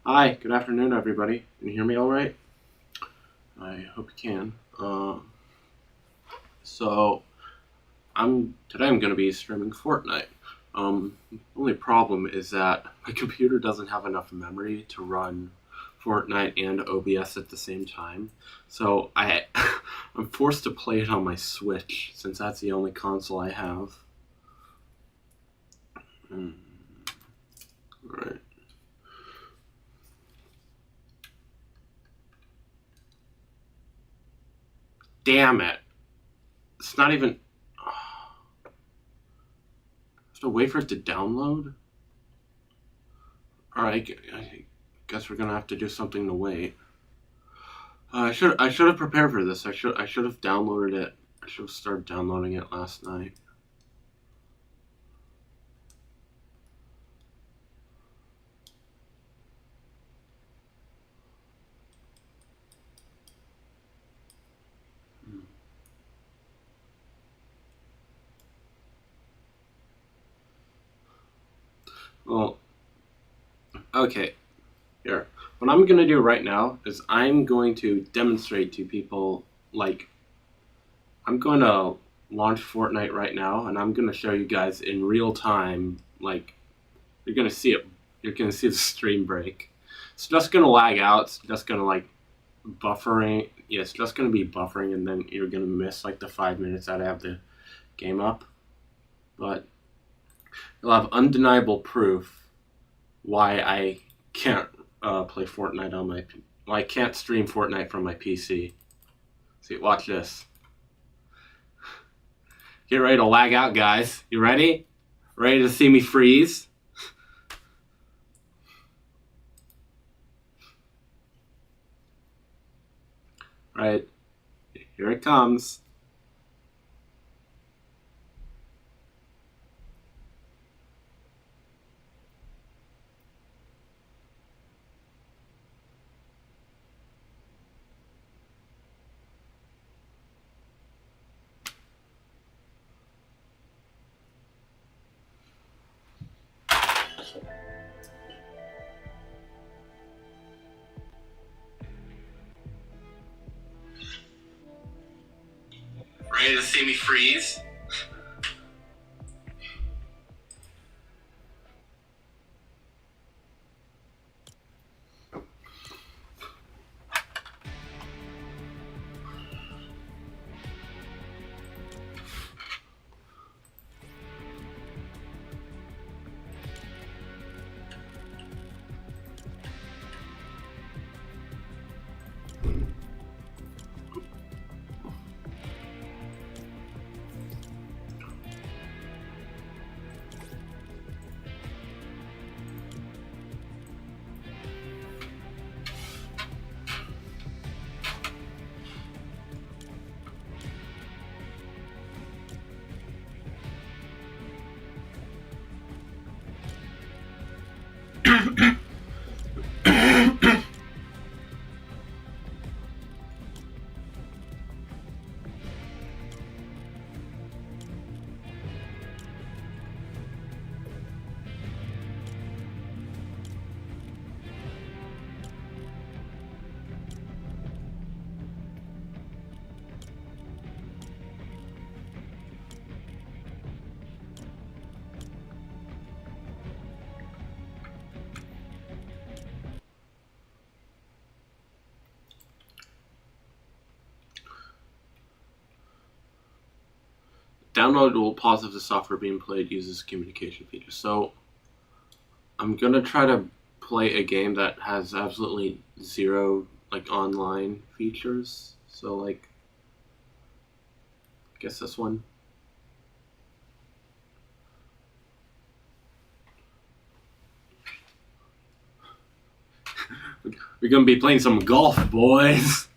Hi, good afternoon, everybody. Can you hear me all right? I hope you can. So, today I'm going to be streaming Fortnite. The only problem is that my computer doesn't have enough memory to run Fortnite and OBS at the same time. So I'm forced to play it on my Switch since that's the only console I have. Right. Damn it! It's not even. I have to wait for it to download. All right, I guess we're gonna have to do something to wait. I should have prepared for this. I should have downloaded it. I should have started downloading it last night. Well, okay. Here, what I'm gonna do right now is I'm going to demonstrate to people. Like, I'm going to launch Fortnite right now, and I'm gonna show you guys in real time. Like, you're gonna see it. You're gonna see the stream break. It's just gonna lag out. It's just gonna like buffering. Yeah, it's just gonna be buffering, and then you're gonna miss like the 5 minutes that I have the game up. But you'll have undeniable proof why I can't play Fortnite on my. Well, I can't stream Fortnite from my PC. See, watch this. Get ready to lag out, guys. You ready? Ready to see me freeze? Right. Here it comes. Ready to see me freeze? Download will pause if the software being played uses communication features. So I'm gonna try to play a game that has absolutely zero like online features. So like, I guess this one. We're gonna be playing some golf, boys.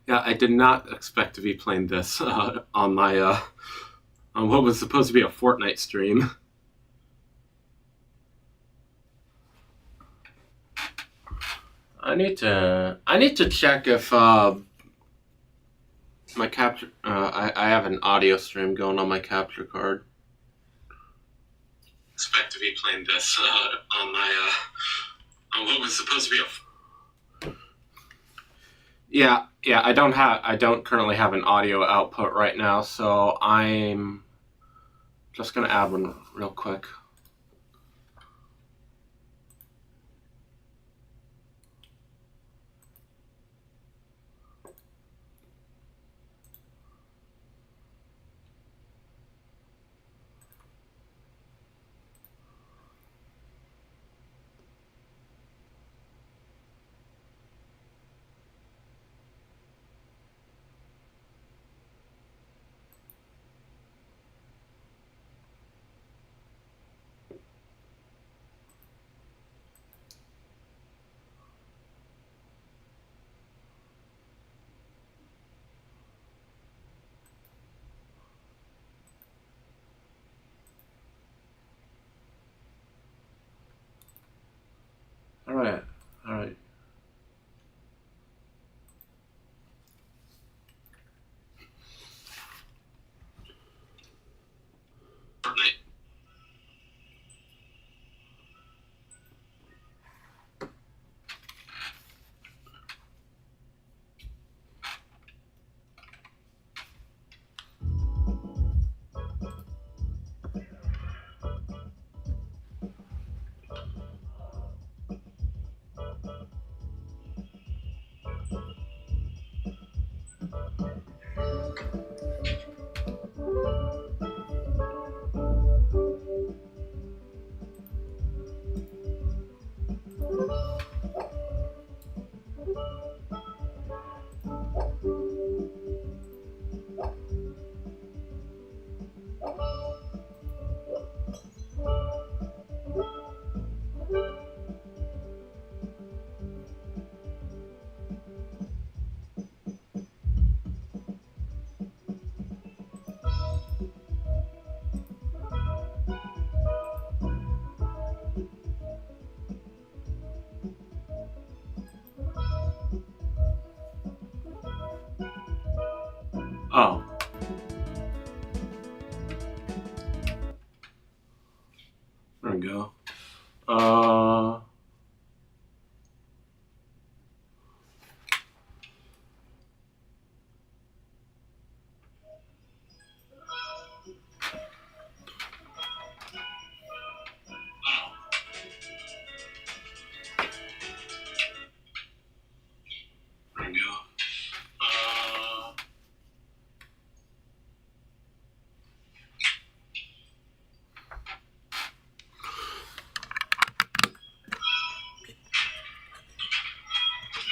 Yeah, I did not expect to be playing this on my on what was supposed to be a Fortnite stream. I need to check if my capture I have an audio stream going on my capture card. Expect to be playing this on my on what was supposed to be a yeah, I don't currently have an audio output right now, so I'm just gonna add one real quick. All right. Fortnite. Oh. There we go. There we go.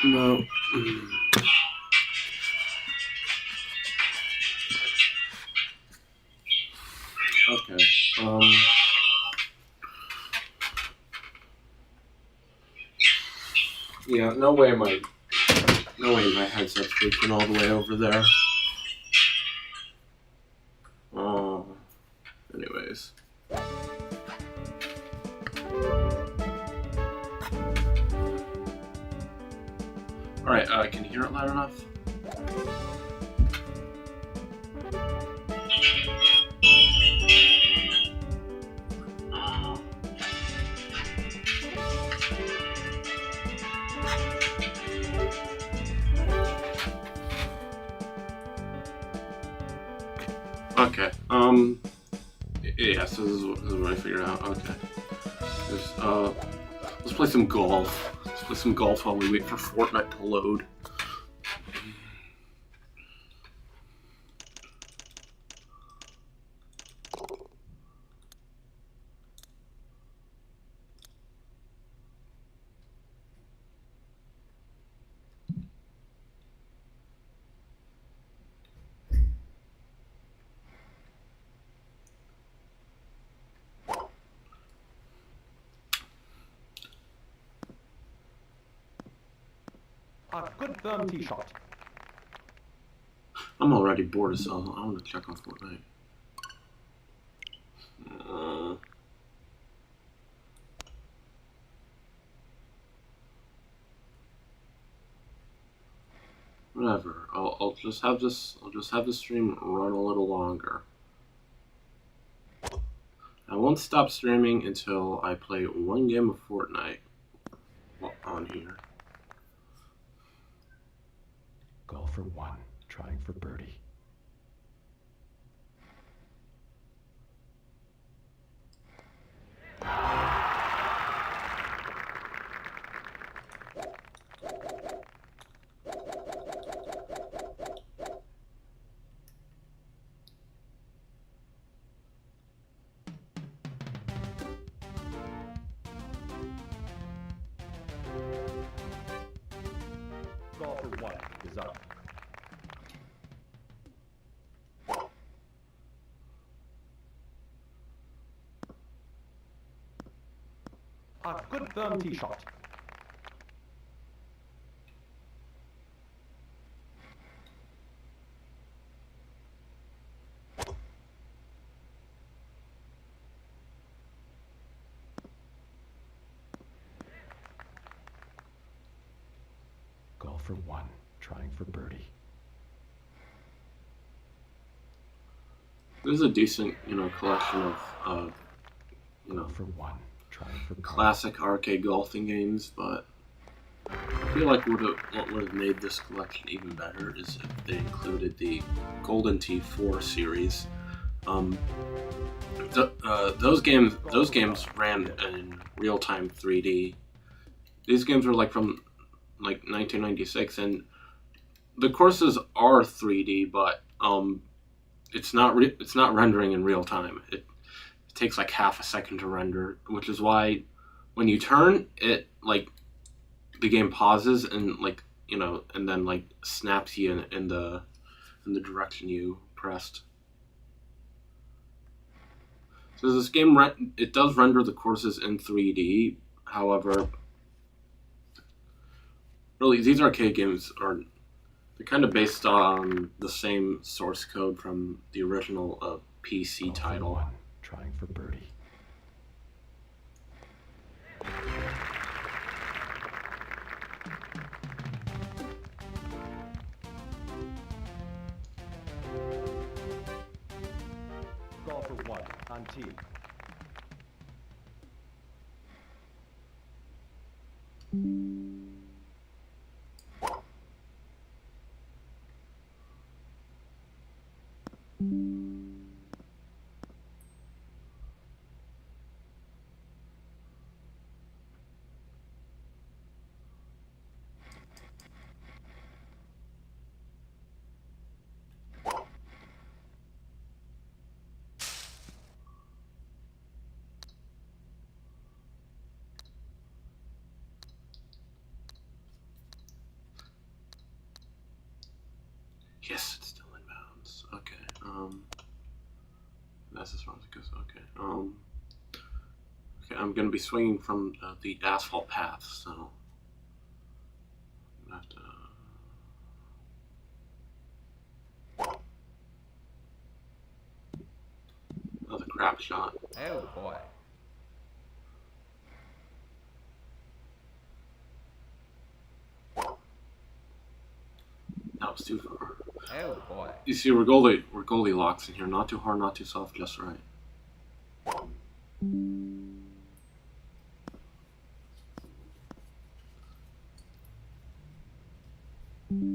No. Okay. Yeah, no way my headset's reaching all the way over there. Anyways. Alright, can you hear it loud enough? Okay, yeah, so this is what I figured out. Okay. Let's play some golf. Let's play some golf while we wait for Fortnite to load. A good firm tee shot. I'm already bored as hell. I want to check on Fortnite. Uh, whatever. I'll just have this. I'll just have the stream run a little longer. I won't stop streaming until I play one game of Fortnite on here. Golf for one, trying for birdie. Golf for one is up. A good firm tee shot. Golf for one, trying for birdie. There's a decent, collection of, Golf for one, trying for birdie. classic arcade golfing games, but I feel like what would have made this collection even better is if they included the Golden Tee 4 series. Those games ran in real-time 3D. These games were from 1996, and the courses are 3D, but it's not rendering in real time. It takes like half a second to render, which is why when you turn it, the game pauses and and then snaps you in the direction you pressed. So this game it does render the courses in 3D. However, really these arcade games they're kind of based on the same source code from the original PC title. One, trying for birdie. Golf for one on tee. Yes, it's still in bounds. Okay. That's as far as it goes. Okay. Okay, I'm gonna be swinging from the asphalt path, so I'm gonna have to. Another crap shot. Oh boy. That was too far. Oh boy. You see, we're Goldilocks in here. Not too hard, not too soft, just right.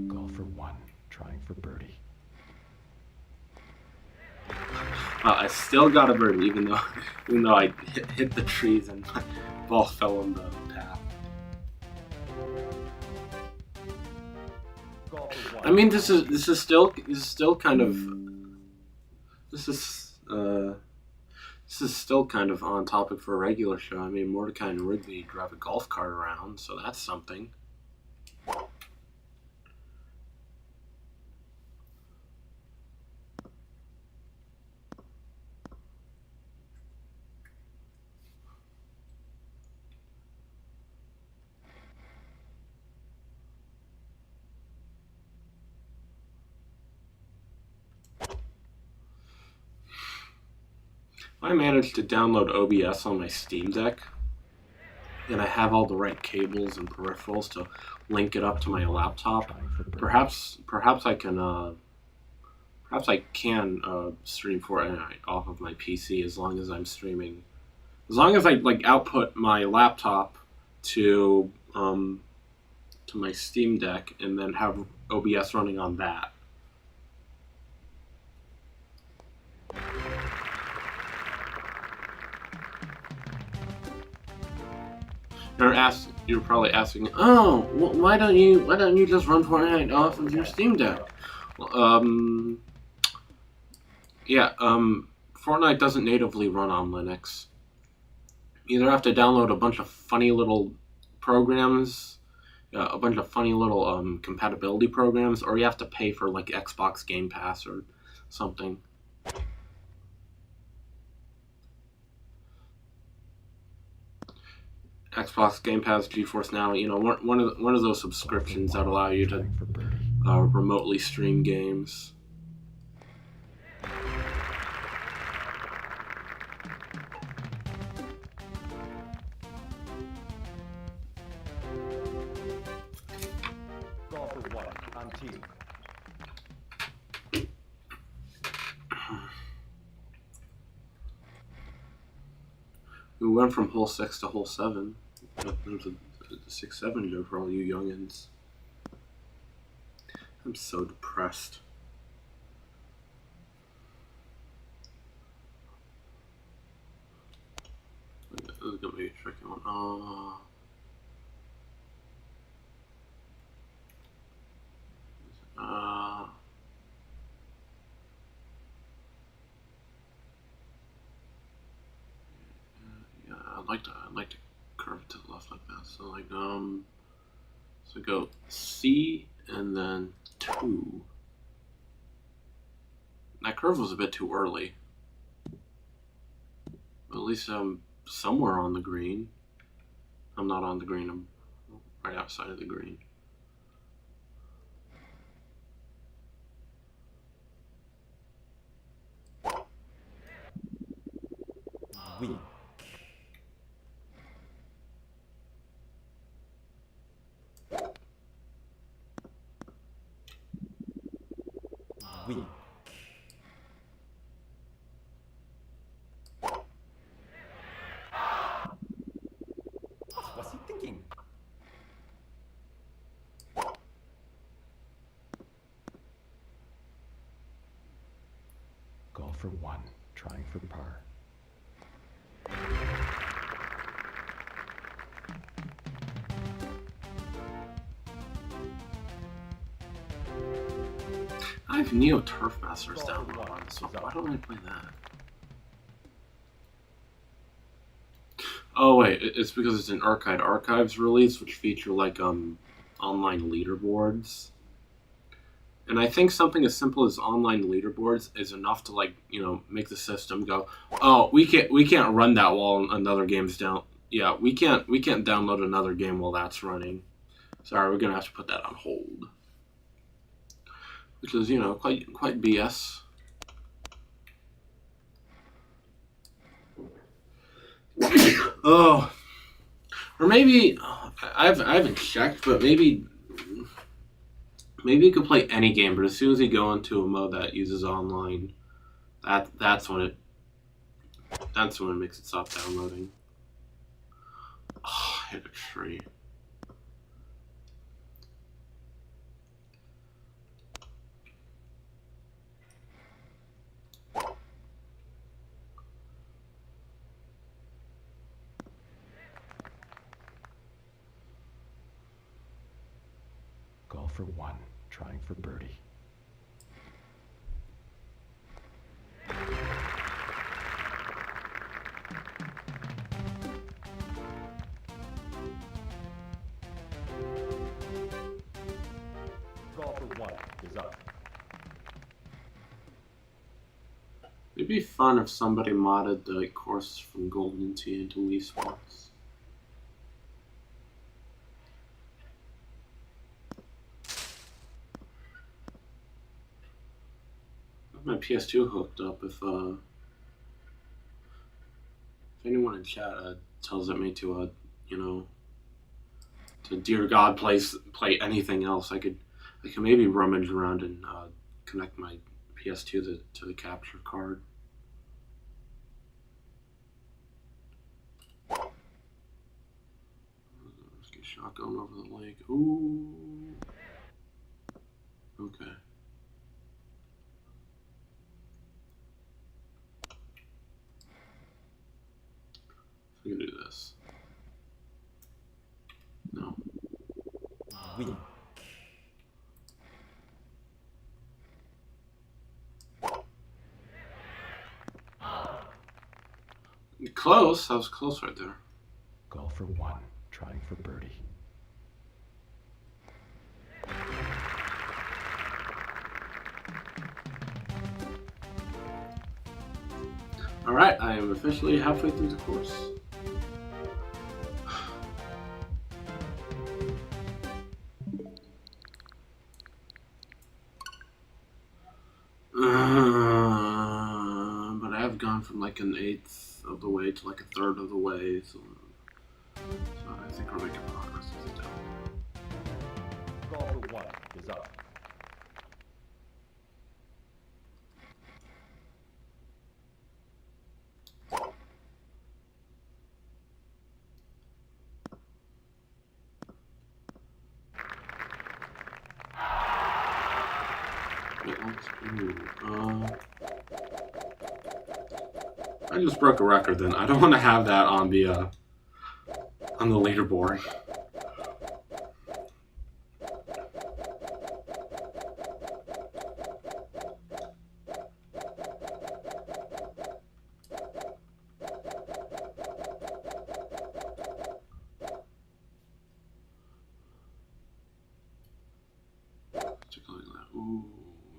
Golf for one, trying for birdie. I still got a birdie, even though I hit the trees and my ball fell on the path. Golf for one. I mean, this is still kind of this is still kind of on topic for a regular show. I mean, Mordecai and Rigby drive a golf cart around, so that's something. I managed to download OBS on my Steam Deck, and I have all the right cables and peripherals to link it up to my laptop. Perhaps I can stream Fortnite off of my PC as long as I'm streaming. As long as I like output my laptop to my Steam Deck and then have OBS running on that. You're probably asking, oh, why don't you just run Fortnite off of your Steam Deck? Well, yeah, Fortnite doesn't natively run on Linux. You either have to download a bunch of funny little programs, a bunch of funny little compatibility programs, or you have to pay for like Xbox Game Pass or something. Xbox Game Pass, GeForce Now, one of those subscriptions that allow you to remotely stream games. Golfer 1 on team. We went from hole 6 to hole 7. There's a 6-7 go for all you youngins. I'm so depressed. This is gonna be a tricky one. Yeah, I'd like to curve to the left like that. So go C and then 2. That curve was a bit too early. But at least I'm somewhere on the green. I'm not on the green. I'm right outside of the green. Weak. Weak. What's he thinking? Golfer 1 trying for par. I have Neo Turf Masters downloaded on this one. Why don't I play that? Oh wait, it's because it's an Archives release, which feature like online leaderboards. And I think something as simple as online leaderboards is enough to like make the system go, oh, we can't run that while another game's down. Yeah, we can't download another game while that's running. Sorry, we're gonna have to put that on hold. Which is quite BS. Oh, or maybe I haven't checked, but maybe you could play any game, but as soon as you go into a mode that uses online, that's when it makes it stop downloading. Oh, I hit a tree. Golfer 1 trying for birdie. Golfer 1 is up. It'd be fun if somebody modded the courses from Golden Tee into Wii Sports. My PS2 hooked up. If anyone in chat tells me to to dear God play anything else, I could maybe rummage around and connect my PS2 to the capture card. Let's get shotgun over the lake. Ooh. Okay. We can do this. No. Weak. Close. That was close right there. Golf for one, trying for birdie. Alright, I am officially halfway through the course. But I have gone from like an eighth of the way to like a third of the way, so I think we're making progress with it. Golf for one is up. I just broke a record then. I don't want to have that on the leaderboard. Ooh,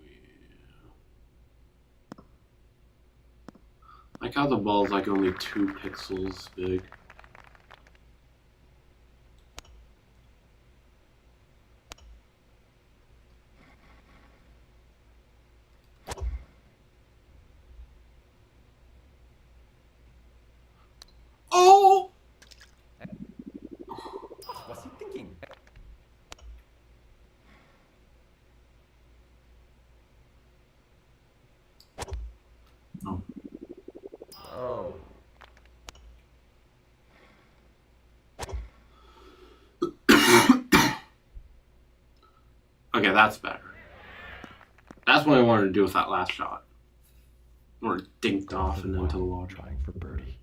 yeah. Like how the ball's like only 2 pixels big. Oh! What's he thinking? Oh. Oh. Okay, that's better. That's what I wanted to do with that last shot. Or it dinked off and into the water. Trying for birdie.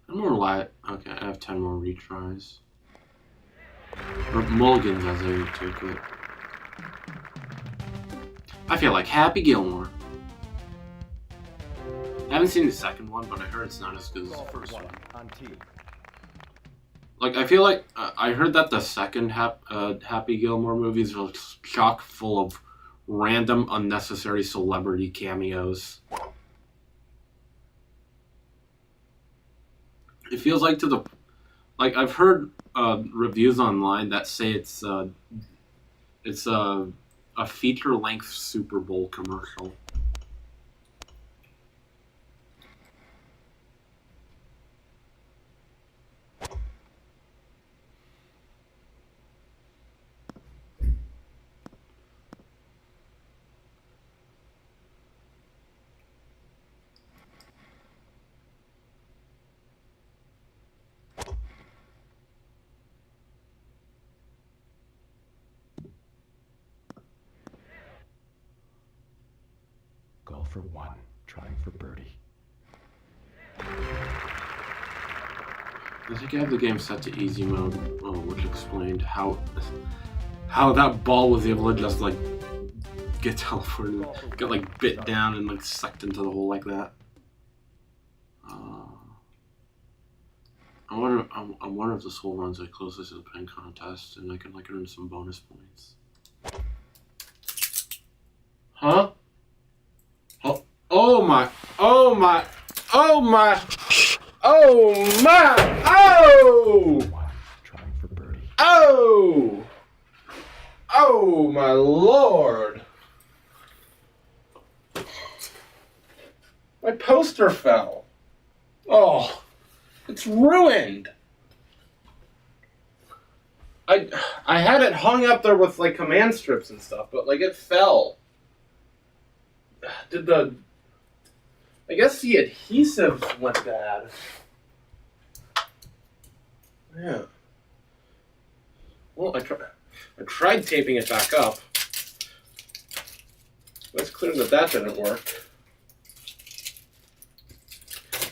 I'm more light. Okay, I have 10 more retries. Or mulligans as I take it. I feel like Happy Gilmore. I haven't seen the second one, but I heard it's not as good as the first one. On tee. Like, I feel like I heard that the second Happy Gilmore movies are chock full of random, unnecessary celebrity cameos. It feels like I've heard reviews online that say it's a feature-length Super Bowl commercial. Golf for one, trying for birdie. I think I have the game set to easy mode, which explained how that ball was able to just like get teleported, get like bit down and like sucked into the hole like that. I wonder if this hole runs like closest to the pin contest, and I can like earn some bonus points. Huh? Oh my! Oh my! Oh my! Oh my! Oh! Trying for birdie. Oh! Oh my lord! My poster fell. Oh, it's ruined. I had it hung up there with like command strips and stuff, but like it fell. Did the I guess the adhesive went bad. Yeah. Well, I tried taping it back up. It's clear that that didn't work.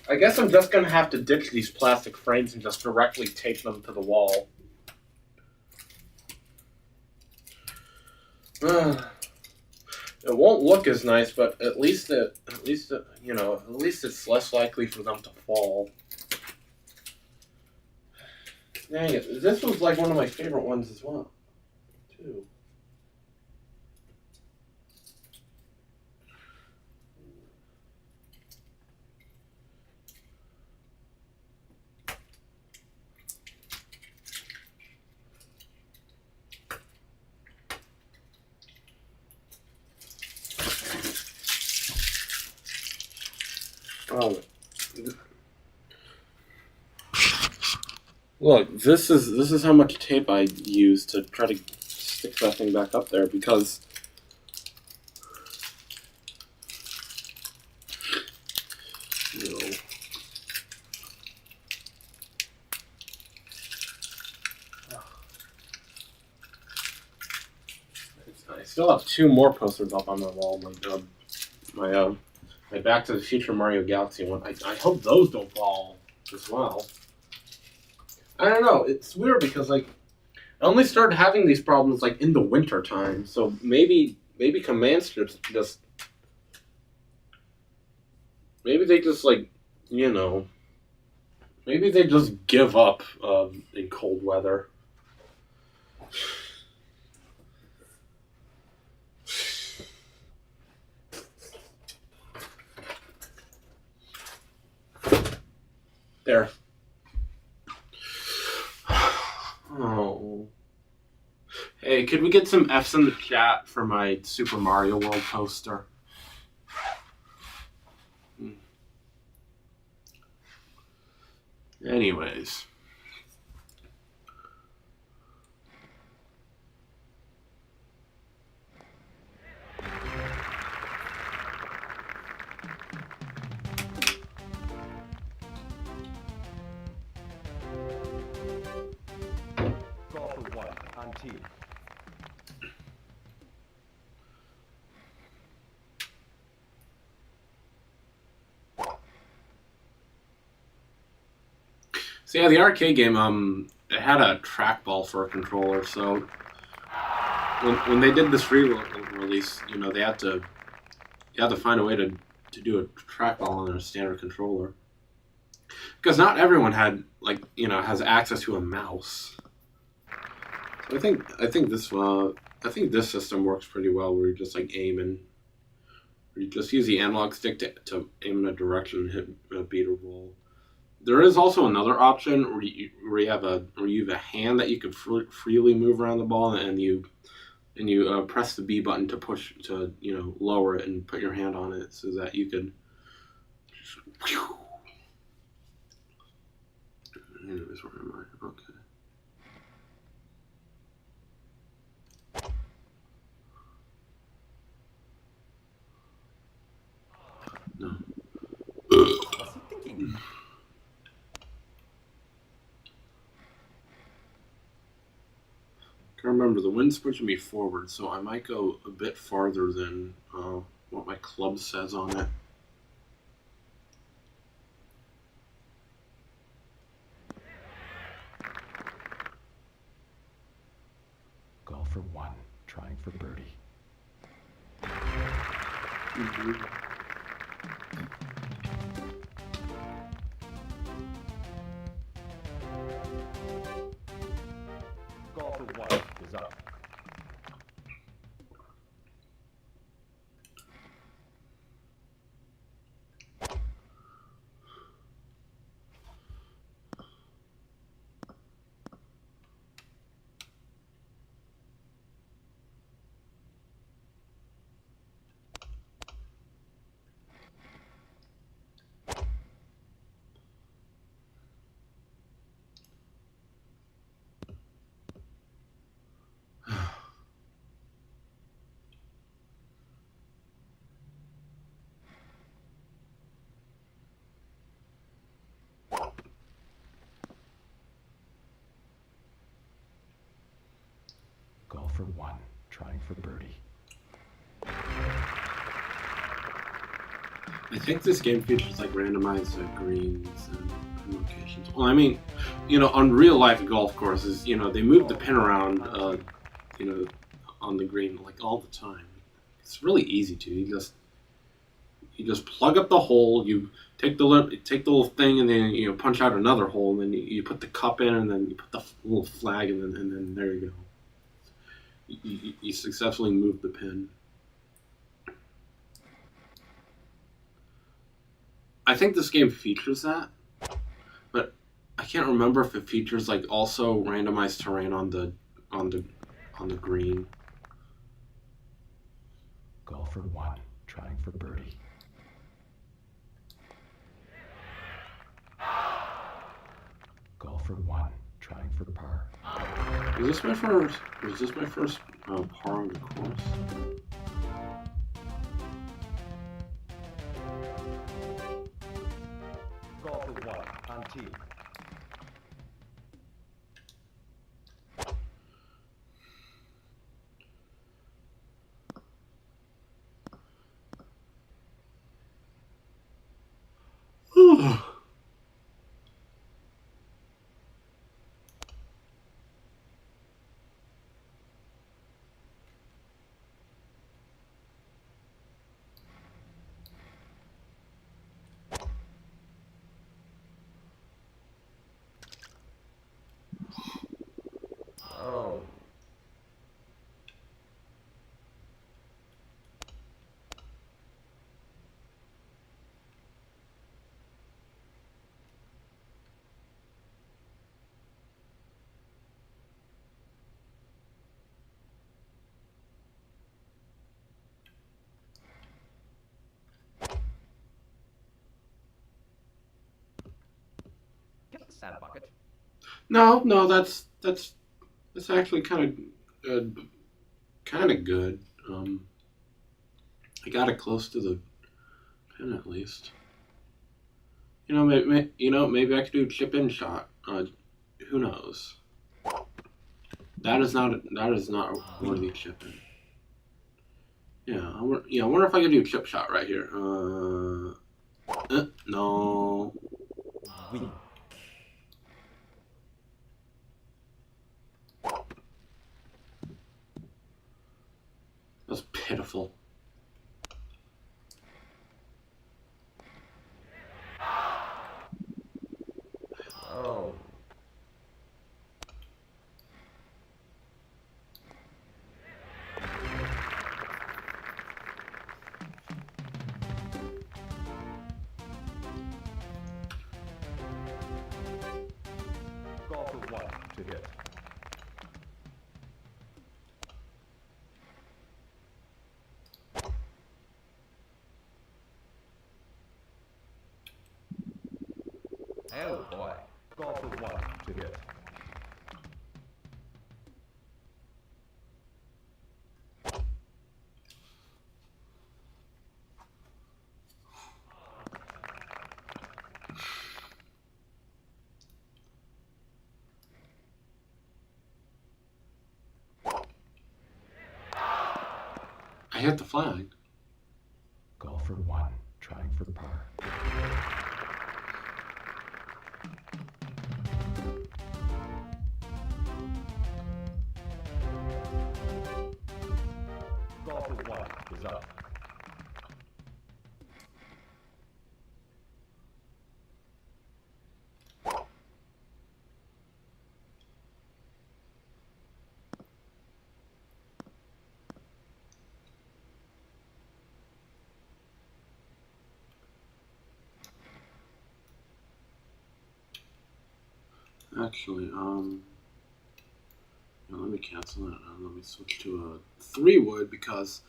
I guess I'm just gonna have to ditch these plastic frames and just directly tape them to the wall. It won't look as nice, but at least it's less likely for them to fall. Dang it! This was like one of my favorite ones as well, too. Oh, look! This is how much tape I use to try to stick that thing back up there because. You know, I still have two more posters up on my wall. My Back to the Future Mario Galaxy one. I hope those don't fall as well. I don't know. It's weird because like I only started having these problems like in the winter time. So maybe command strips just maybe they just like maybe they just give up in cold weather. There. Oh. Hey, could we get some F's in the chat for my Super Mario World poster? Anyways. Golf for one on tee. So yeah, the arcade game, it had a trackball for a controller. So when they did this re-release, they had to find a way to do a trackball on a standard controller because not everyone had has access to a mouse. So I think this system works pretty well where you just like aim and you just use the analog stick to aim in a direction and hit a beat or roll. There is also another option where you have a hand that you can freely move around the ball, and you press the B button to push to lower it and put your hand on it so that you could. Anyways, where am I? Okay. No. What's he thinking? I remember the wind's pushing me forward, so I might go a bit farther than what my club says on it. Golf for one, trying for birdie. Mm-hmm. Golf for one is up. for one, trying for birdie. I think this game features like randomized greens and locations. Well, I mean, on real life golf courses, they move the pin around, on the green like all the time. It's really easy to. You just plug up the hole. You take the little thing, and then punch out another hole, and then you put the cup in, and then you put the little flag, and then there you go. You successfully moved the pin. I think this game features that, but I can't remember if it features like also randomized terrain on the green. Golf for one, trying for birdie. Golf for one, trying for par. Was this my first par on the course? Golf for one, on tee. Oh. Get the sand bucket. No, that's actually kind of good. I got it close to the pin at least. Maybe I could do a chip-in shot. Who knows? That is not a worthy chip-in. Yeah, I wonder if I could do a chip shot right here. No. Win. That's pitiful. Oh. Golf for one to hit. Oh boy. Golf for one to hit. I hit the flag. Golf for one, trying for par. Golf for one is up. Actually, let me cancel that. Let me switch to a 3-wood because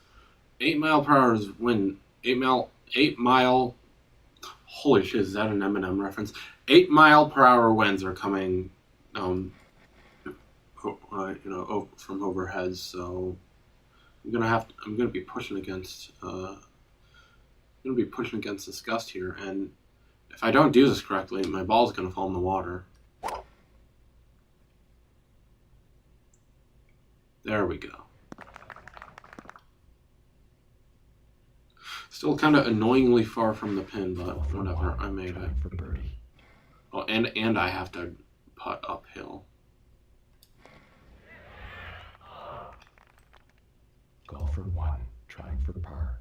8 mile per hour is when 8 mile. Holy shit! Is that an Eminem reference? 8 mile per hour winds are coming, from overhead. So I'm gonna be pushing against this gust here, and if I don't do this correctly, my ball's gonna fall in the water. There we go. Still kind of annoyingly far from the pin, but whatever. I made it. For birdie. Oh, and I have to putt uphill. Golfer 1 trying for par.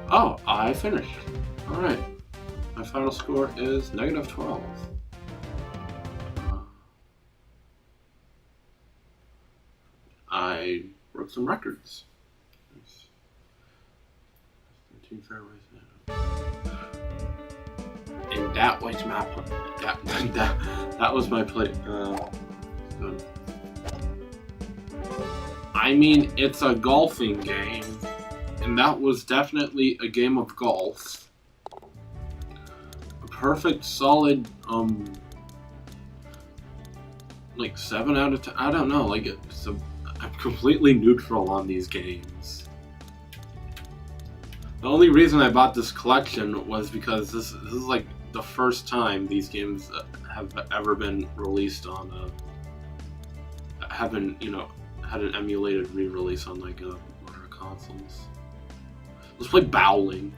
Oh, I finished. All right. My final score is -12. I broke some records. 13 fairways. And that was my play. That was my play. I mean, it's a golfing game, and that was definitely a game of golf. A perfect, solid, like 7 out of 10. I don't know. Like I'm completely neutral on these games. The only reason I bought this collection was because this is like the first time these games have ever been released on haven't, had an emulated re-release on like modern consoles. Let's play bowling.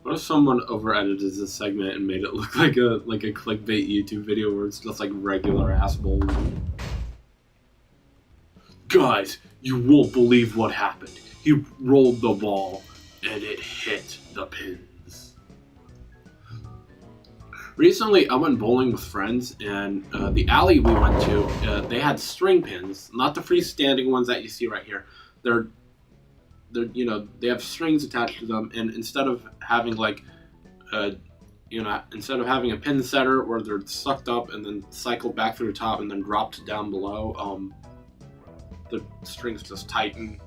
What if someone over-edited this segment and made it look like a clickbait YouTube video where it's just like regular ass bowling? Guys, you won't believe what happened. He rolled the ball and it hit the pins. Recently, I went bowling with friends, and the alley we went to, they had string pins, not the freestanding ones that you see right here. They're they have strings attached to them, and instead of having like instead of having a pin setter where they're sucked up and then cycled back through the top and then dropped down below, the strings just tighten,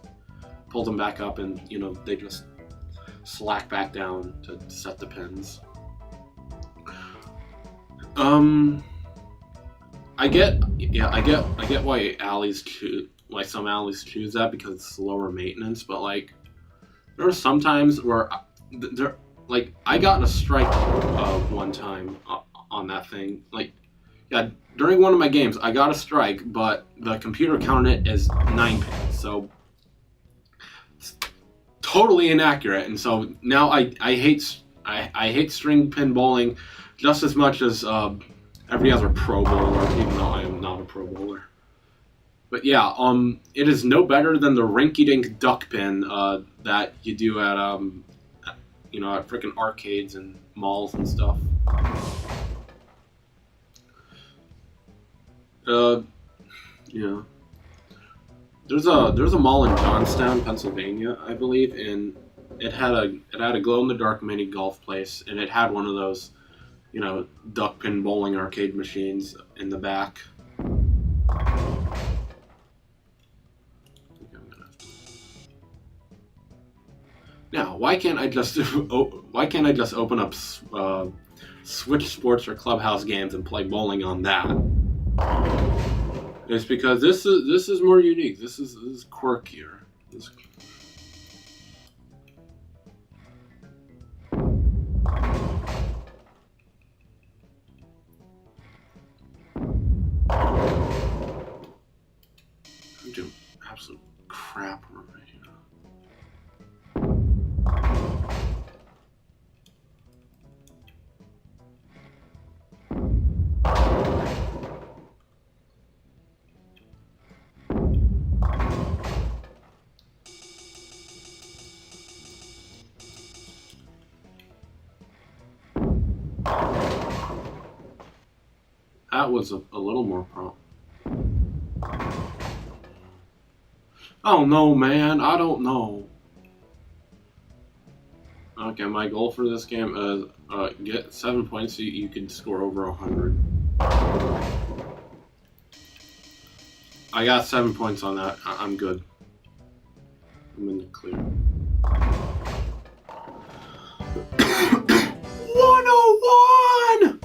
pull them back up, and they just slack back down to set the pins. I get why some alleys choose that, because it's lower maintenance, but like there are some times where I got in a strike one time on that thing. During one of my games I got a strike, but the computer counted it as 9 pins, so it's totally inaccurate. And so now I hate string pin bowling just as much as every other pro bowler, even though I am not a pro bowler. But yeah, it is no better than the rinky-dink duck pin that you do at at freaking arcades and malls and stuff. Yeah. There's a mall in Johnstown, Pennsylvania, I believe, and it had a glow-in-the-dark mini golf place, and it had one of those, duck pin bowling arcade machines in the back. Now, why can't I just open up Switch Sports or Clubhouse games and play bowling on that? It's because this is more unique. This is quirkier. I'm doing absolute crap right here. That was a little more prompt. Oh no, man, I don't know. Okay, my goal for this game is get 7 points so you can score over 100. I got 7 points on that. I'm good. I'm in the clear. 101!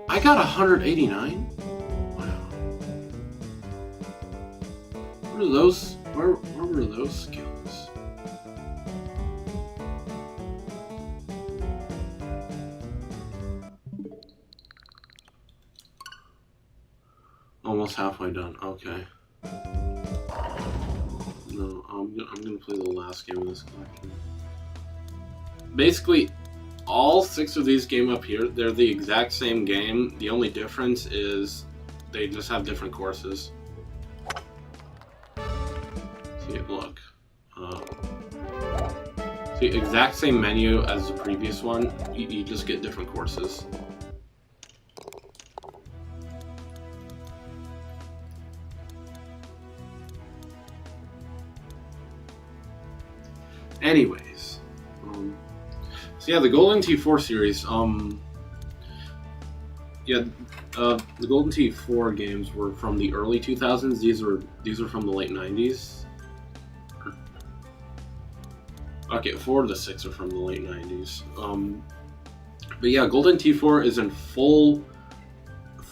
I got 189? Wow. What are those? Where were those skills? Almost halfway done. Okay. No, I'm gonna play the last game of this collection. Basically, all 6 of these games up here, they're the exact same game. The only difference is they just have different courses. See, look. See, exact same menu as the previous one. You just get different courses. Anyways, so yeah, the Golden T4 series. The Golden T4 games were from the early 2000s. These are from the late 90s. Okay, 4 of the 6 are from the late 90s. But yeah, Golden T4 is in full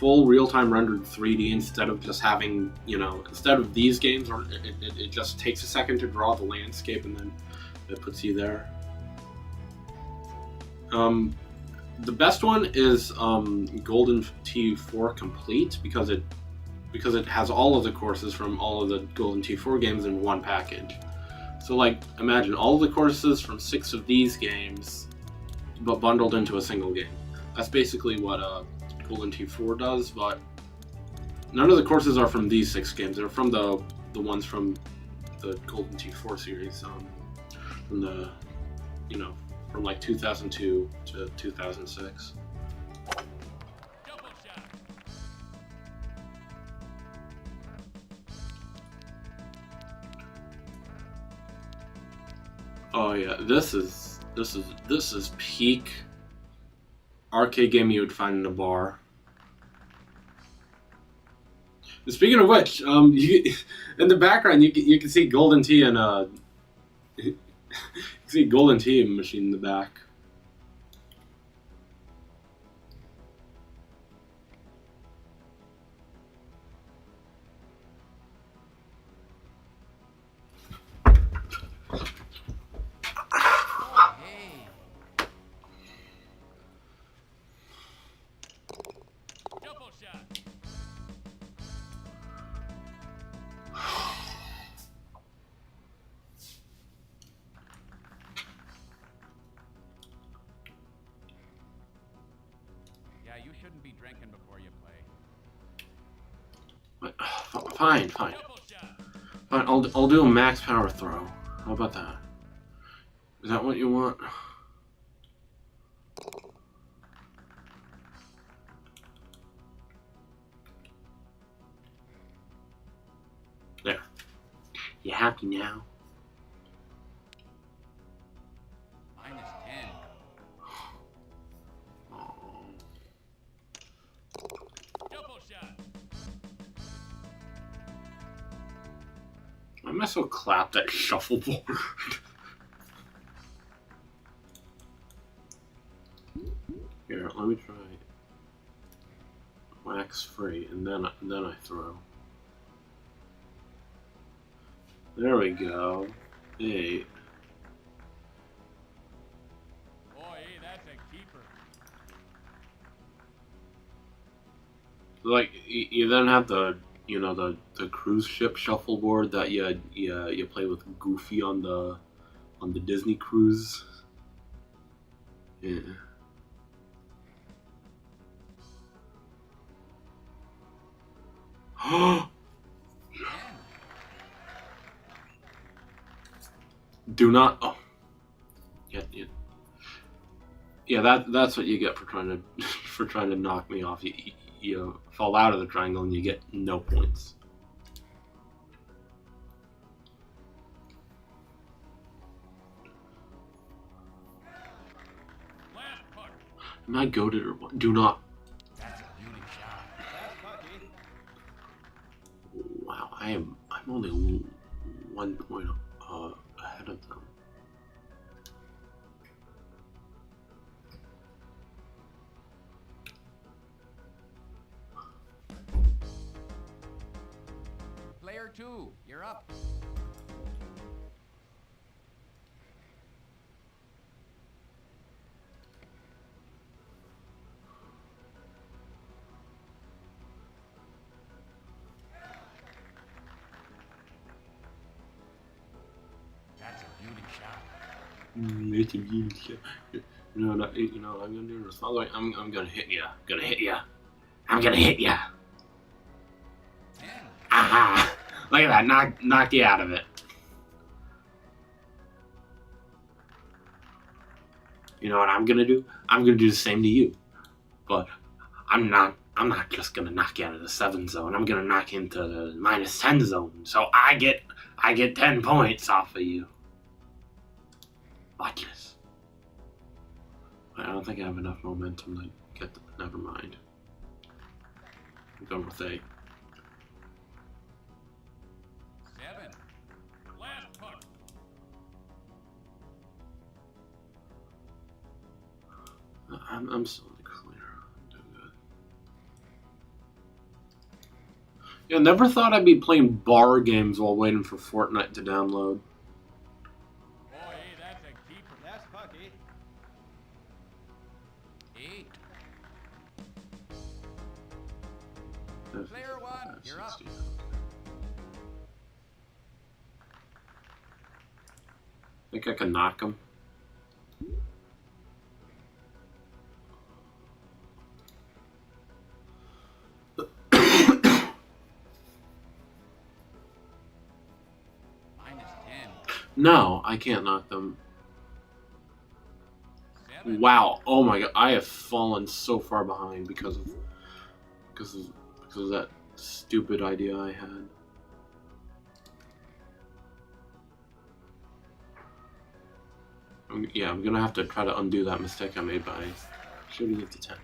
real-time rendered 3D instead of just having, instead of these games where it just takes a second to draw the landscape and then it puts you there. The best one is Golden T4 Complete because it has all of the courses from all of the Golden T4 games in one package. So like, imagine all of the courses from 6 of these games, but bundled into a single game. That's basically what Golden T4 does, but none of the courses are from these 6 games. They're from the ones from the Golden T4 series, from the, from like 2002 to 2006. Oh yeah, this is peak arcade game you would find in a bar. Speaking of which, in the background you can see Golden Tea and you can see Golden Tea machine in the back. You shouldn't be drinking before you play. Fine. Fine, I'll do a max power throw. How about that? Is that what you want? There. You happy now? -10. Why am I so clapped at shuffleboard? Here, let me try wax free, and then I throw. There we go. 8. Boy, that's a keeper. Like you then have the the cruise ship shuffleboard that you play with Goofy on the Disney cruise. Yeah. Do not. Oh. Yeah. That's what you get for trying to knock me off. You fall out of the triangle and you get no points. Am I goated or what? Do not. That's a beauty shot. Wow, I'm only 1 point ahead of them. Player 2, you're up. That's a beauty shot. It's a beauty shot. You know what I'm gonna do in response? Like, I'm gonna hit ya. Gonna hit ya. I'm gonna hit ya. 10. Aha! Look at that. Knock you out of it. You know what I'm gonna do? I'm gonna do the same to you. But I'm not just gonna knock you out of the 7 zone. I'm gonna knock you into the -10 zone. So I get 10 points off of you. Watch this. I don't think I have enough momentum to get never mind. I'm going with 8. 7. Last puck. I'm still in the clear. I'm doing good. Yeah, never thought I'd be playing bar games while waiting for Fortnite to download. Boy, hey, that's a keeper. Last puck, 8. Player 1, you're up. Think I can knock him? -10. No, I can't knock them. 7. Wow! Oh my god! I have fallen so far behind because of that stupid idea I had. Yeah, I'm gonna have to try to undo that mistake I made by shooting it to 10.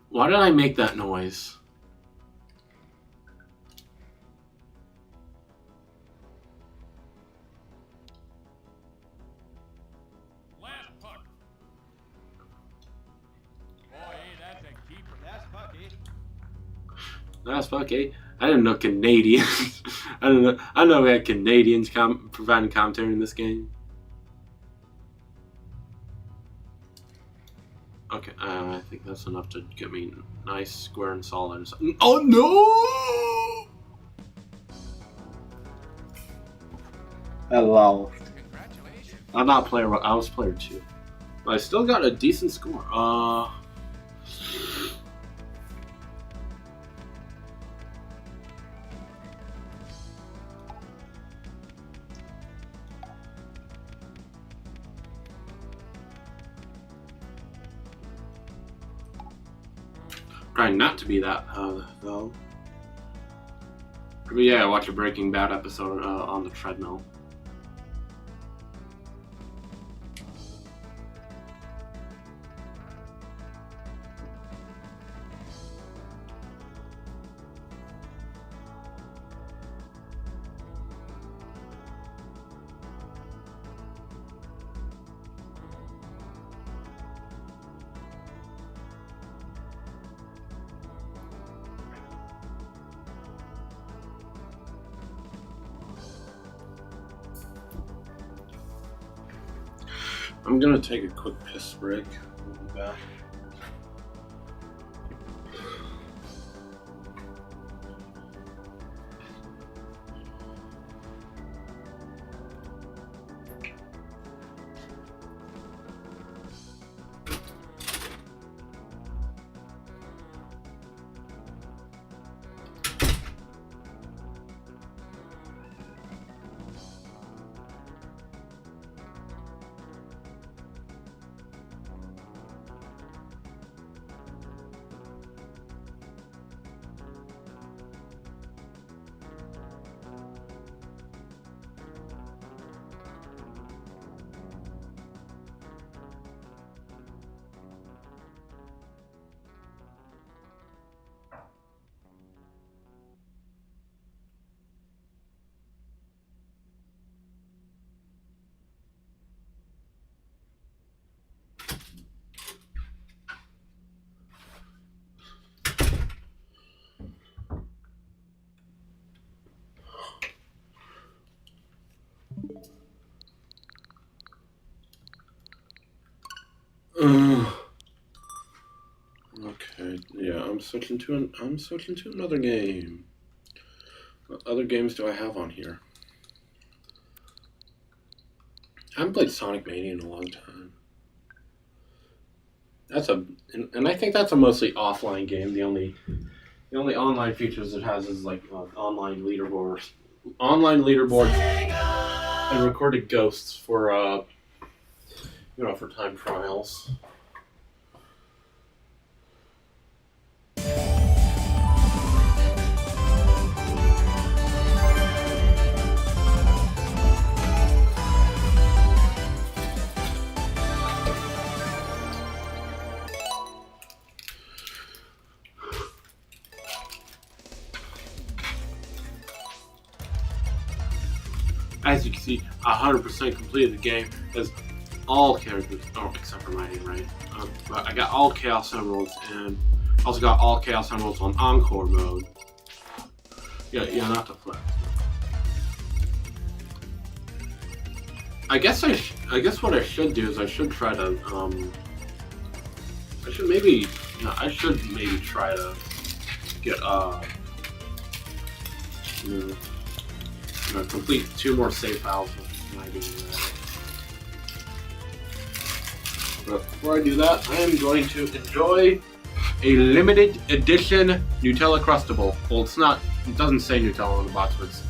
Why did I make that noise? Last puck. Boy, hey, that's a keeper. Last puck, That's fucky. I didn't know Canadians. I didn't know we had Canadians providing commentary in this game. Okay, I think that's enough to get me nice, square, and solid. Oh no! Hello. Congratulations. I'm not player 1. I was player 2. But I still got a decent score. Trying not to be that, though. But yeah, I watched a Breaking Bad episode on the treadmill. I'm gonna take a quick piss break. We'll be back. I'm switching to another game. What other games do I have on here? I haven't played Sonic Mania in a long time. And I think that's a mostly offline game. The only online features it has is like online leaderboards, and recorded ghosts for for time trials. As you can see, 100% completed the game as all characters, except for my name, right? But I got all Chaos Emeralds and also got all Chaos Emeralds on Encore mode. Yeah, not to flex. I guess what I should do is I should try to I should maybe try to get complete 2 more save files with my doing that. But before I do that, I am going to enjoy a limited edition Nutella Crustable. Well, it doesn't say Nutella on the box, but it's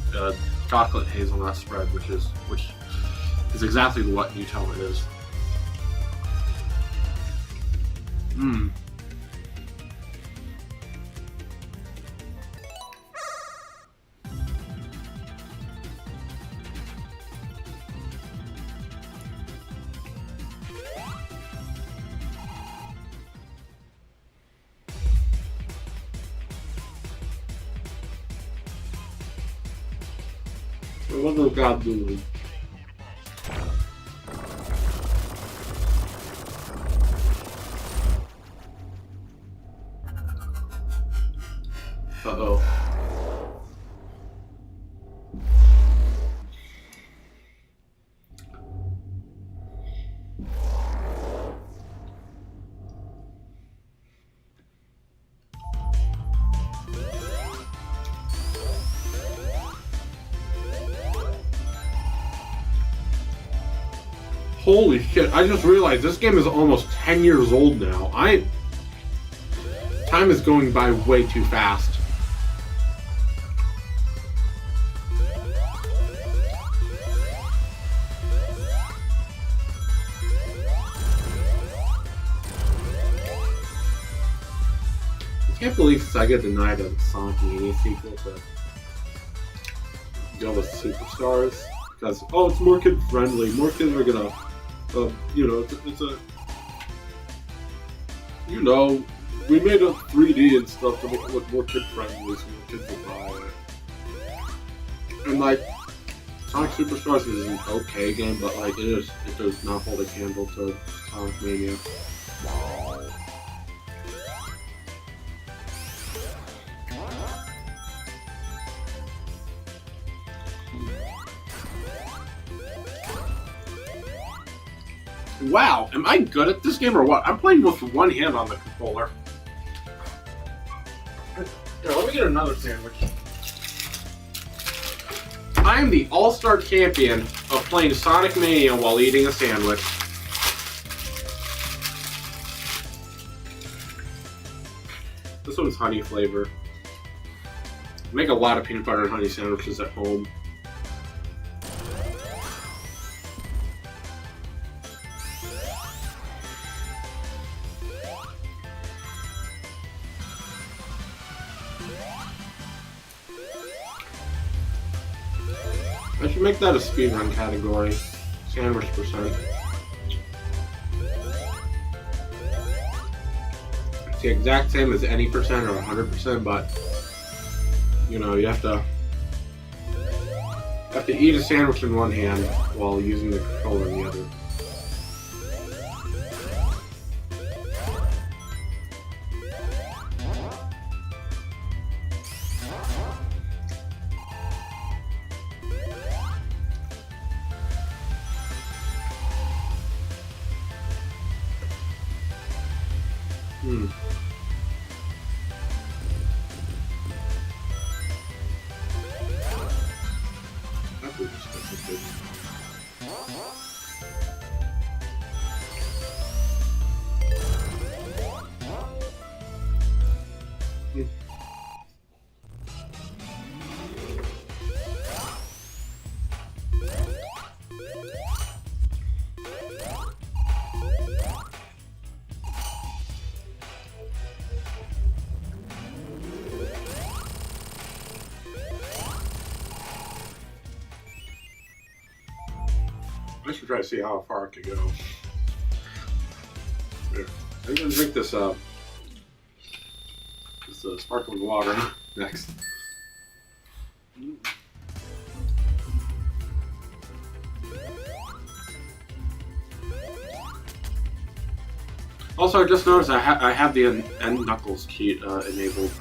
chocolate hazelnut spread, which is exactly what Nutella is. Mmm. What does God do? Uh-oh. Holy shit, I just realized this game is almost 10 years old now. Time is going by way too fast. I can't believe Sega denied a Sonic Mania sequel to go with Superstars because it's more kid friendly. More kids are gonna, we made a 3D and stuff to make it look more kid friendly, so more kids will buy it. And like, Sonic Superstars is an okay game, but like it does not hold a candle to Sonic Mania. Wow, am I good at this game or what? I'm playing with one hand on the controller. Here, let me get another sandwich. I am the all-star champion of playing Sonic Mania while eating a sandwich. This one's honey flavor. I make a lot of peanut butter and honey sandwiches at home. I should make that a speedrun category. Sandwich percent. It's the exact same as any percent or 100%, but you have to eat a sandwich in one hand while using the controller in the other. I should try to see how far I can go. Here. I'm gonna drink this sparkling water next. Also, I just noticed I have the end knuckles key enabled.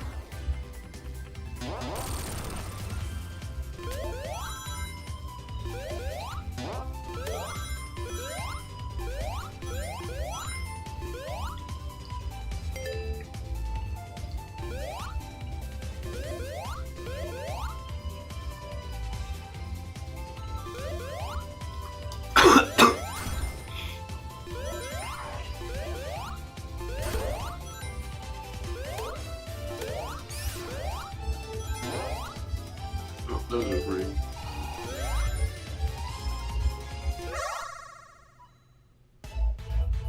Those are free.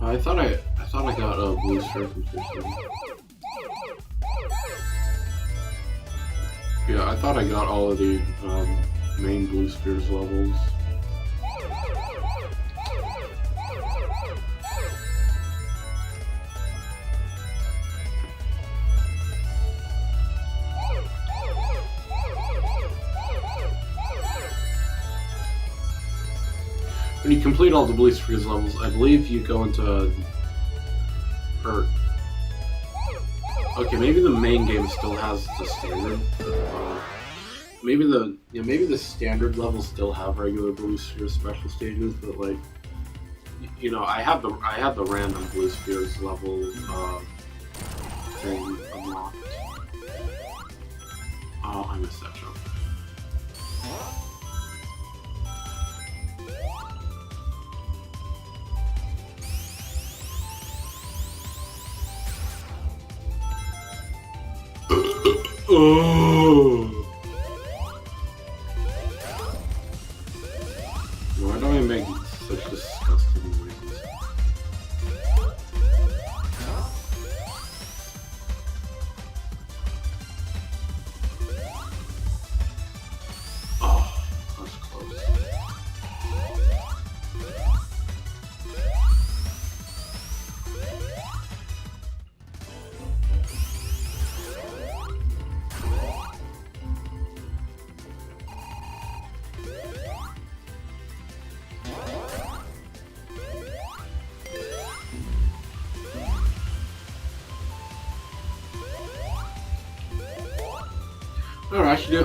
I thought I got a blue circumcision. Yeah, I thought I got all of the main blue spheres levels. When you complete all the blue spheres levels, I believe you go into okay, maybe the main game still has the standard. Maybe the standard levels still have regular blue sphere special stages, but like, you know, I have the random blue spheres level thing unlocked. Oh, I missed that jump. Oh. Why do I make such disgusting noises? Oh, that's close.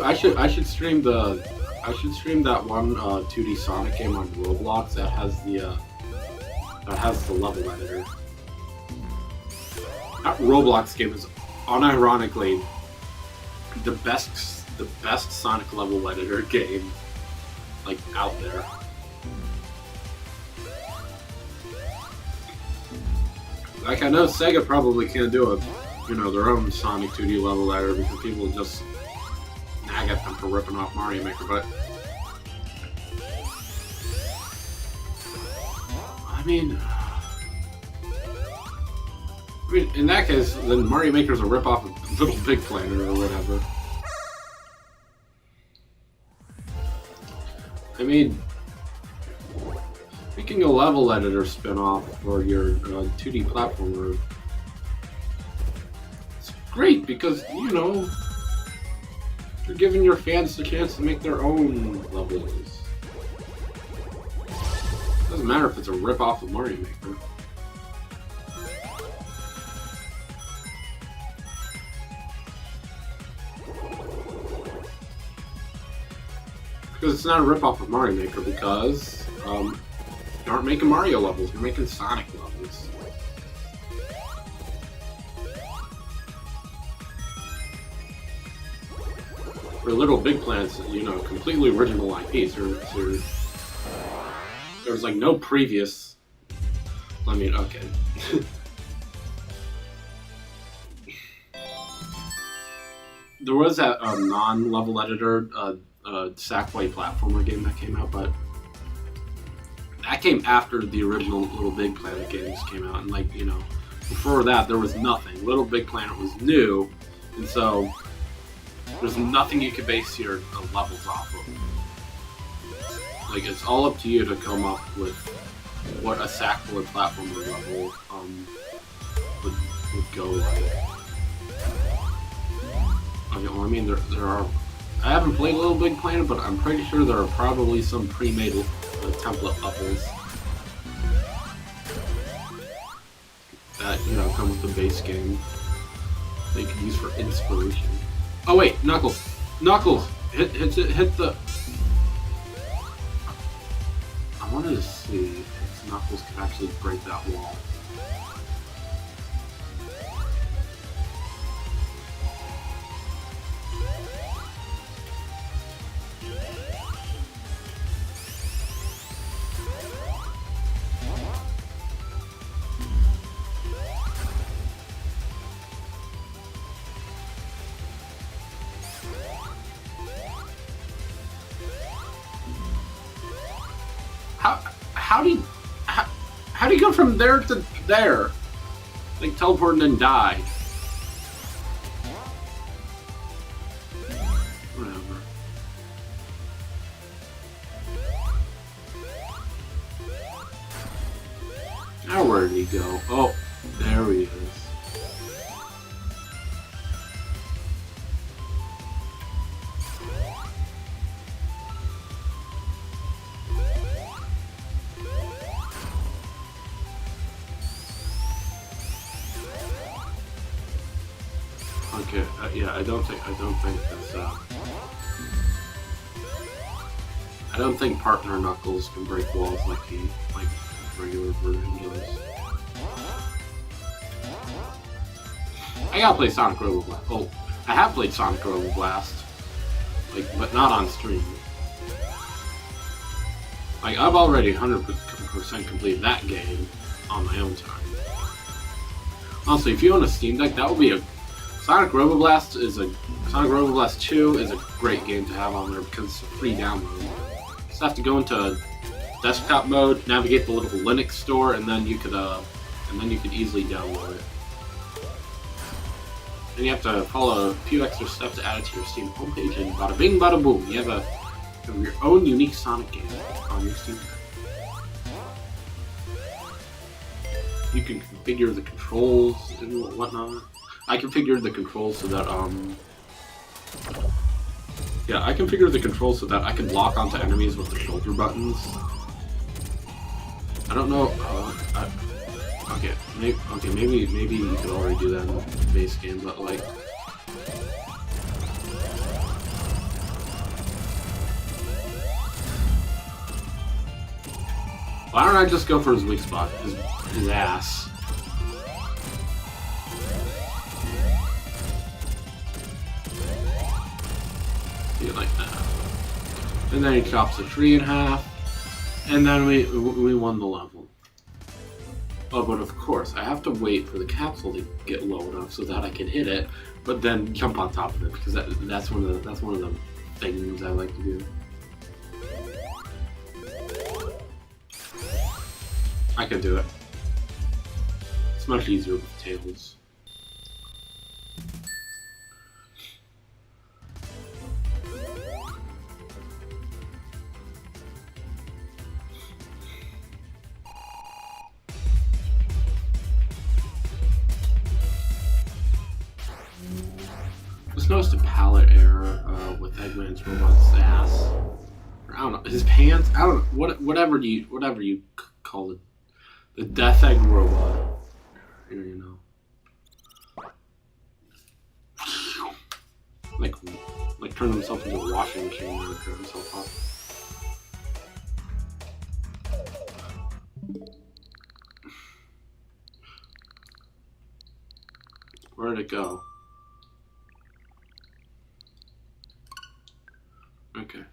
I should stream that one 2D Sonic game on Roblox that has the level editor. That Roblox game is unironically the best Sonic level editor game like out there. Like, I know Sega probably can't do their own Sonic 2D level editor because people just nag at them for ripping off Mario Maker, but I mean, in that case, then Mario Maker's a rip-off of Little Big Planet or whatever. I mean, making a level editor spin-off for your 2D platformer, it's great because, you know, you're giving your fans the chance to make their own levels. Doesn't matter if it's a rip-off of Mario Maker. Because it's not a rip-off of Mario Maker because you aren't making Mario levels, you're making Sonic levels. For Little Big Planet's, you know, completely original IPs. There's like no previous. I mean, okay. there was that non-level editor Sackboy platformer game that came out, but that came after the original Little Big Planet games came out, and like, you know, before that there was nothing. Little Big Planet was new, and so there's nothing you could base your levels off of. Like, it's all up to you to come up with what a Sackboy platformer level would go like. Okay, well, I mean, there are. I haven't played Little Big Planet, but I'm pretty sure there are probably some pre-made template levels that, you know, come with the base game that you can use for inspiration. Oh wait, Knuckles! Knuckles! Hit the. I wanted to see if Knuckles could actually break that wall. How do you go from there to there? Like, teleport and then die. Whatever. Now where did he go? Oh, there he is. Okay, yeah, I don't think that's, I don't think partner Knuckles can break walls like regular version does. I gotta play Sonic Robo Blast. Oh, I have played Sonic Robo Blast, like, but not on stream. Like, I've already 100% completed that game on my own time. Honestly, if you own a Steam Deck, that would be a Sonic Robo Blast 2 is a great game to have on there because it's a free download. You just have to go into desktop mode, navigate the little Linux store, and then you could easily download it. Then you have to follow a few extra steps to add it to your Steam homepage, and bada bing, bada boom, you have your own unique Sonic game on your Steam Deck. You can configure the controls and whatnot. I configured the controls so that I configured the controls so that I can lock onto enemies with the shoulder buttons. I don't know. Maybe you could already do that in the base game, but like. Why don't I just go for his weak spot? His ass. Like that. And then he chops the tree in half. And then we won the level. Oh, but of course, I have to wait for the capsule to get low enough so that I can hit it, but then jump on top of it, because that's one of the things I like to do. I can do it. It's much easier with tails. Just noticed a palette error with Eggman's robot's ass. Or, I don't know, his pants. I don't know. Whatever you call it, the Death Egg robot. Here, you know, like turn himself into a washing machine and turn himself off. Where did it go? Okay.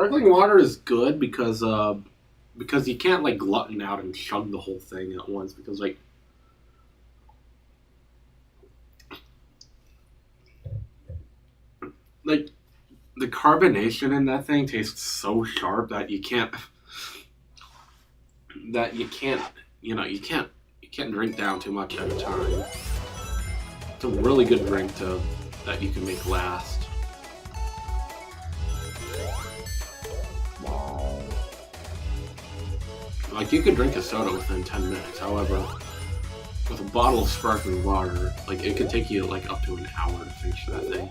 Sparkling water is good because you can't like glutton out and chug the whole thing at once because like the carbonation in that thing tastes so sharp that you can't drink down too much at a time. It's a really good drink that you can make last. Like you could drink a soda within 10 minutes. However, with a bottle of sparkling water, like it could take you like up to an hour to finish that thing.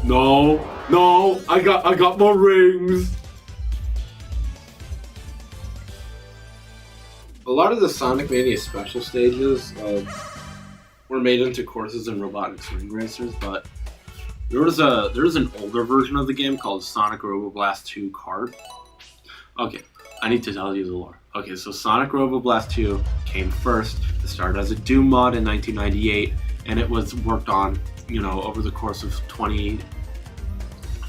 No, I got more rings. A lot of the Sonic Mania special stages were made into courses in robotics ring racers, but there was an older version of the game called Sonic Roboblast 2 Kart. Okay, I need to tell you the lore. Okay, so Sonic Roboblast 2 came first. It started as a Doom mod in 1998, and it was worked on, over the course of 20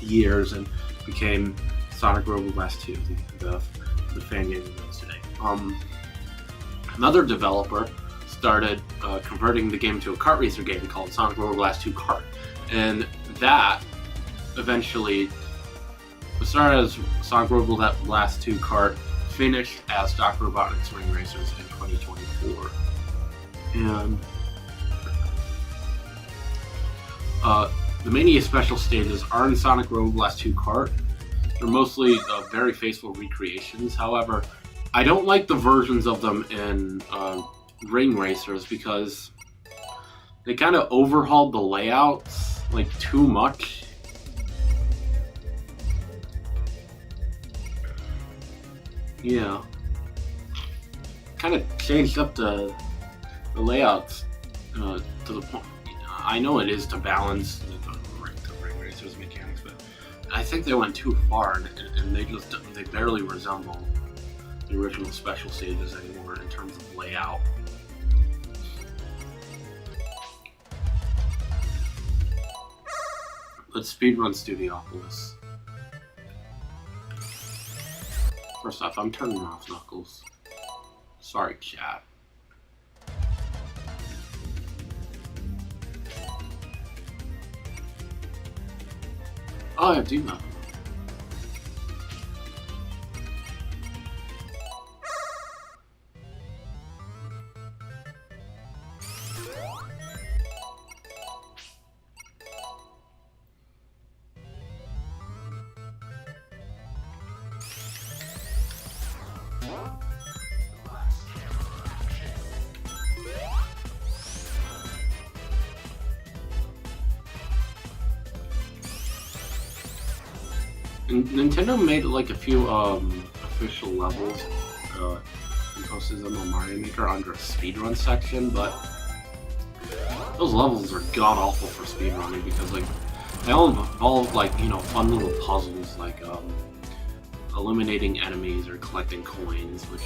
years and became Sonic Roboblast 2, the fan game it is today. Another developer started converting the game to a kart racer game called Sonic Roboblast 2 Kart, and that eventually started as Sonic Roboblast 2 Kart, finished as Dr. Robotnik's Ring Racers in 2024, and the Mania special stages are in Sonic Roboblast 2 Kart. They're mostly very faithful recreations. However, I don't like the versions of them in Ring Racers because they kind of overhauled the layouts like too much. Yeah, kind of changed up the layouts to the point. I know it is to balance the Ring Racers mechanics, but I think they went too far, and they barely resemble the original special stages anymore in terms of layout. Let's speedrun Studiopolis. First off, I'm turning off Knuckles. Sorry, chat. Oh, I do know. Nintendo made like a few official levels and posted them on Mario Maker under a speedrun section, but those levels are god awful for speedrunning because like they all involve like fun little puzzles like eliminating enemies or collecting coins, which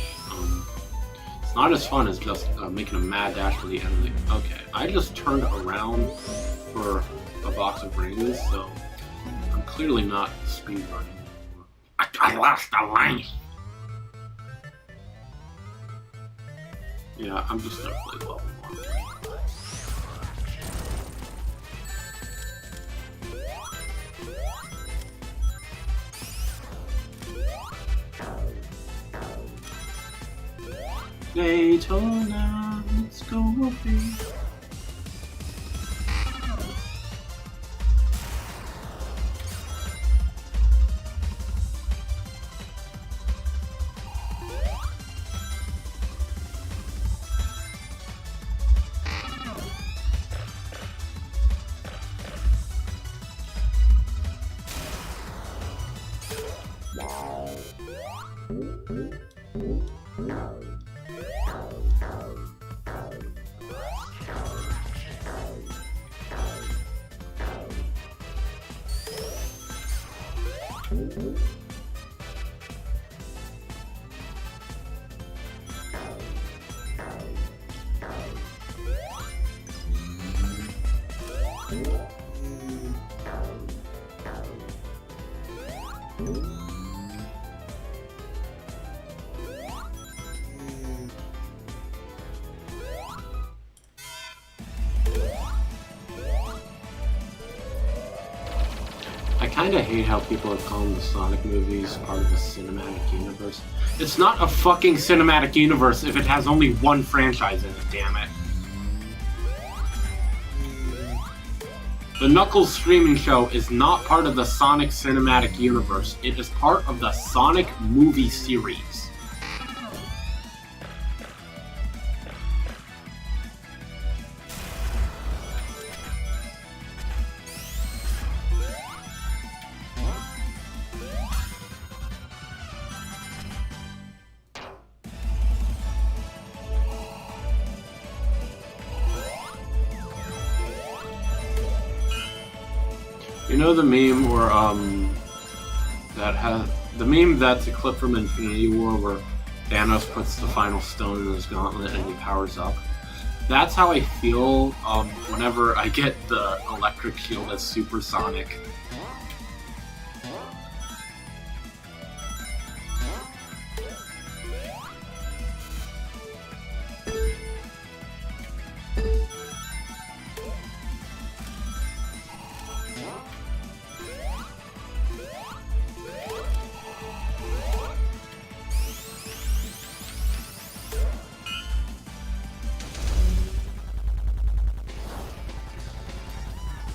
it's not as fun as just making a mad dash for the enemy. Okay, I just turned around for a box of rings, so I'm clearly not speedrunning. I lost the line. Yeah, I'm just gonna play level 1. Daytona, let's go away. I kinda hate how people are calling the Sonic movies part of the cinematic universe. It's not a fucking cinematic universe if it has only one franchise in it, damn it. The Knuckles streaming show is not part of the Sonic cinematic universe. It is part of the Sonic movie series. You know the meme where the meme that's a clip from Infinity War where Thanos puts the final stone in his gauntlet and he powers up? That's how I feel whenever I get the electric shield as supersonic.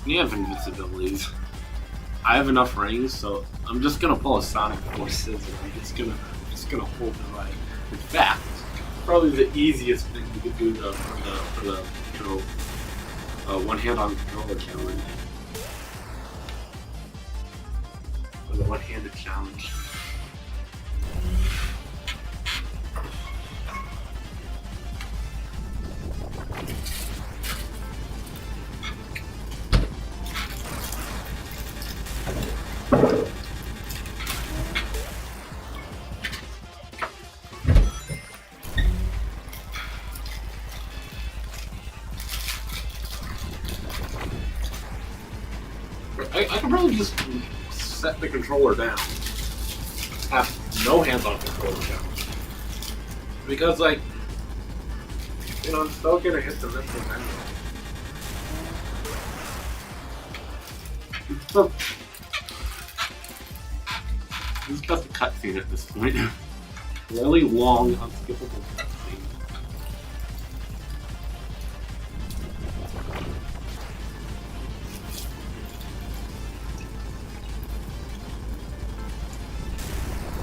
You have invincibilities. I have enough rings, so I'm just gonna pull a Sonic Forces and I'm just gonna hold the right. In fact, probably the easiest thing you could do for the one hand on controller challenge. For the one-handed challenge. I could probably just set the controller down. Have no hands-on controller challenge. Because, like, you know, I'm still gonna hit the missiles anyway. This is just a cutscene at this point. Really long, unskippable cutscene.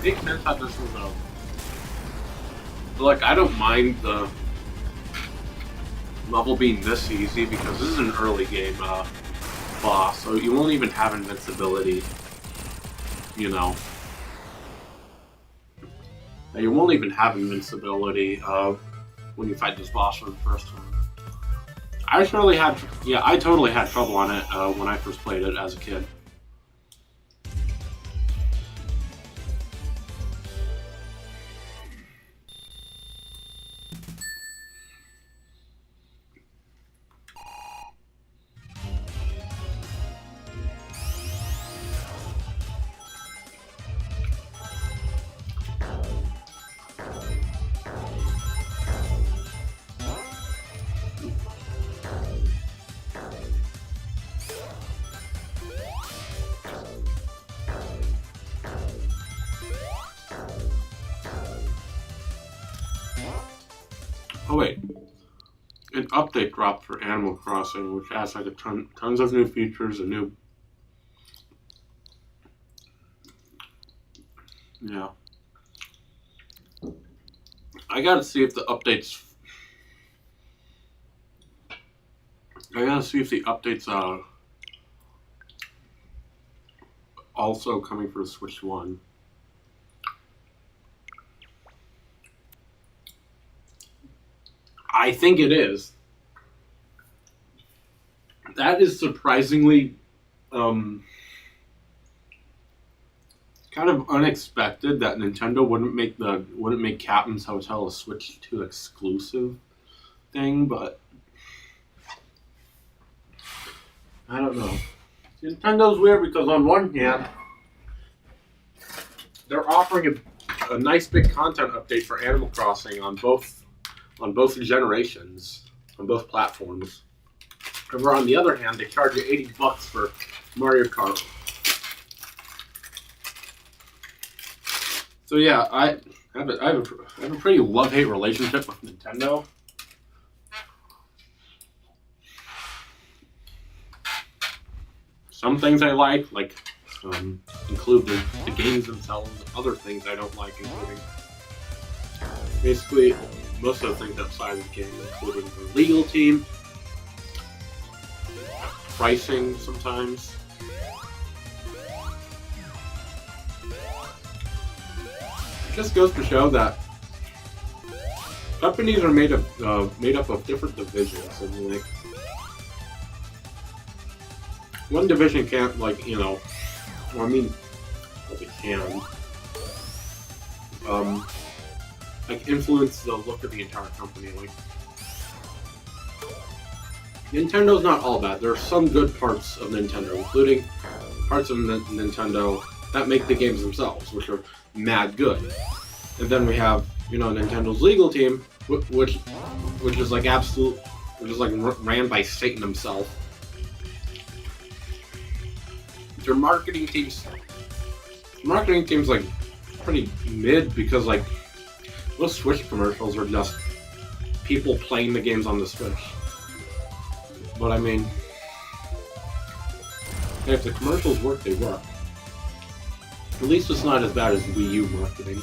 Makes sense how this was look, I don't mind the level being this easy because this is an early game boss, so you won't even have invincibility, you know. You won't even have invincibility when you fight this boss for the first time. I totally had trouble on it when I first played it as a kid. Oh wait, an update dropped for Animal Crossing, which has like tons of new features and new. Yeah. I gotta see if the updates. Are also coming for Switch 1. I think it is. That is surprisingly kind of unexpected that Nintendo wouldn't make Captain's Hotel a Switch 2 exclusive thing, but I don't know. Nintendo's weird because on one hand, they're offering a nice big content update for Animal Crossing on both generations, on both platforms. However, on the other hand, they charge you $80 for Mario Kart. So yeah, I have a pretty love-hate relationship with Nintendo. Some things I like include the games themselves. Other things I don't like, including basically most of the things outside of the game, including the legal team, pricing sometimes. It just goes to show that companies are made up of different divisions, and like one division can't well, they can influence the look of the entire company. Like Nintendo's not all bad. There are some good parts of Nintendo, including parts of Nintendo that make the games themselves, which are mad good. And then we have, Nintendo's legal team, which is like ran by Satan himself. Their marketing team's like pretty mid because like most Switch commercials are just people playing the games on the Switch. But I mean, if the commercials work, they work. At least it's not as bad as Wii U marketing.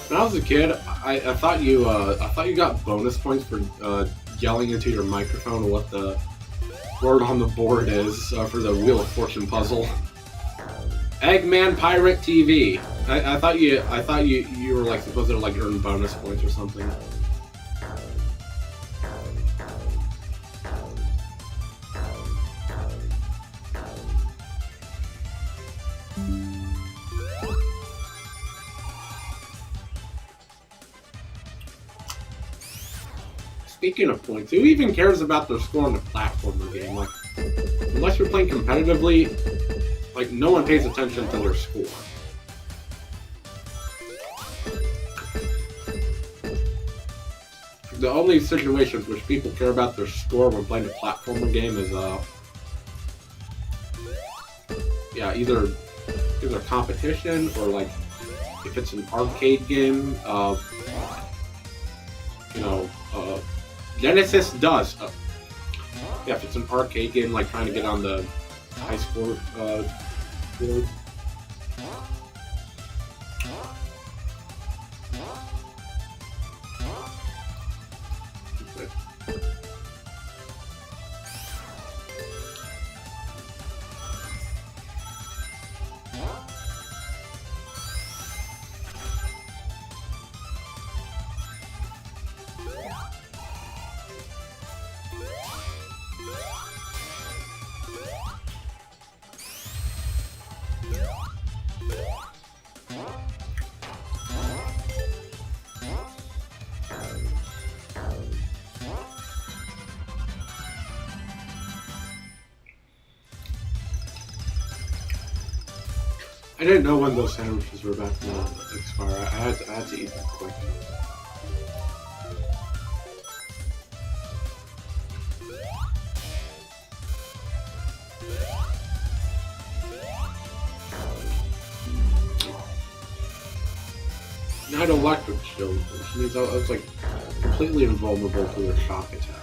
When I was a kid, I thought you got bonus points for yelling into your microphone what the word on the board is for the Wheel of Fortune puzzle. Eggman Pirate TV. I thought you were like supposed to like earn bonus points or something. Speaking of points, who even cares about their score on the platformer game? Like, unless you're playing competitively, like, no one pays attention to their score. The only situations which people care about their score when playing a platformer game is, either competition or, like, if it's an arcade game, Genesis does. If it's an arcade game, like trying to get on the high score board. I didn't know when those sandwiches were about to expire. I had to eat them quick. I had electric shield, which means I was like completely invulnerable to their shock attack.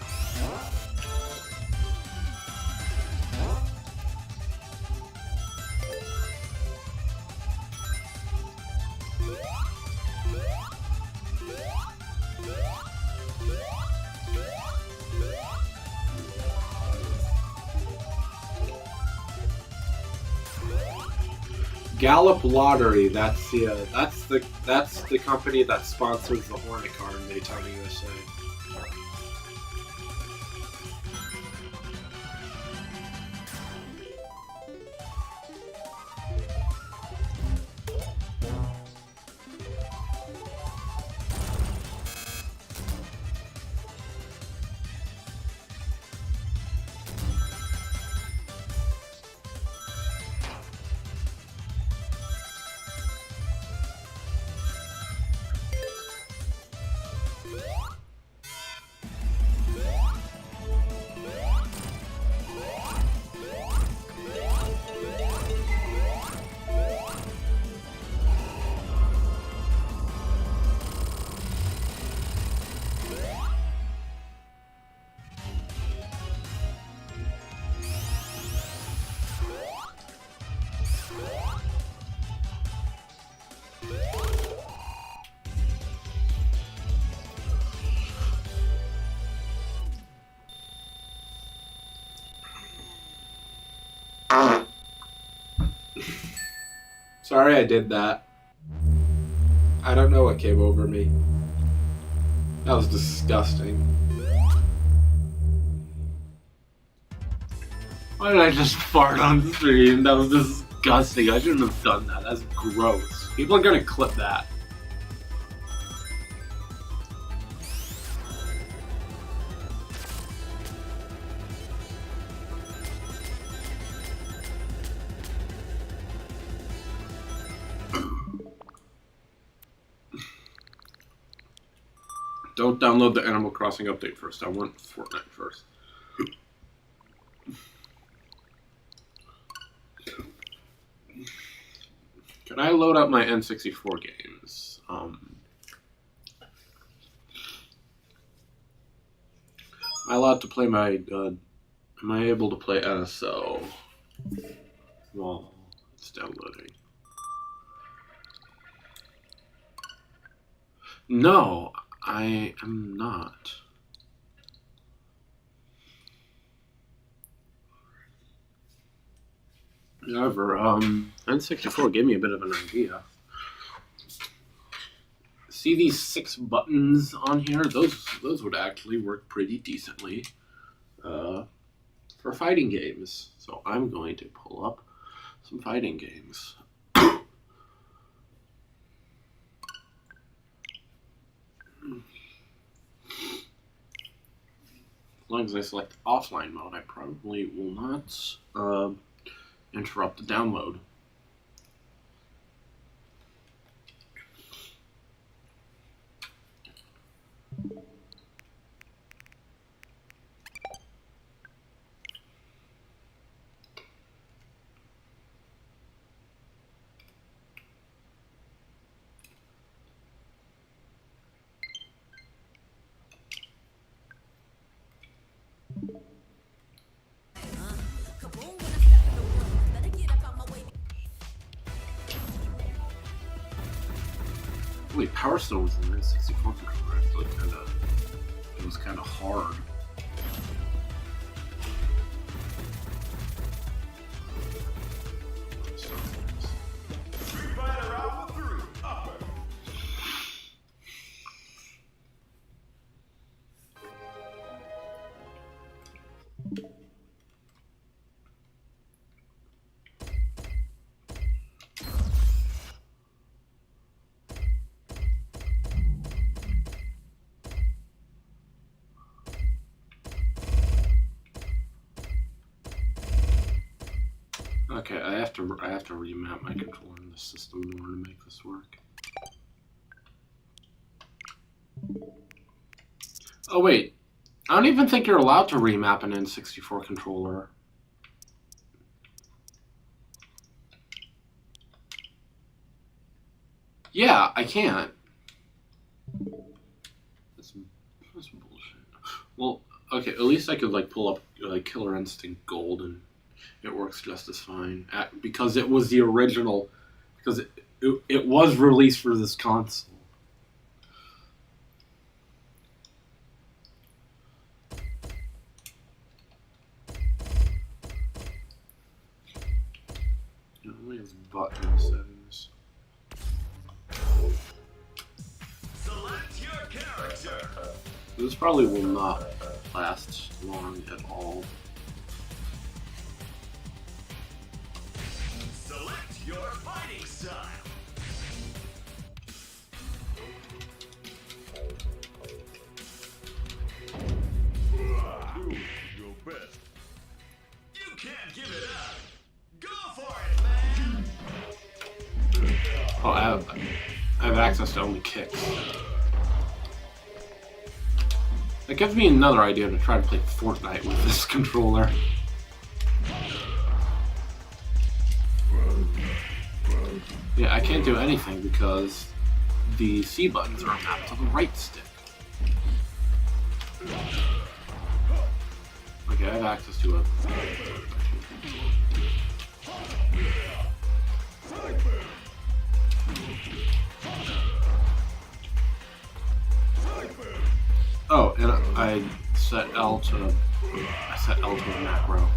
Gallup Lottery. That's the company that sponsors the Hornet car in Daytona, USA. Sorry I did that. I don't know what came over me. That was disgusting. Why did I just fart on stream? That was disgusting. I shouldn't have done that. That's gross. People are gonna clip that. Don't download the Animal Crossing update first. I want Fortnite first. Can I load up my N64 games? Am I allowed to play my... am I able to play NSO? Well, it's downloading. No, I am not. However, N64 gave me a bit of an idea. See these 6 buttons on here? Those would actually work pretty decently for fighting games. So I'm going to pull up some fighting games. As long as I select offline mode, I probably will not interrupt the download. Wait, Power Stone was in the 64 controller. I feel like it was kind of hard. Okay, I have to remap my controller in the system in order to make this work. Oh wait, I don't even think you're allowed to remap an N64 controller. Yeah, I can't. That's bullshit. Well, okay, at least I could like pull up like Killer Instinct Gold and it works just as fine because it was the original, because it was released for this console. It only has button settings. Select your character. This probably will not last long at all. Select your fighting style. Do your best. You can't give it up. Go for it, man. Oh, I have access to only kicks. That gives me another idea to try to play Fortnite with this controller. Yeah, I can't do anything because the C buttons are mapped to the right stick. Okay, I have access to a... Oh, and I set L to a macro.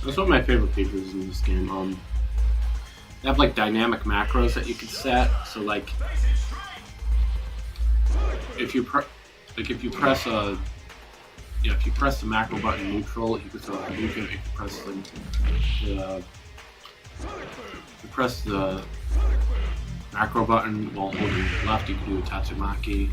That's one of my favorite features in this game. They have like dynamic macros that you can set. So like, if you press if you press the macro button neutral, you can throw a nuke. If you press the macro button while holding left, you can do a Tatsumaki.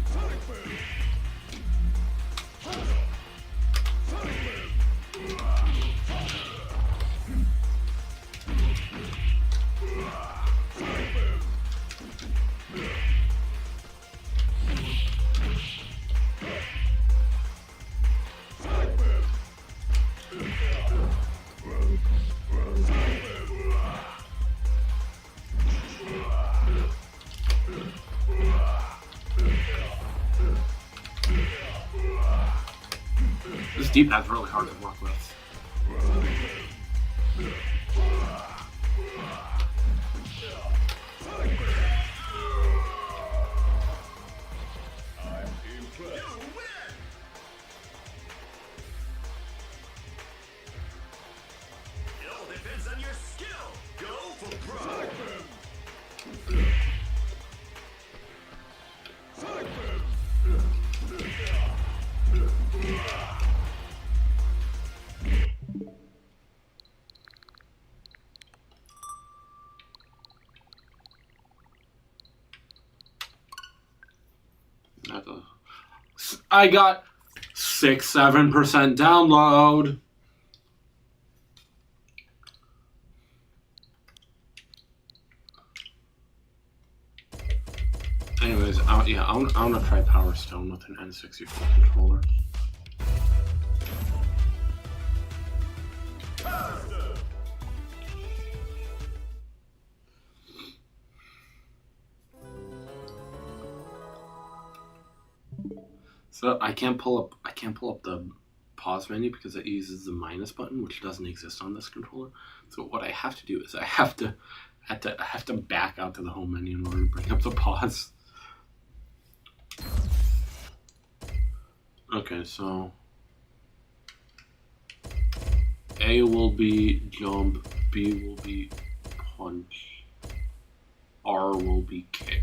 This D-pad's really hard to work with. It all depends on your skill. Go for broke. I got 6-7% download. Anyways, I want to try Power Stone with an N64 controller. So I can't pull up the pause menu because it uses the minus button, which doesn't exist on this controller. So what I have to do is I have to back out to the home menu in order to bring up the pause. Okay, so A will be jump, B will be punch, R will be kick.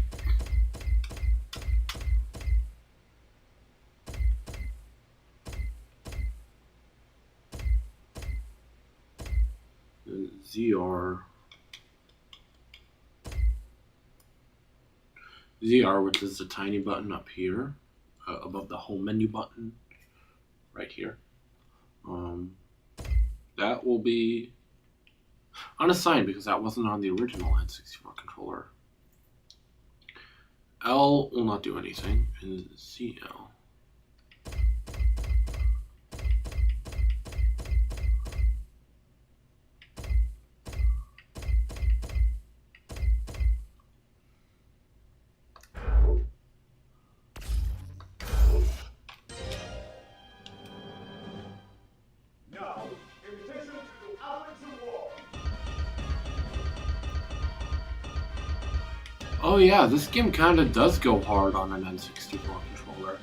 ZR, which is the tiny button up here, above the home menu button, right here. That will be unassigned because that wasn't on the original N64 controller. L will not do anything, and ZL. Oh yeah, this game kinda does go hard on an N64 controller.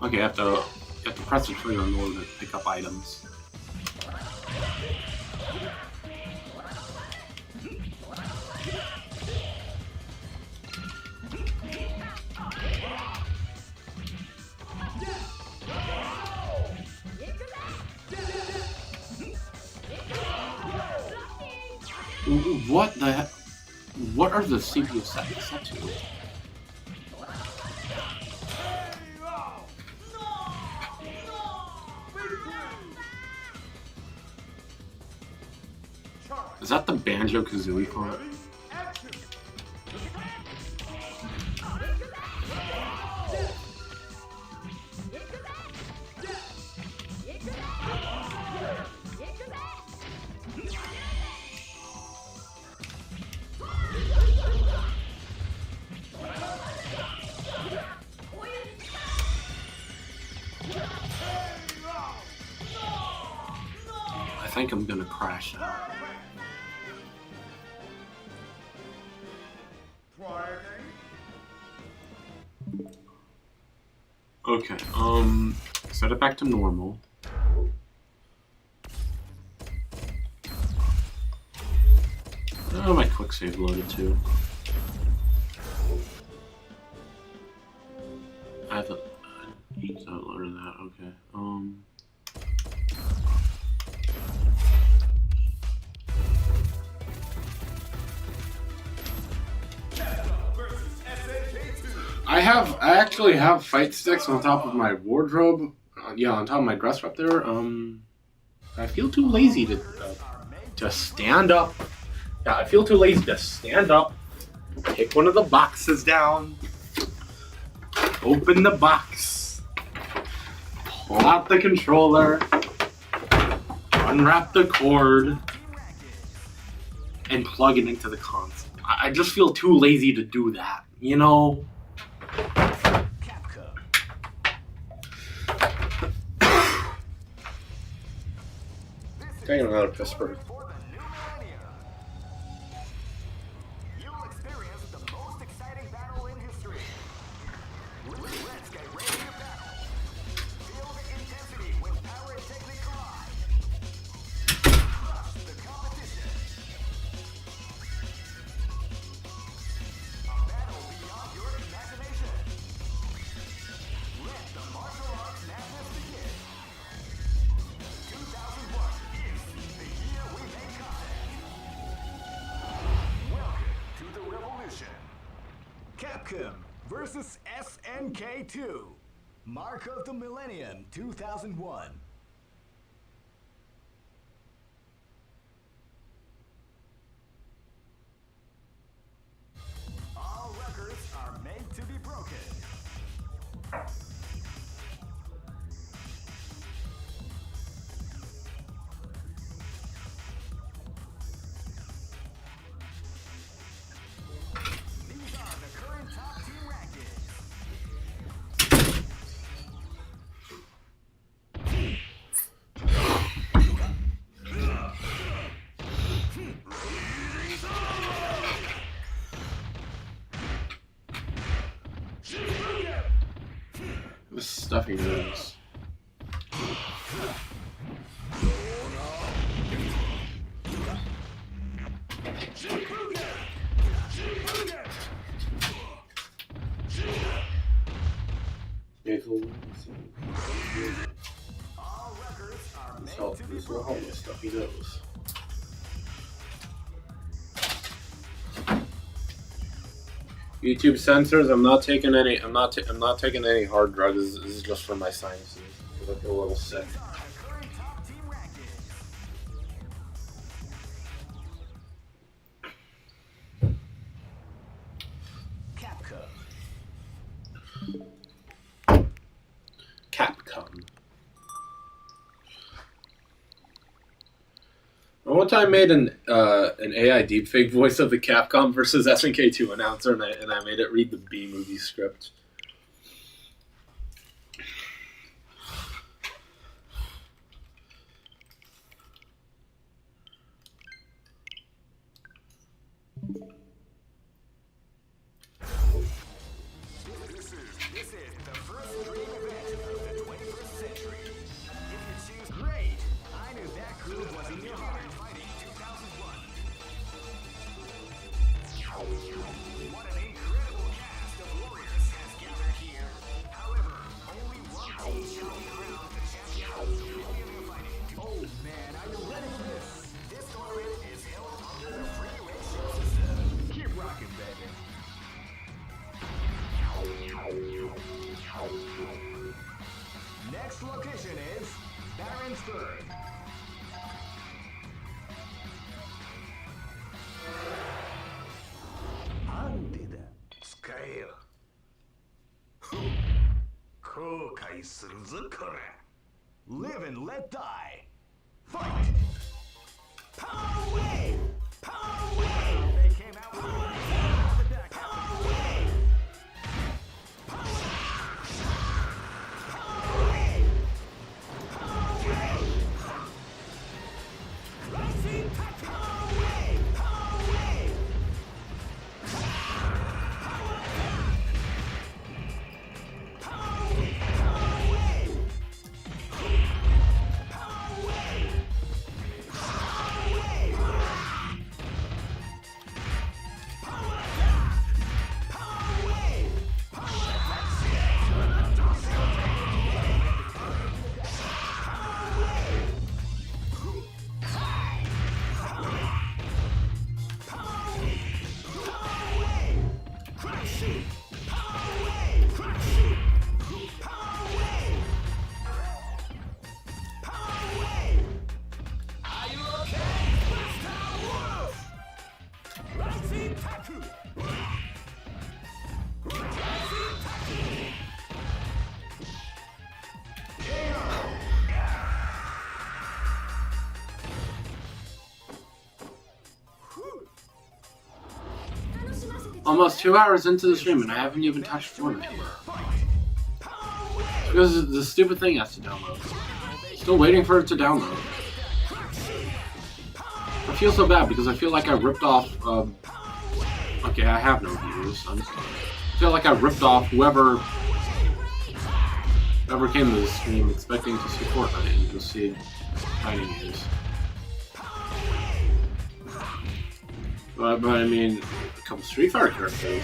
Okay, you have to press the trigger in order to pick up items. What the heck? What are the CPU settings set to? Is that the Banjo-Kazooie font? think I'm gonna crash out. Okay, set it back to normal. Oh, my quick save loaded too. I have a loaded that, okay. I actually have fight sticks on top of my wardrobe. Yeah, on top of my dress up there. I feel too lazy to stand up. Yeah, I feel too lazy to stand up, pick one of the boxes down, open the box, pull out the controller, unwrap the cord, and plug it into the console. I just feel too lazy to do that, you know? I don't know how to piss first. Capcom versus SNK2, Mark of the Millennium 2001. All records are made to be broken. This stuffy nose. This will help with stuffy nose. YouTube censors. I'm not taking any. I'm not taking any hard drugs. This is just for my sinuses because I feel a little sick. Capcom. I one time made an AI deepfake voice of the Capcom versus SNK2 announcer, and I made it read the B movie script. This is the first dream event of the 21st century. If you choose great, I knew that groove was in your heart fighting 2001. What an incredible cast of warriors has gathered here. However, only one team shall be crowned the champion of the Millennium Fighting. Oh man, are you ready for this? This tournament is held under the free ratio system. Keep rocking, baby. Next location is Barentsburg. 안되다. 스카이어.後悔するぞこれ. Live and let die. Fight. Power wave. Power wave. They came out with power wave. almost 2 hours into the stream and I haven't even touched Fortnite yet. Because the stupid thing has to download. Still waiting for it to download. I feel so bad because I feel like I ripped off. Okay, I have no views. I feel like I ripped off whoever came to the stream expecting to see Fortnite and to see Tiny News. But I mean, a couple Street Fighter characters.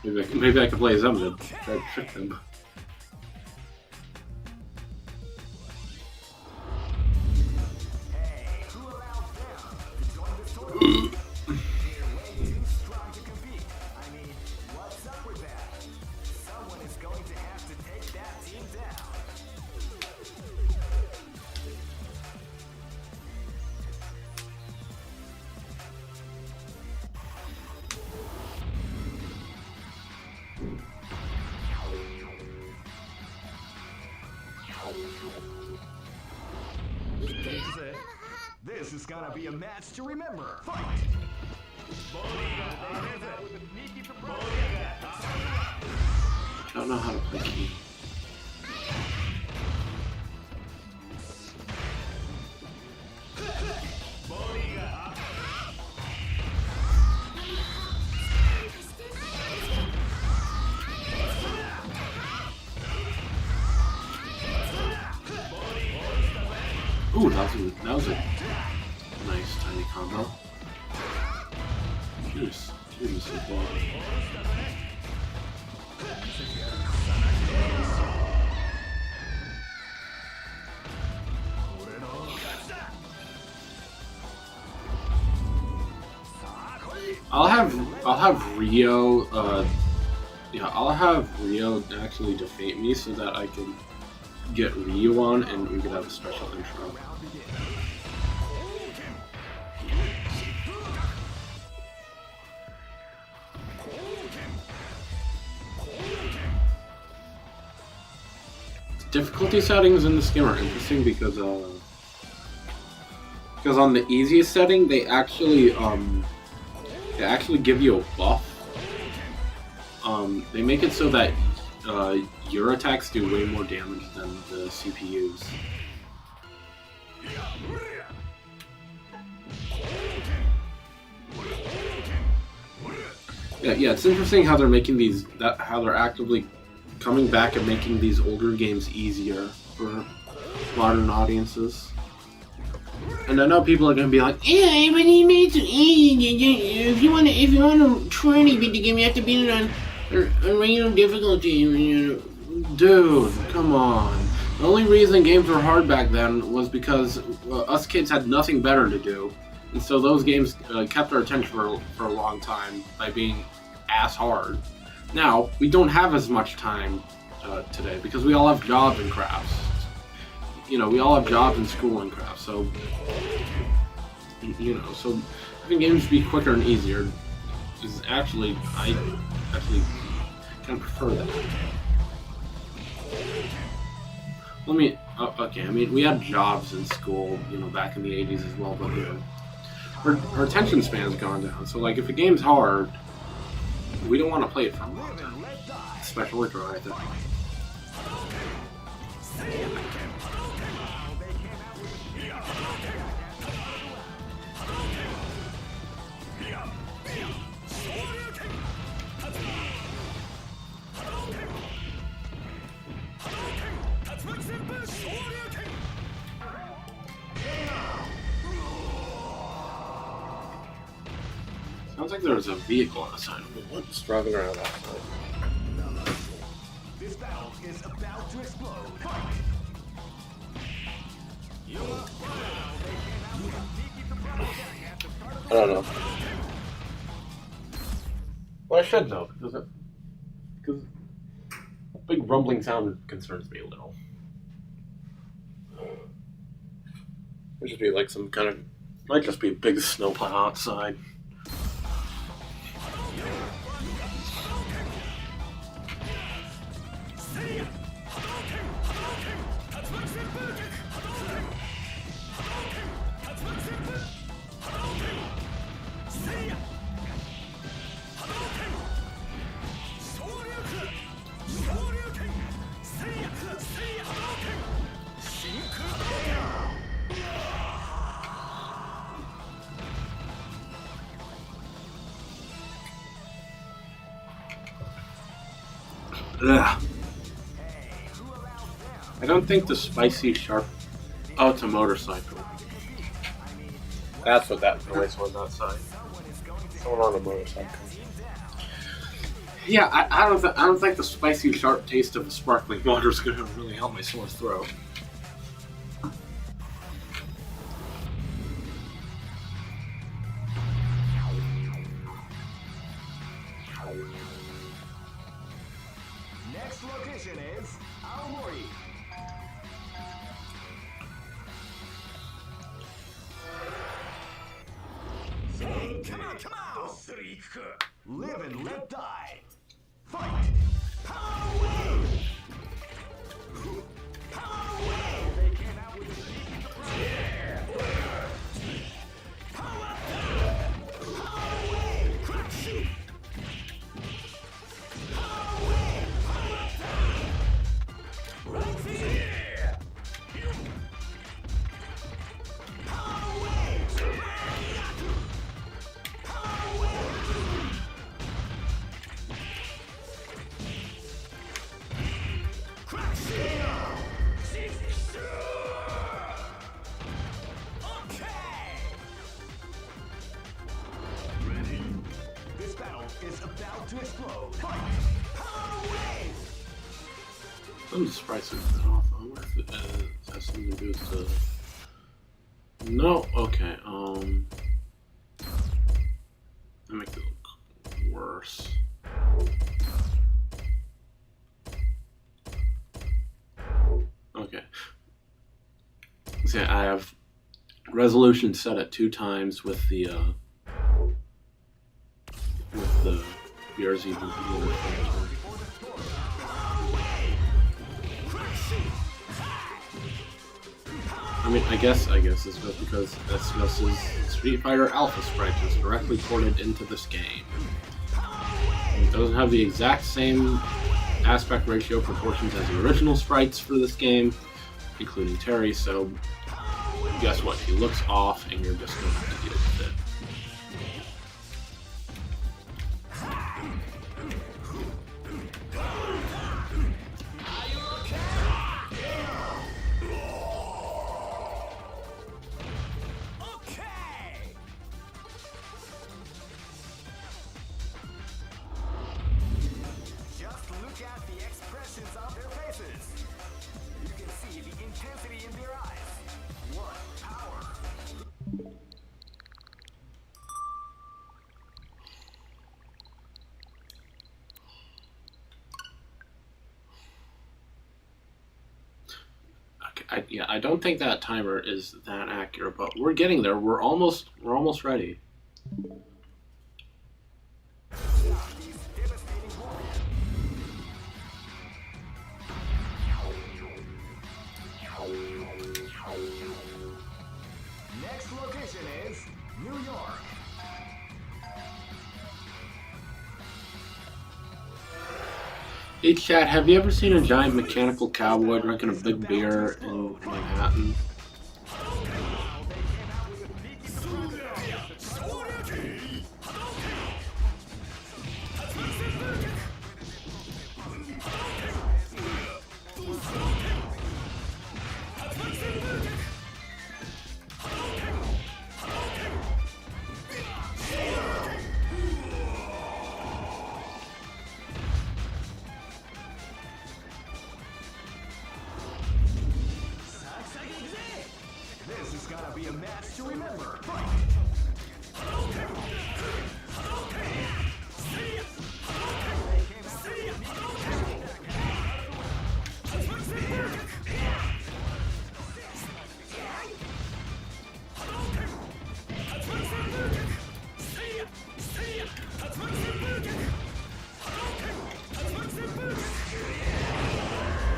So maybe I could play as them to try to trick them. This is gonna be a match to remember. Fight! I don't know how to play key. Ooh, that was a nice tiny combo. Jeez, so ball. I'll have Rio. I'll have Rio actually defeat me so that I can get Ryu on and we could have a special intro. Difficulty settings in this game are interesting because on the easiest setting they actually give you a buff. They make it so that your attacks do way more damage than the CPUs. Yeah, it's interesting how they're making how they're actively coming back and making these older games easier for modern audiences. And I know people are gonna be like, yeah, but he made it easy. If you want to try to beat the game, you have to beat it on regular difficulty. Dude, come on. The only reason games were hard back then was because us kids had nothing better to do, and so those games kept our attention for a long time by being ass hard. Now we don't have as much time today because we all have jobs and crafts. We all have jobs and school and crafts. So so having games be quicker and easier is I actually kind of prefer that. Okay, I mean, we had jobs in school, back in the 80s as well, but, our attention span's gone down. So, like, if a game's hard, we don't want to play it for a long time. Special intro right there. Sounds like there's a vehicle on the side. What's driving around outside? This battle is about to explode. I don't know. Well, I should know because a big rumbling sound concerns me a little. There should be like some kind of, might just be a big snowplow outside. Ugh. I don't think the spicy sharp. Oh, it's a motorcycle. That's what that noise was outside. Someone on a motorcycle. Yeah, I don't think the spicy sharp taste of a sparkling water is gonna really help my sore throat. Next location is Aomori. Hey, come on, come on! Live and let die. Fight! Power wave! Power wave! They came out with a sneaky Power wave! Crack shoot! Power wave! Right here! Power wave! Power wave! Crack shoot! Okay! Ready? This battle is about to explode. Fight! Power wave! I'm surprised it's that off. I wonder if it has something to do with the. No, okay. That makes it look worse. Okay. See, I have resolution set at 2 times with the BRZ. I mean, I guess it's just because SNES's Street Fighter Alpha sprite is directly ported into this game. It doesn't have the exact same aspect ratio proportions as the original sprites for this game, including Terry, so guess what? He looks off and you're just going to have to deal with it. Just look at the expressions of their faces. You can see the intensity in their eyes. What power! Okay, I don't think that timer is that accurate, but we're getting there. We're almost ready. Stop these devastating warriors. Next location is New York. Hey chat, have you ever seen a giant mechanical cowboy drinking a big beer in Manhattan? This is gonna be a match to remember. Fight!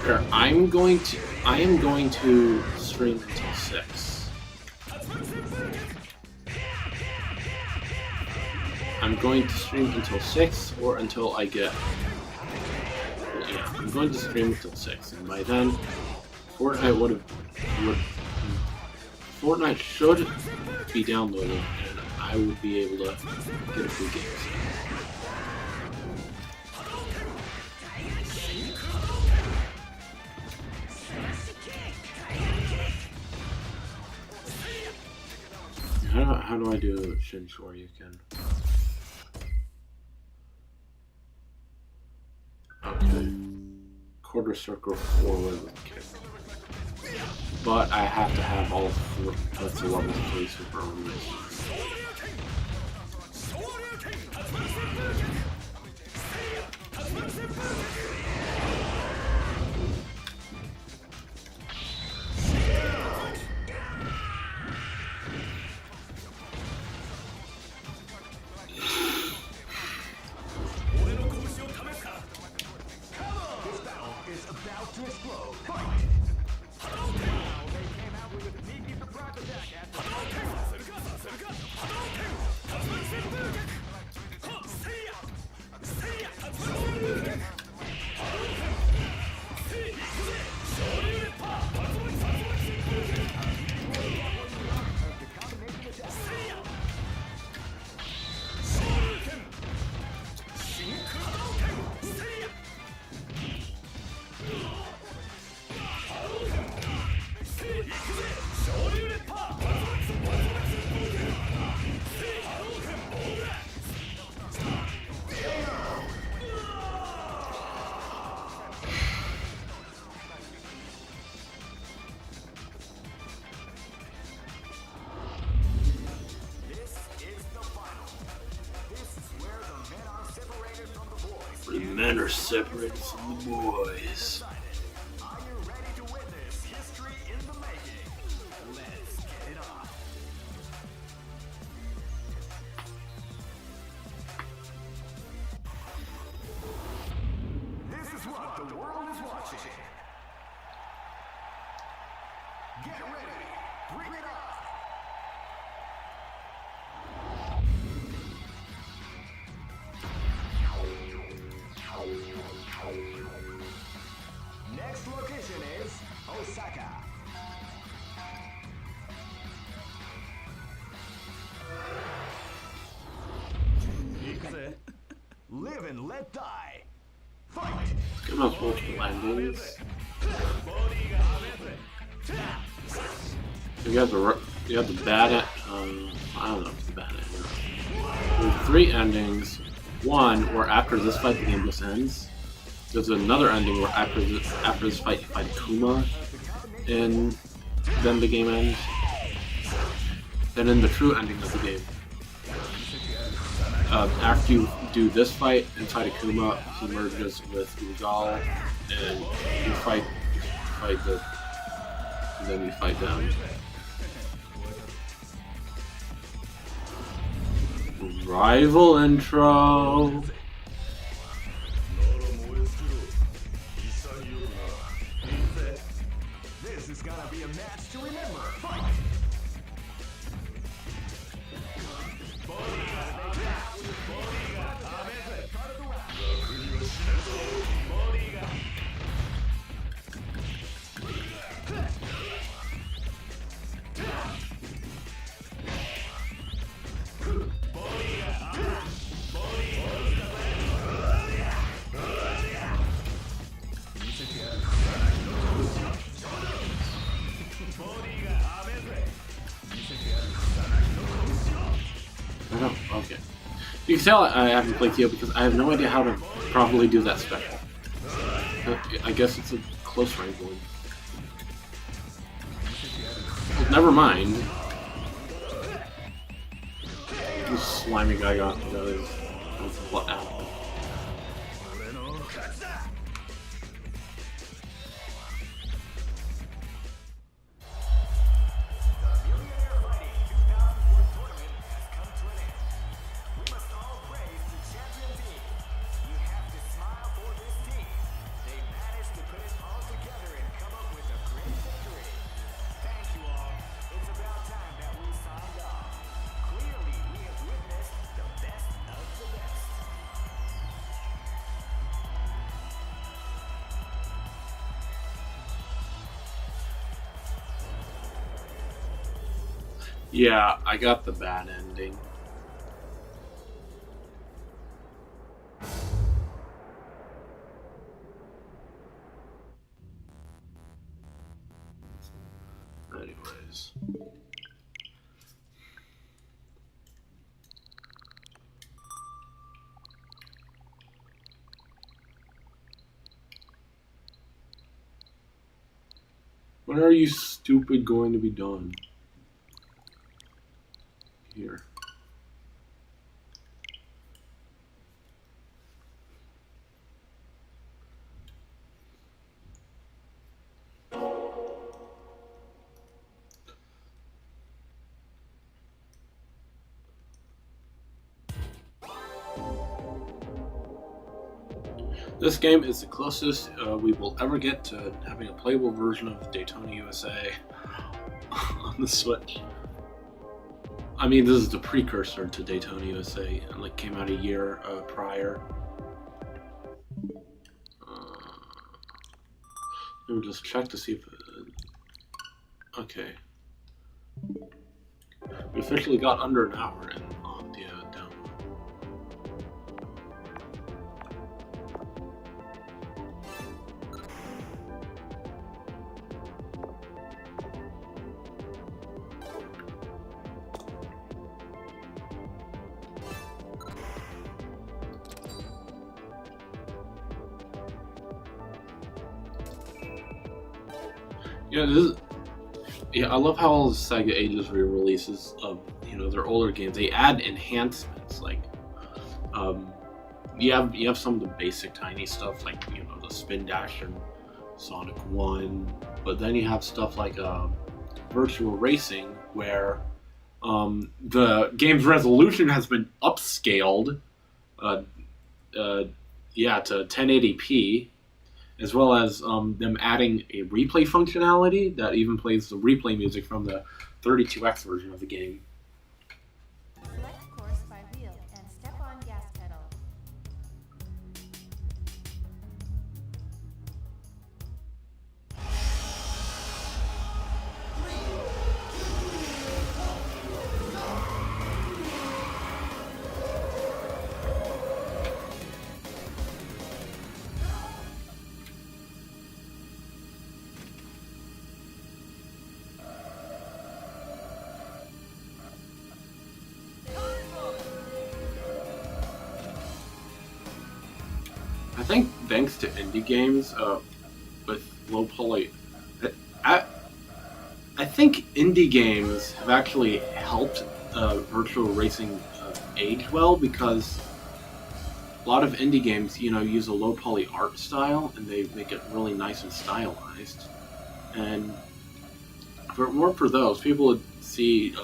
Here, I am going to stream until 6. I'm going to stream until 6 or until I get. Yeah, I'm going to stream until 6, and by then, Fortnite Fortnite should be downloaded, and I would be able to get a few games. How do I do Shin Shoryuken? Okay. Quarter circle forward with kick. But I have to have all four. That's a level 3 super armors. The men are separated from the boys. Are you ready to witness history in the making? Let's get it on. This is what the world is watching. Get ready. Bring it on. Next location is Osaka. Live and let die. Fight! Come on, multiple endings. You got the bad. I don't know if it's the bad ending. There's 3 endings. One where after this fight the game just ends. There's another ending where after this fight you fight Kuma, and then the game ends. Then in the true ending of the game, after you do this fight and fight Akuma, he merges with Rugal, and you fight the, and then you fight them. Rival intro. This is gonna be a match to remember. Fight! Okay. You can tell I haven't played Kyo because I have no idea how to properly do that special. I guess it's a close range one. Well, never mind. This slimy guy got his butt out. Yeah, I got the bad ending. Anyways. When are you stupid going to be done? Here. This game is the closest we will ever get to having a playable version of Daytona USA on the Switch. I mean, this is the precursor to Daytona USA, and like came out a year prior. Let me just check to see if. Okay. We officially got under an hour in on the download. Yeah, I love how all Sega ages re-releases of their older games. They add enhancements like you have some of the basic tiny stuff like the Spin Dash and Sonic 1, but then you have stuff like virtual racing where the game's resolution has been upscaled to 1080p, as well as them adding a replay functionality that even plays the replay music from the 32X version of the game. Select course by wheel and step on gas pedal. I think thanks to indie games with low poly, I think indie games have actually helped virtual racing age well, because a lot of indie games, use a low poly art style and they make it really nice and stylized. And for those people would see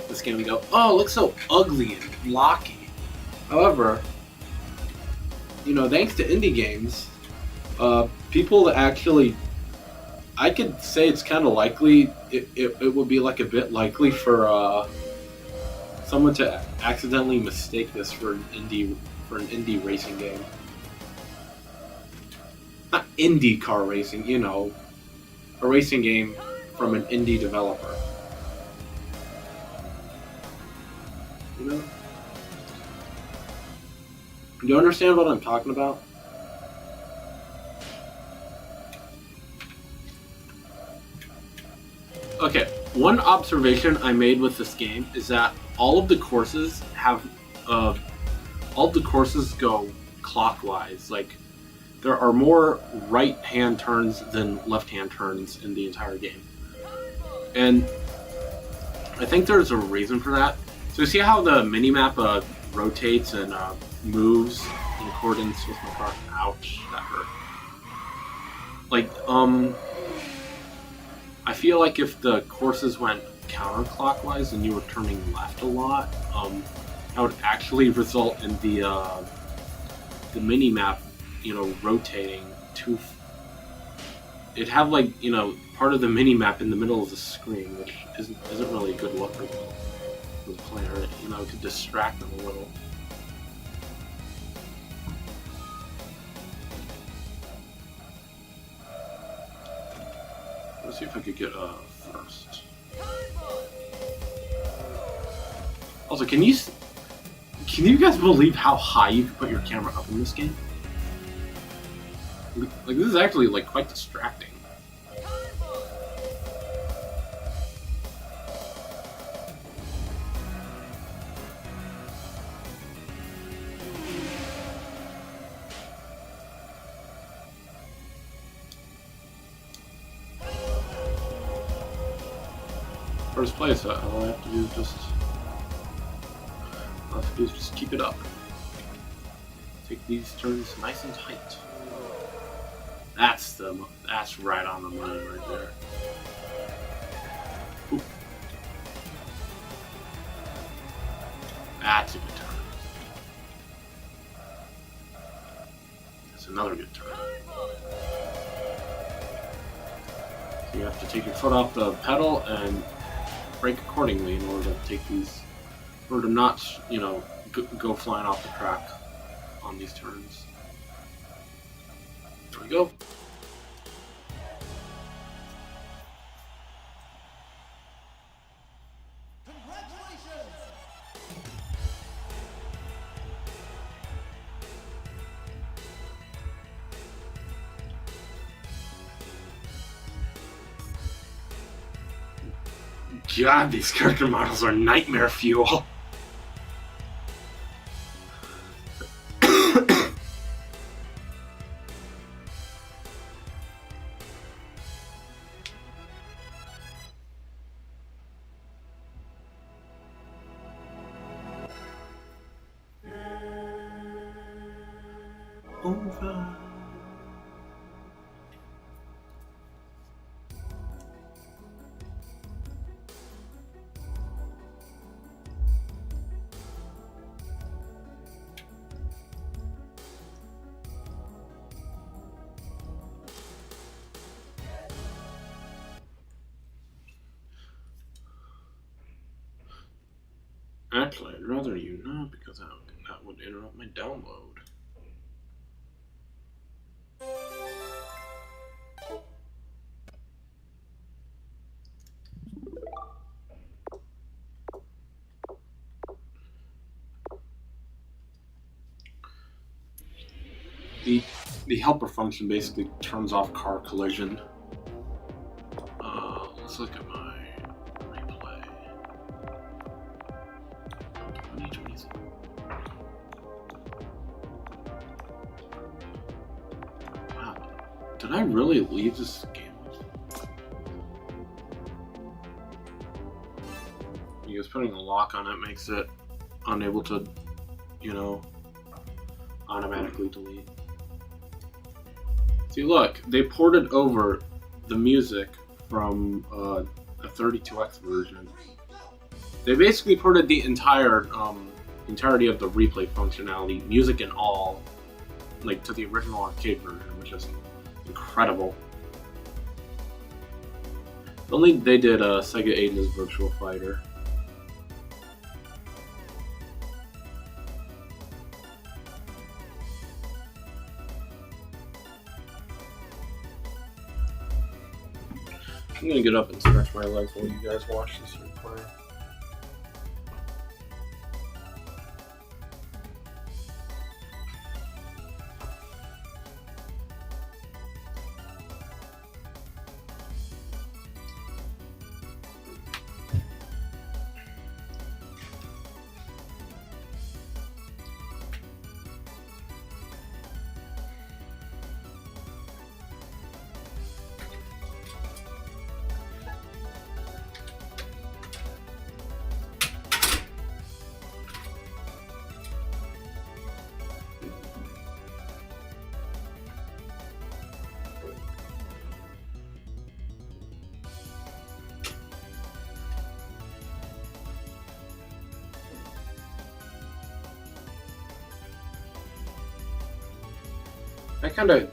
this game and go, "Oh, it looks so ugly and blocky." However, thanks to indie games, people that actually, I could say it's kind of likely, it would be like a bit likely for someone to accidentally mistake this for an indie racing game. Not indie car racing, a racing game from an indie developer. Do you understand what I'm talking about? Okay, one observation I made with this game is that all of the courses go clockwise. Like, there are more right-hand turns than left-hand turns in the entire game. And I think there's a reason for that. So you see how the minimap rotates and moves in accordance with my car? Ouch, that hurt. Like, I feel like if the courses went counterclockwise and you were turning left a lot, that would actually result in the minimap, rotating too. It'd have like, part of the minimap in the middle of the screen, which isn't really a good look for the player. It could distract them a little. Let's see if I could get first. Also, can you guys believe how high you can put your camera up in this game? Like, this is actually like quite distracting. first place. All I have to do is just keep it up. Take these turns nice and tight. That's right on the money right there. Ooh. That's a good turn. That's another good turn. So you have to take your foot off the pedal and brake accordingly in order to take these, in order to not, go flying off the track on these turns. There we go. God, these character models are nightmare fuel. Over. Actually, I'd rather you not, because that would interrupt my download. The helper function basically turns off car collision. Let's look at my replay. 2023. Wow. Did I really leave this game? Because putting a lock on it makes it unable to, automatically delete. See, look, they ported over the music from a 32X version. They basically ported the entirety of the replay functionality, music and all, to the original arcade version, which is incredible. If only they did Sega 80's Virtual Fighter. I'm gonna get up and stretch my legs while you guys watch this replay.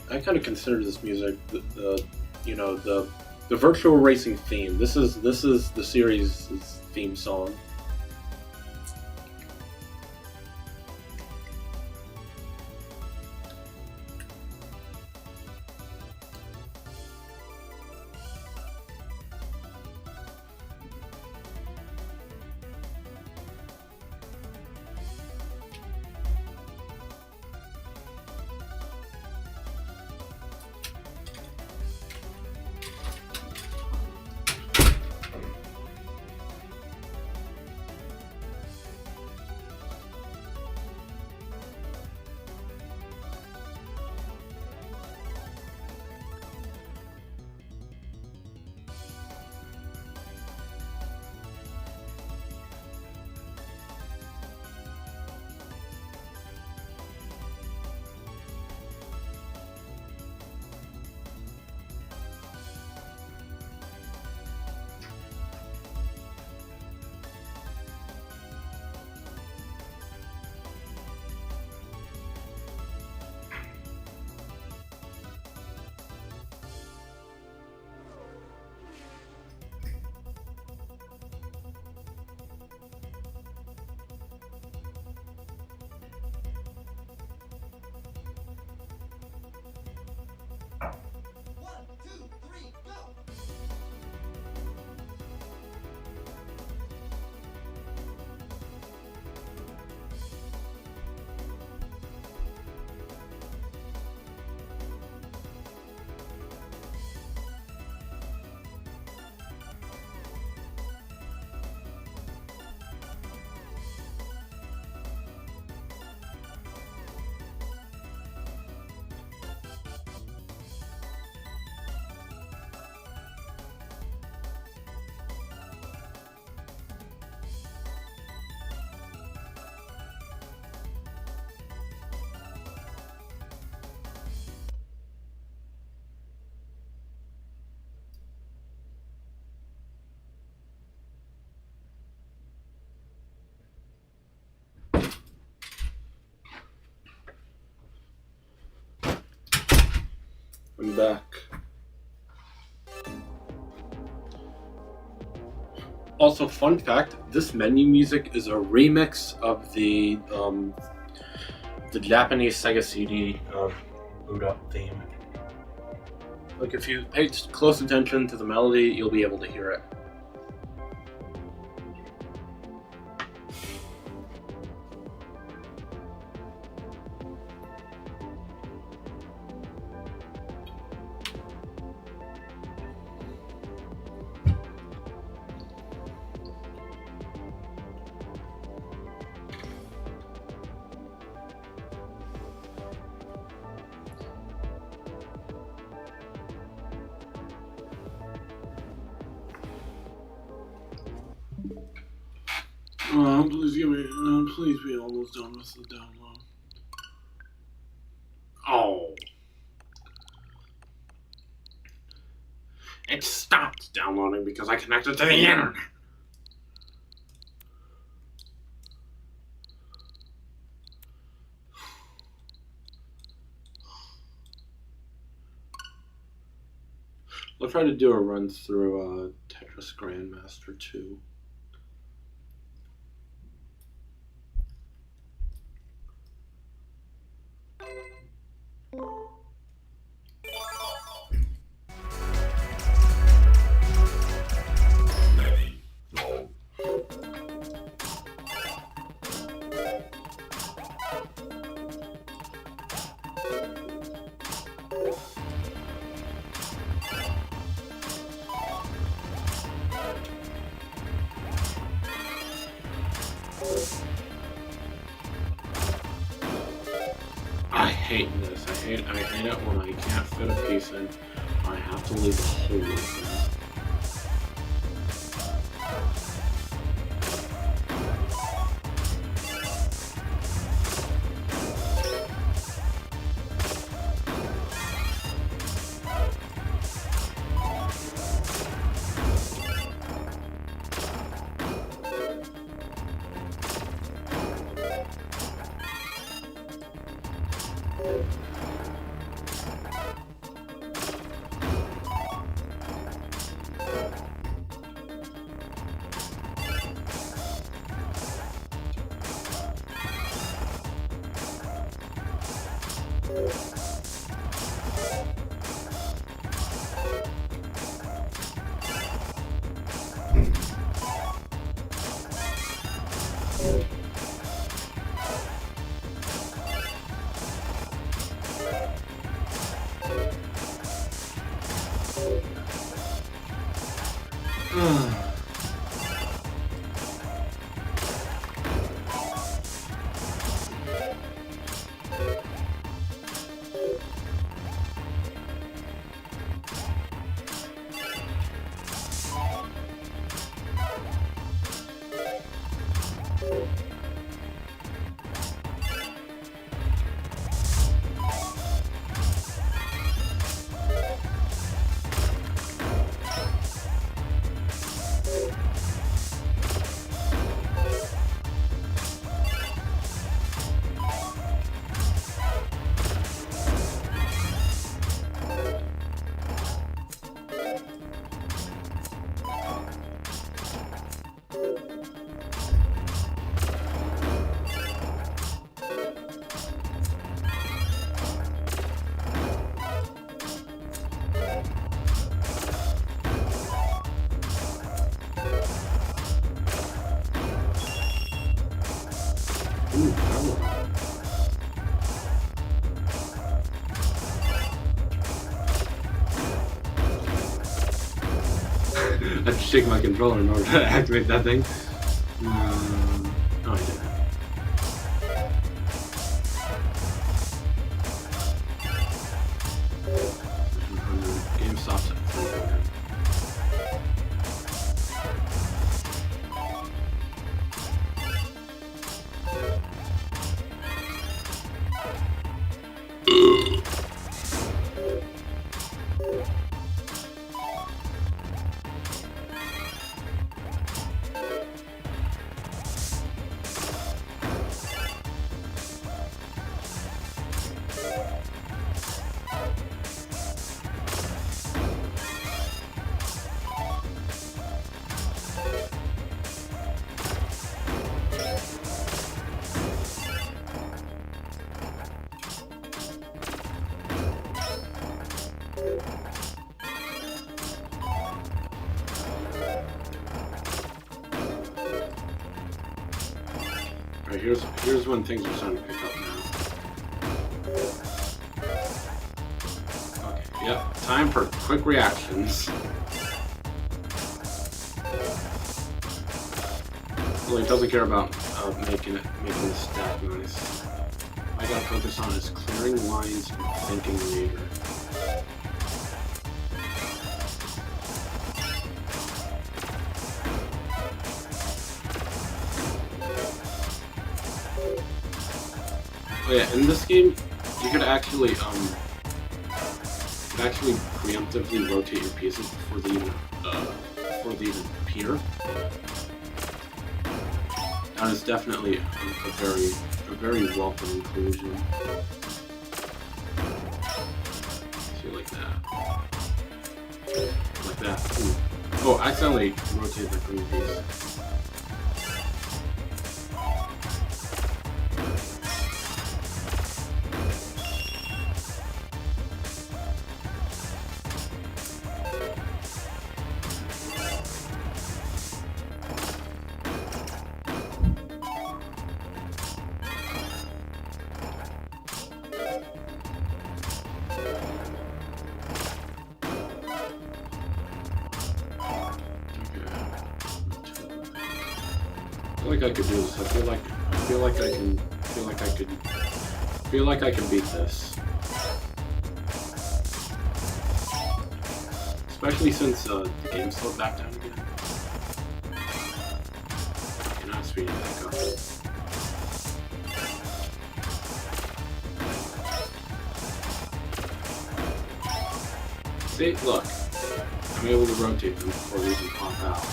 I kind of consider this music the virtual racing theme. This is the series' theme song. I'm back. Also, fun fact: this menu music is a remix of the Japanese Sega CD boot up theme. Like, if you pay close attention to the melody, you'll be able to hear it. Please be almost done with the download. Oh. It stopped downloading because I connected to the internet. I'll try to do a run through Tetris Grandmaster 2. I hate this. I hate it when I can't fit a piece in. I have to leave a hole open. I have to shake my controller in order to activate that thing. Oh, I did. Game stops at 300. Alright, here's when things are starting to pick up now. Okay, yep, time for quick reactions. Well, he doesn't care about making the stack nice. I gotta focus on is clearing lines and thinking later. Oh yeah, in this game, you could actually preemptively rotate your pieces before they even appear. That is definitely a very welcome inclusion. See, like that. Like that. Ooh. Oh, I accidentally rotated the green piece. I feel like I could do this. I feel like I can beat this. Especially since the game slowed back down again. Okay, now it's speeding back up. See, look. I'm able to rotate them before they even pop out.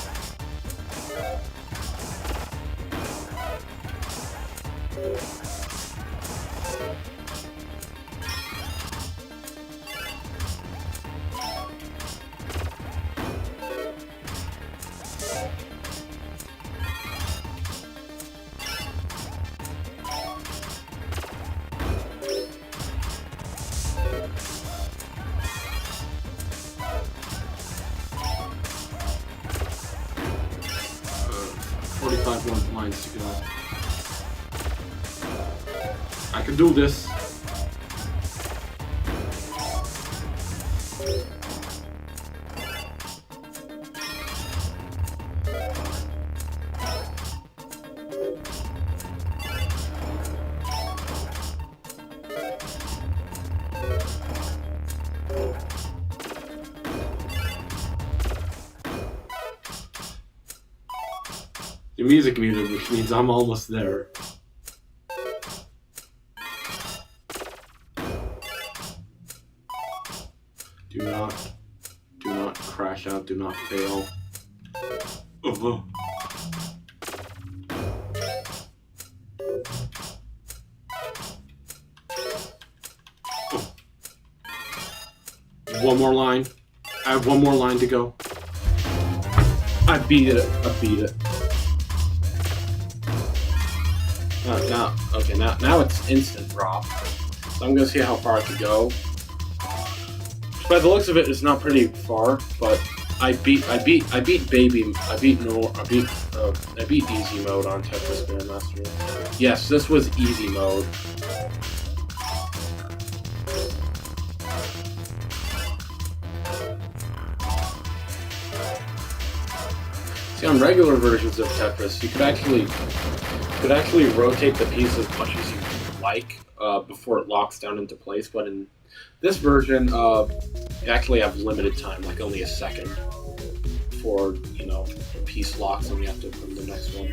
45 more lines to go. I can do this. The music muted, which means I'm almost there. Do not crash out, do not fail. Oh. One more line. I have one more line to go. I beat it. Now it's instant drop. So I'm gonna see how far I can go. By the looks of it, it's not pretty far, but I beat easy mode on Tetris Grandmaster. Yes, this was easy mode. See, on regular versions of Tetris, you could actually rotate the piece as much as you like before it locks down into place. But in this version, you actually have limited time, like only a second, before the piece locks and you have to put the next one.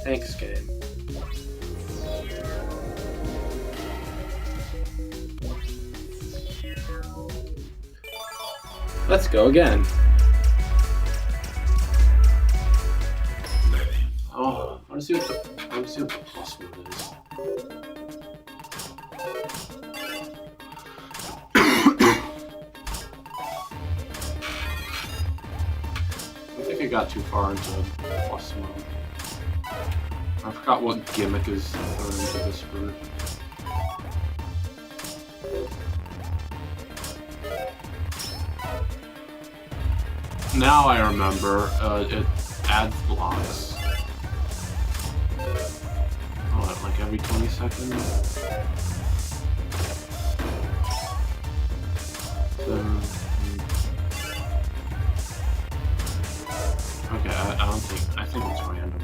Thanks, game. Let's go again. Oh, I want to see what the plus one is. I think I got too far into plus mode. I forgot what gimmick is thrown into this version. Now I remember, it adds blocks. What, like every 20 seconds? So, okay, I think it's random.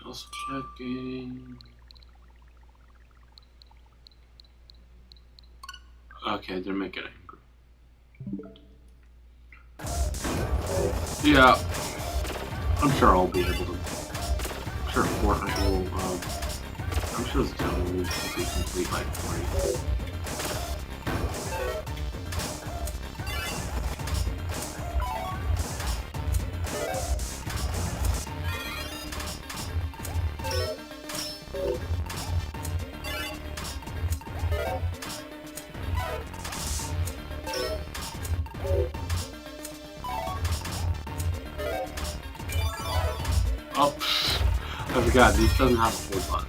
Just checking. Okay, they're making angry. Yeah, I'm sure I'll be able to. I'm sure Fortnite will. I'm sure this demo will be complete by 3. Oh, I forgot, this doesn't have a full button.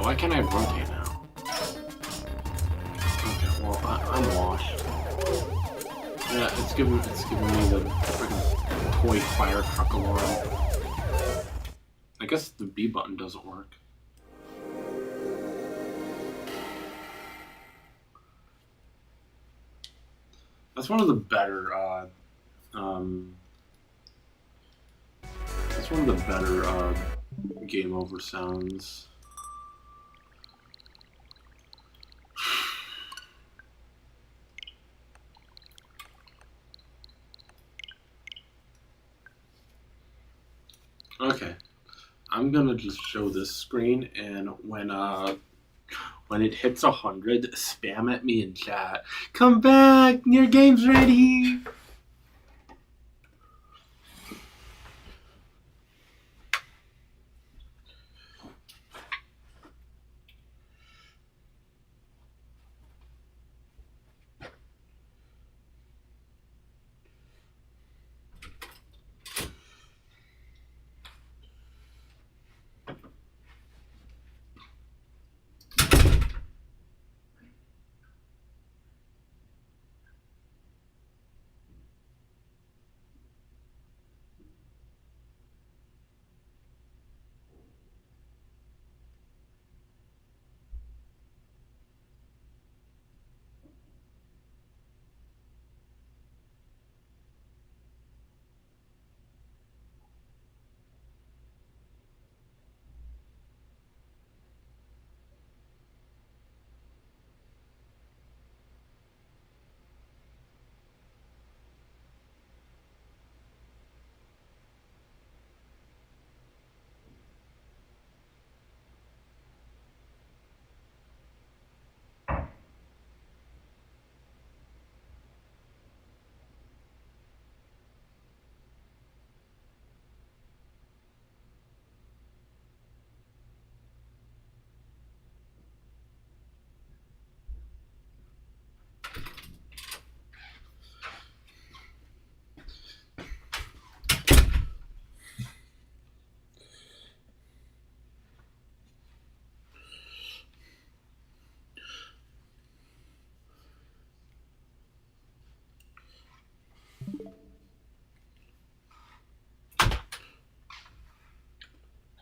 why can't I rotate now? Okay, well, I'm washed. Yeah, it's giving me the freaking toy fire truck alarm. I guess the B button doesn't work. That's one of the better, that's one of the better, game over sounds. Okay, I'm gonna just show this screen, and when it hits 100, spam at me in chat. Come back, your game's ready.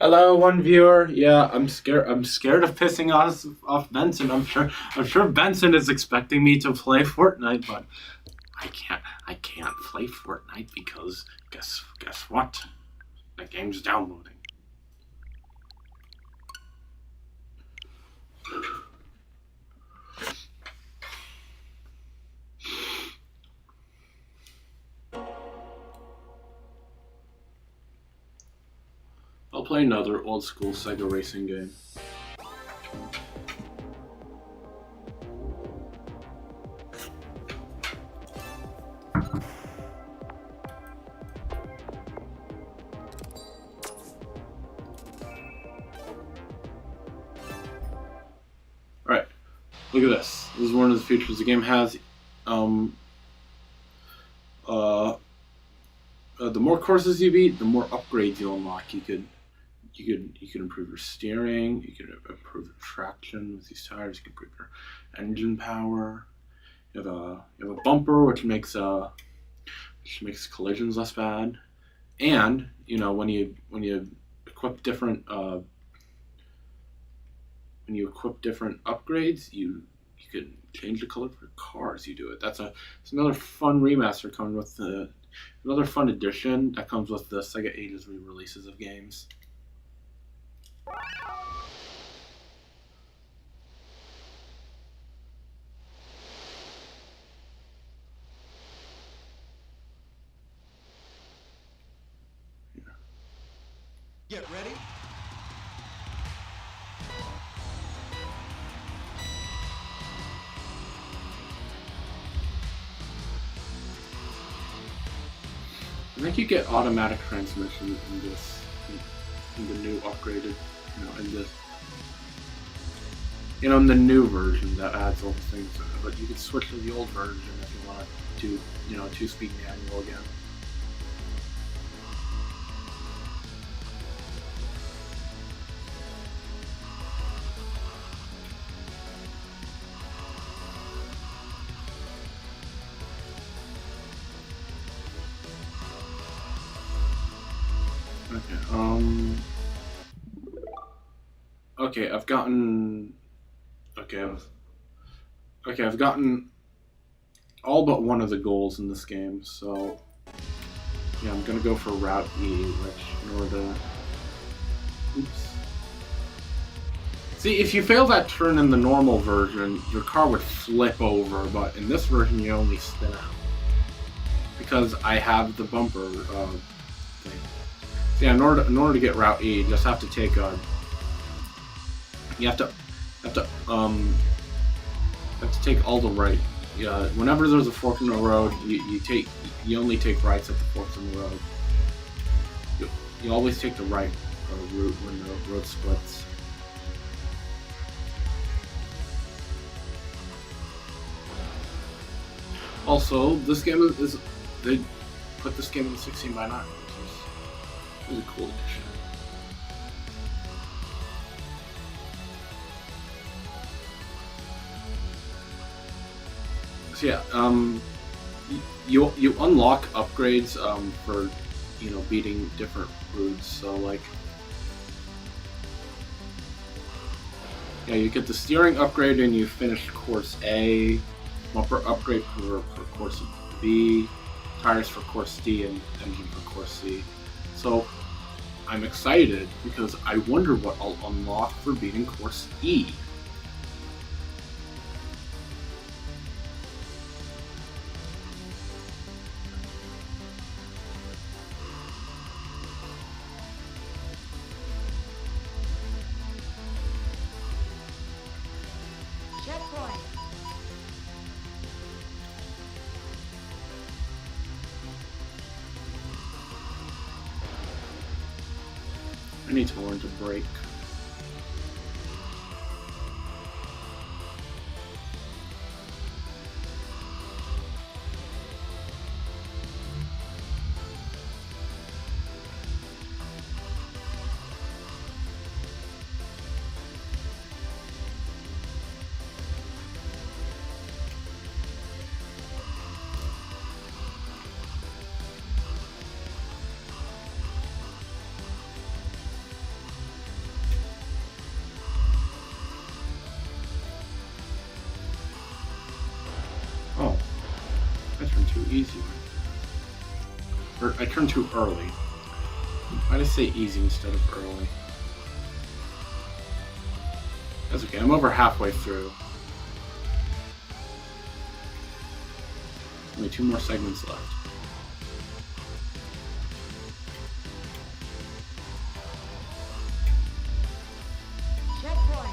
Hello, one viewer. Yeah, I'm scared. I'm scared of pissing off Benson. I'm sure Benson is expecting me to play Fortnite, but I can't play Fortnite because guess what? The game's downloading. I'll play another old school Sega racing game. Alright, look at this. This is one of the features the game has. The more courses you beat, the more upgrades you'll unlock. You could improve your steering. You could improve your traction with these tires. You can improve your engine power. You have a bumper which makes collisions less bad. And when you equip different upgrades, you can change the color for cars. You do it. It's another fun remaster coming with another fun addition that comes with the Sega Ages re-releases of games. Get ready. I think you get automatic transmission in the new upgraded, in the new version that adds all the things in it. But you can switch to the old version if you want to do, 2-speed manual again. Okay. Okay, I've gotten. Okay. Okay, I've gotten all but one of the goals in this game, so yeah, I'm gonna go for Route E, which in order to. Oops. See, if you fail that turn in the normal version, your car would flip over, but in this version, you only spin out. Because I have the bumper thing. So yeah, in order to get Route E, you just have to take a. You have to take all the right. Yeah, whenever there's a fork in the road, you only take rights at the forks in the road. You always take the right route when the road splits. Also, this game is they put this game in 16:9, which is really cool addition. So yeah, you unlock upgrades for beating different routes. So like, yeah, you get the steering upgrade and you finish course A, bumper upgrade for course B, tires for course D, and engine for course C. So I'm excited because I wonder what I'll unlock for beating course E. Checkpoint. I need to learn to brake. Oh, I turned too easy. Or I turned too early. Why did I say easy instead of early? That's okay, I'm over halfway through. Only 2 more segments left. Checkpoint.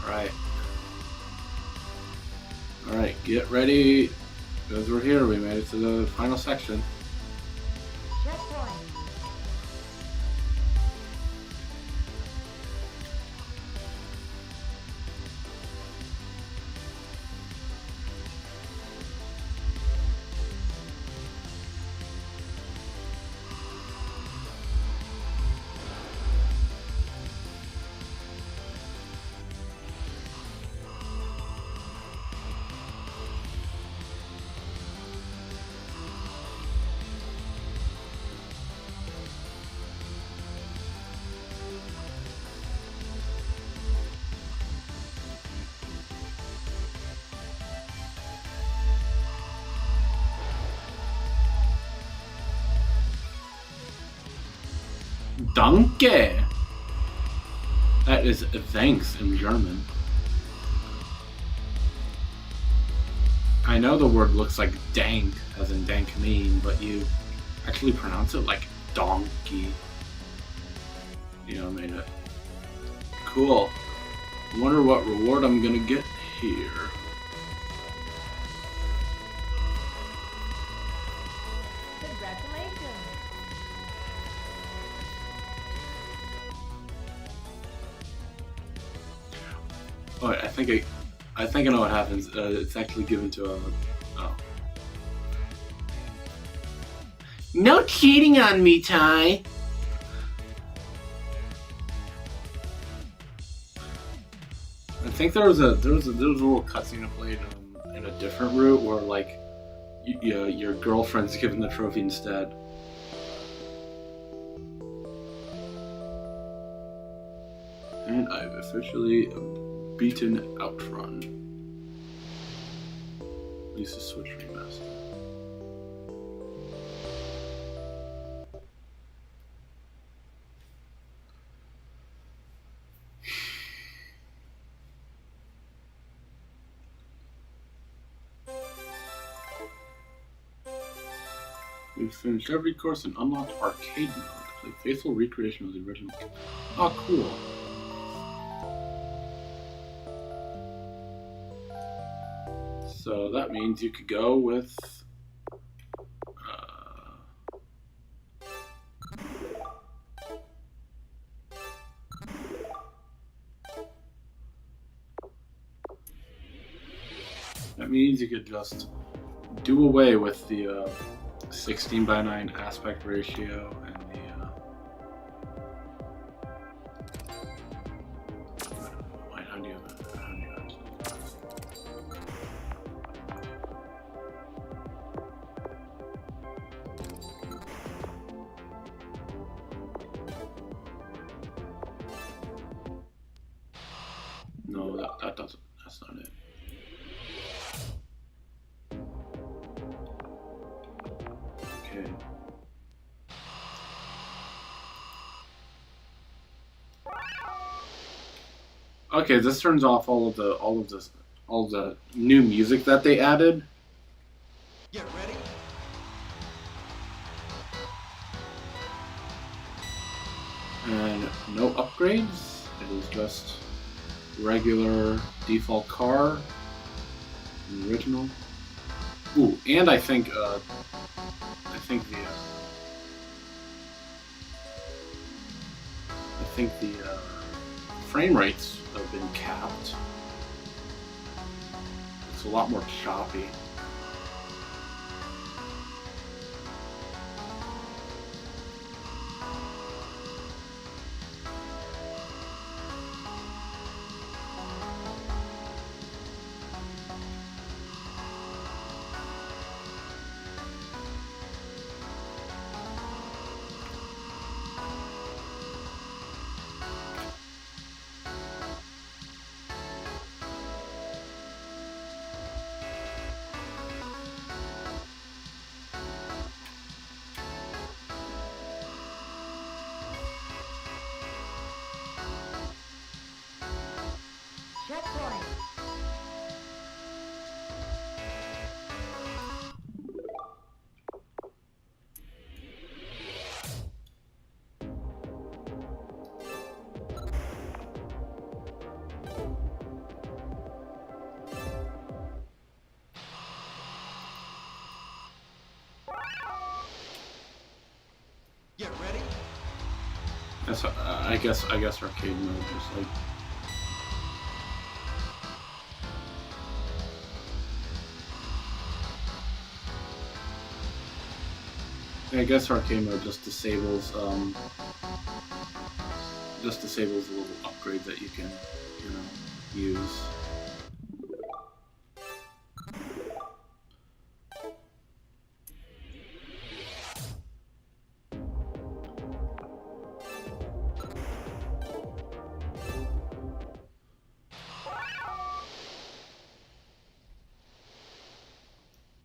Alright. Alright, get ready. Because we're here, we made it to the final section. Checkpoint. Danke! That is thanks in German. I know the word looks like dank, as in dank mean, but you actually pronounce it like donkey. You know, made it. Cool. I wonder what reward I'm gonna get here. Congratulations! Oh, I think I know what happens. It's actually given to a. Oh. No cheating on me, Ty. I think there was a little cutscene I played in a different route where like your girlfriend's given the trophy instead. And I've officially beaten Outrun. Lisa Switch Remaster. We've finished every course and unlocked arcade mode. A faithful recreation of the original. Oh, cool. So that means you could go with. That means you could just do away with the 16:9 aspect ratio and the. Wait, how do you No, that doesn't. That's not it. Okay. Okay, this turns off all of the new music that they added. Get ready. And no upgrades. It is just regular default car. Original. Ooh, and I think the frame rates have been capped. It's a lot more choppy. Checkpoint! Get ready. That's I guess arcade mode just like. I guess arcade mode just disables the little upgrade that you can, use.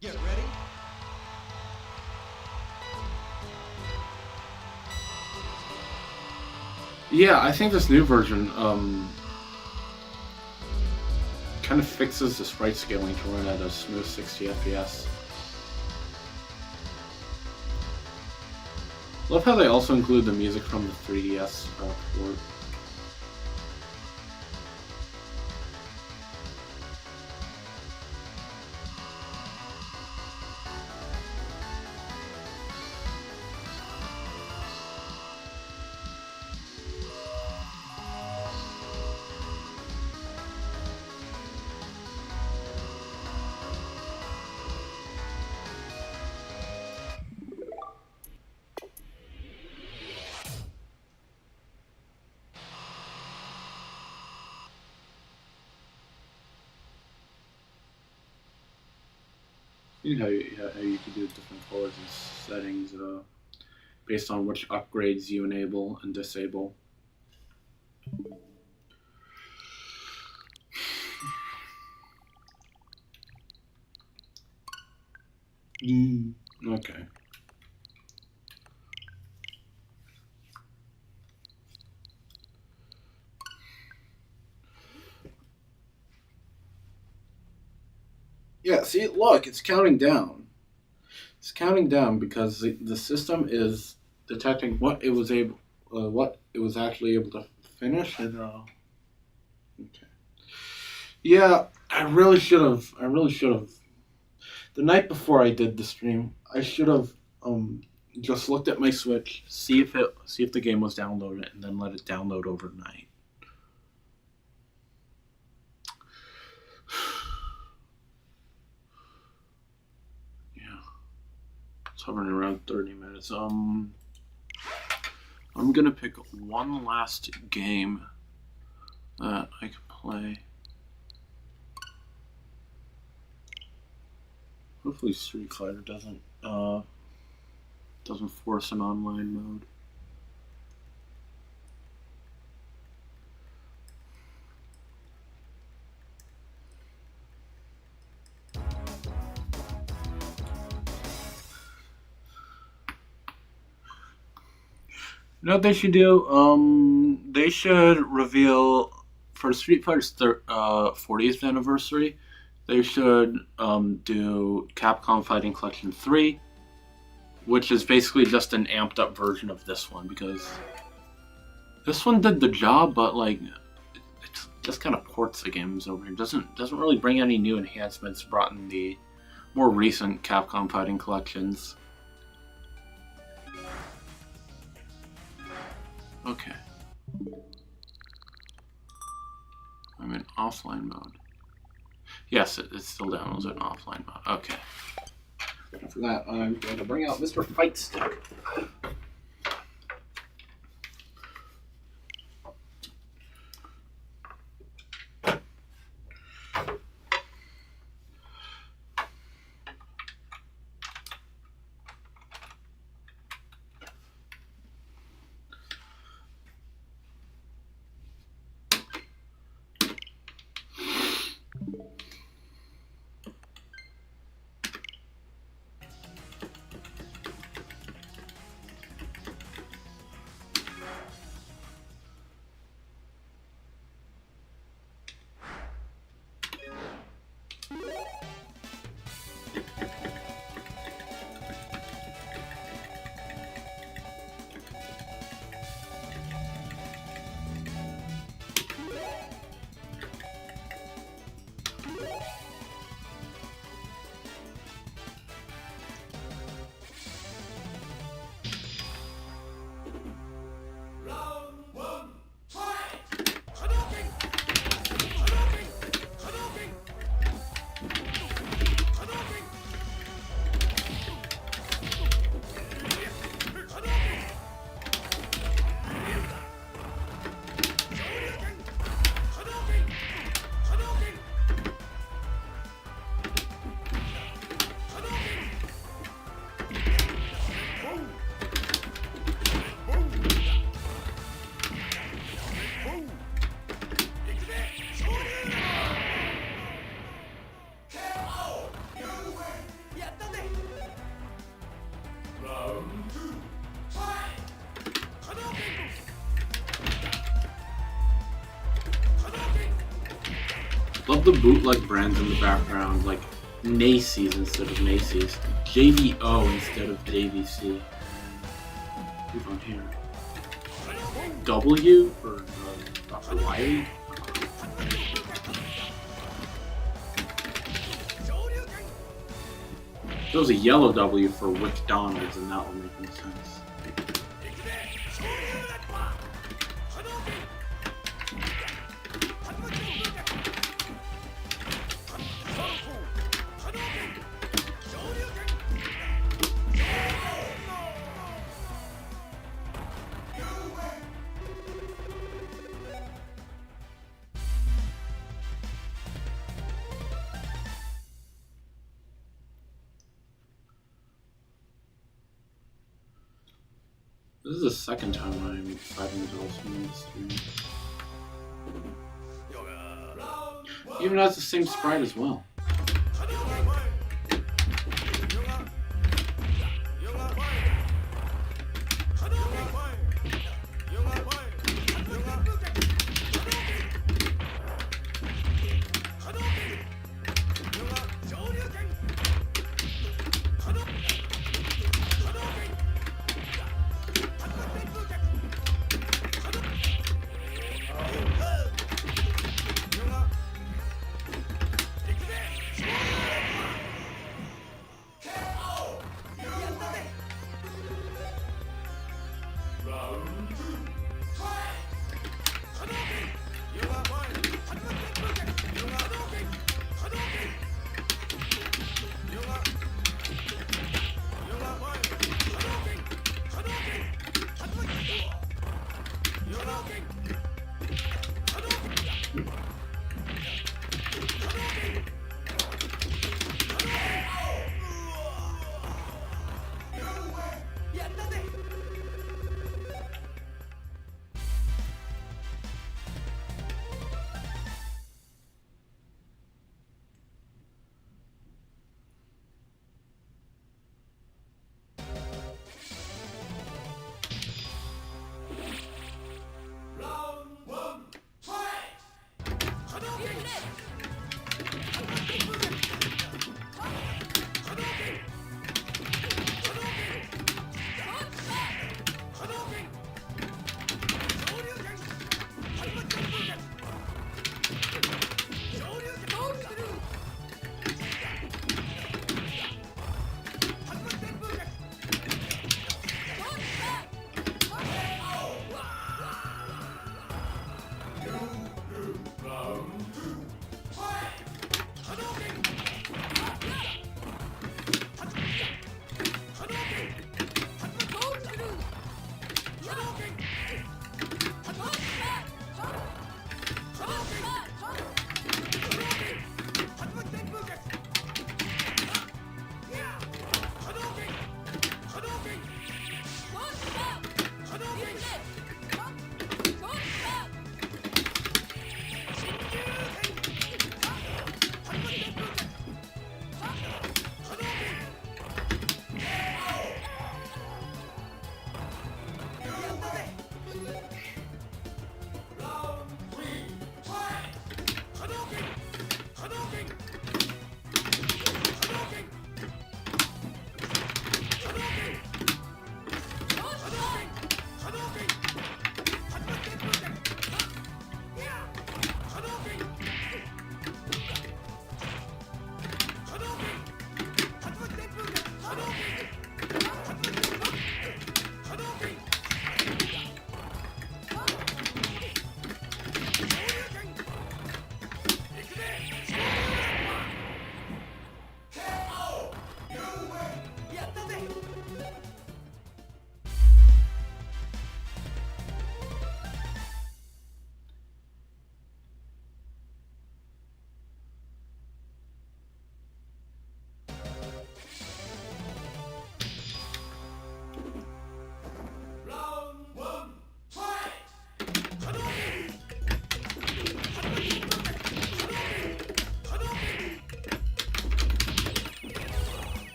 Get ready. Yeah, I think this new version kind of fixes the sprite scaling to run at a smooth 60 FPS. Love how they also include the music from the 3DS port. You know how you can do different colors and settings based on which upgrades you enable and disable. Okay. Yeah, see, look, it's counting down. It's counting down because the system is detecting what it was actually able to finish. And okay. Yeah, I really should have. I really should have. The night before I did the stream, I should have just looked at my Switch, see if the game was downloaded, and then let it download overnight. Yeah, it's hovering around 30 minutes. I'm gonna pick one last game that I can play. Hopefully, Street Fighter doesn't force an online mode. You know what they should do? They should reveal for Street Fighter's 40th anniversary. They should do Capcom Fighting Collection 3, which is basically just an amped up version of this one because this one did the job, but like it just kind of ports the games over here. Doesn't really bring any new enhancements brought in the more recent Capcom Fighting Collections. Okay. I'm in offline mode. Yes, it still downloads in offline mode. Okay. For that, I'm going to bring out Mr. Fight Stick. the bootleg brands in the background, like Macy's instead of Macy's, JVO instead of JVC. Move on here. W for Dr. Wiley. There was a yellow W for McDonald's, and that would make any sense. This is the second time I'm fighting Dolphin in this stream. He even has the same sprite as well.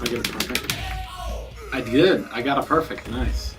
I get a perfect? I did. I got a perfect. Nice.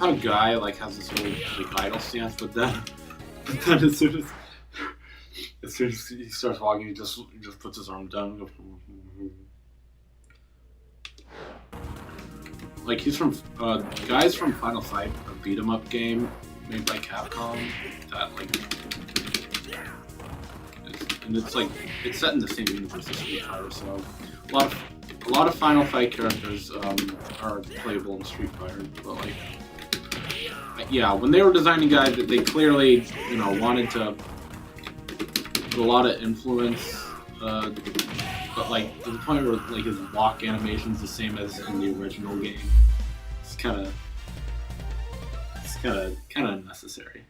how Guy like has this whole like idle stance, but then as soon as he starts walking, he just puts his arm down. And goes, like he's from Guy's from Final Fight, a beat 'em up game made by Capcom. That like, it's like it's set in the same universe as Street Fighter, so a lot of Final Fight characters are playable in Street Fighter, but like, yeah, when they were designing Guy, they clearly, you know, wanted to put a lot of influence, but like to the point where like his walk animation's the same as in the original game. It's kind of unnecessary.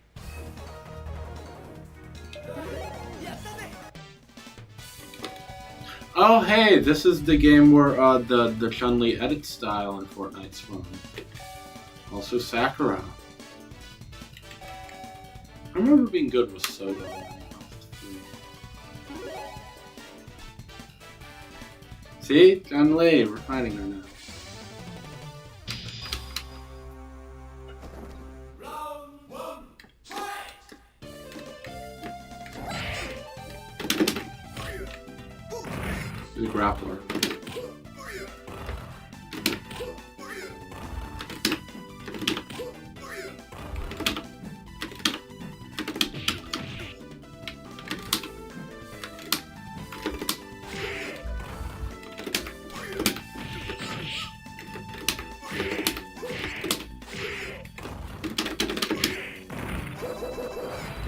Oh hey, this is the game where the Chun-Li edit style in Fortnite's from. Also Sakura. I remember being good with Soda. See? Chun-Li, we're fighting her now. The grappler.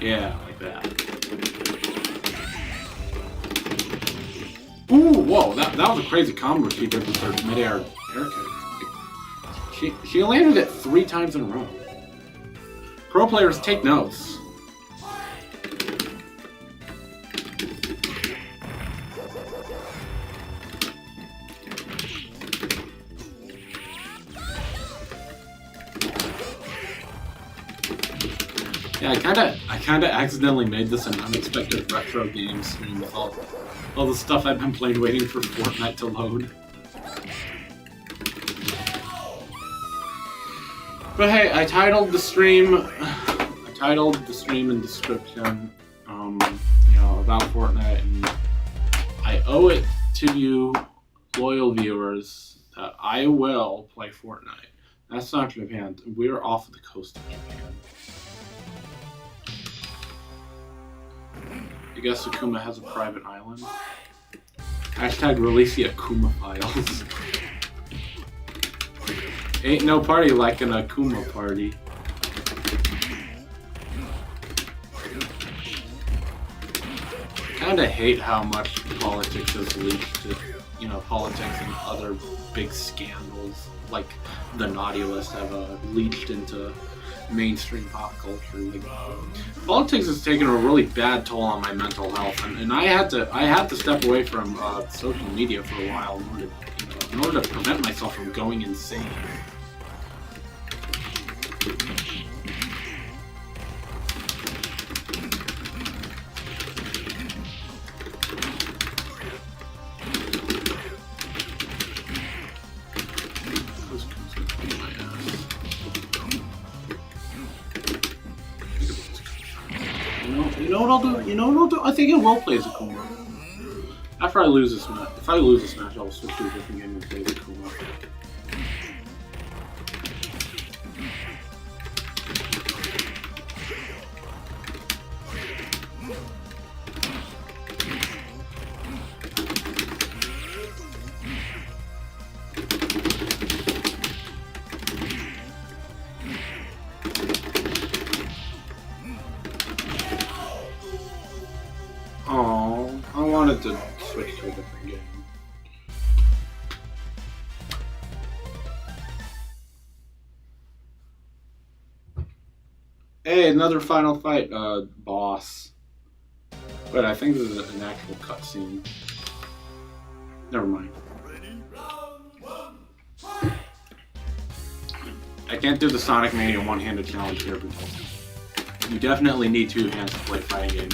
Yeah, like that. Ooh, whoa, that was a crazy combo she did with her mid-air air kick. She landed it 3 times in a row. Pro players take notes. Yeah, I kinda accidentally made this an unexpected retro game stream with all the stuff I've been playing waiting for Fortnite to load. But hey, I titled the stream in description, you know, about Fortnite, and I owe it to you, loyal viewers, that I will play Fortnite. That's not Japan. We're off the coast of Japan. I guess Akuma has a private island. Hashtag release the Akuma files. Ain't no party like an Akuma party. Kinda hate how much politics has leaked to, you know, politics and other big scandals like the Naughty List have leached into mainstream pop culture. Like, politics has taken a really bad toll on my mental health, and I had to step away from social media for a while in order to prevent myself from going insane. You know what I'll do? I think I will play as Akuma. After I lose this match, if I lose this match, I'll switch to a different game and play as Akuma. Oh, I wanted to switch to a different game. Hey, another Final Fight boss. But I think this is an actual cutscene. Never mind. I can't do the Sonic Mania one-handed challenge here because you definitely need 2 hands to play a fighting game.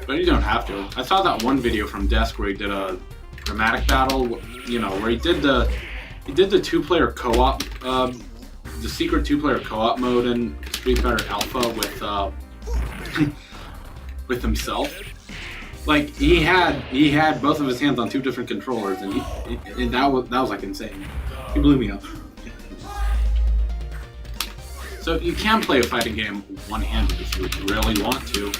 But you don't have to. I saw that one video from Desk where he did a dramatic battle, you know, where he did the he did the two-player co-op, the secret two-player co-op mode in Street Fighter Alpha with with himself. Like he had both of his hands on two different controllers, and that was like insane. He blew me up. So you can play a fighting game one-handed if you really want to.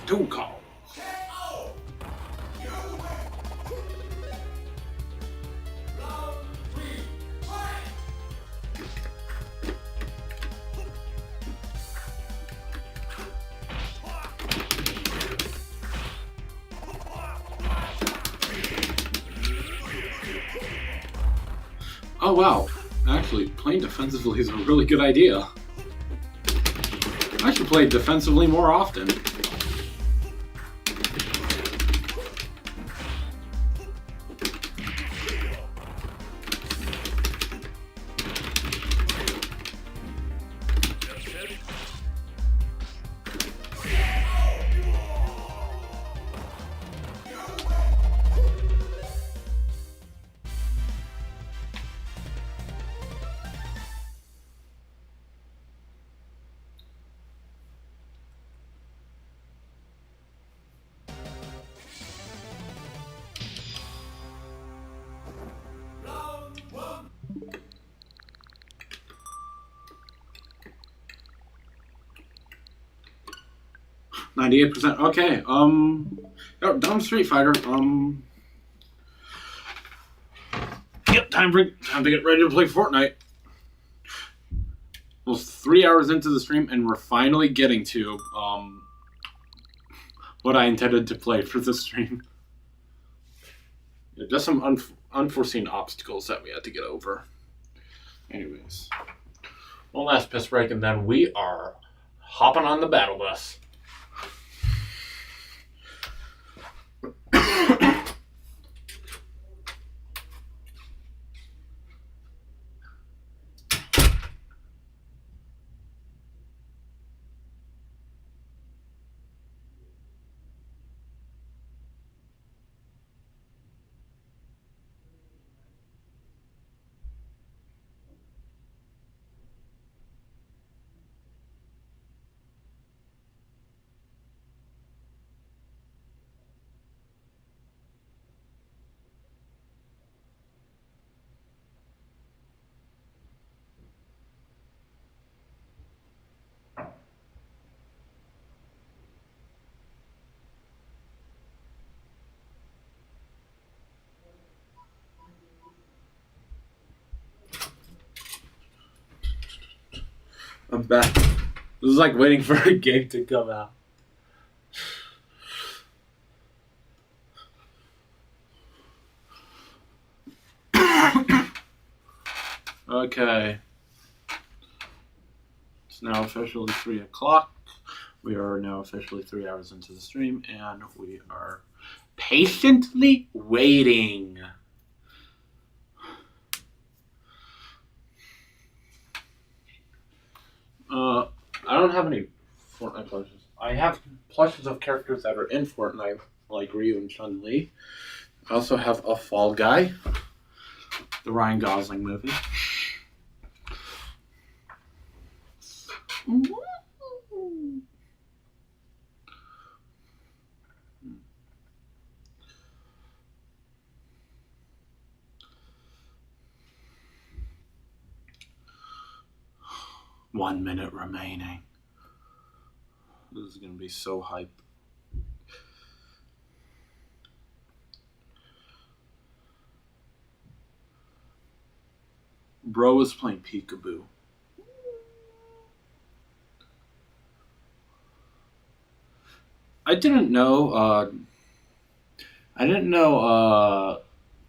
Two call. Oh wow, actually playing defensively is a really good idea. I should play defensively more often. %. Okay. Done Street Fighter. Yep. Time to get ready to play Fortnite. Almost 3 hours into the stream, and we're finally getting to what I intended to play for this stream. Yeah, just some unforeseen obstacles that we had to get over. Anyways, one last piss break, and then we are hopping on the battle bus. I'm back. This is like waiting for a game to come out. Okay. It's now officially 3 o'clock. We are now officially 3 hours into the stream, and we are patiently waiting. I don't have any Fortnite plushes. I have plushes of characters that are in Fortnite, like Ryu and Chun-Li. I also have a Fall Guy, the Ryan Gosling movie. One minute remaining. This is gonna be so hype. Bro is playing peekaboo. I didn't know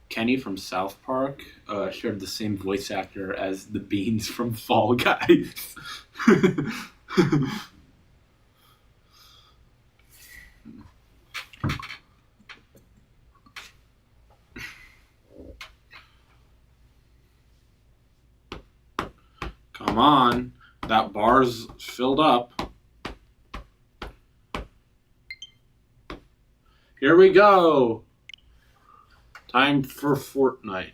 Kenny from South Park shared the same voice actor as the Beans from Fall Guys. That bar's filled up. Here we go. Time for Fortnite.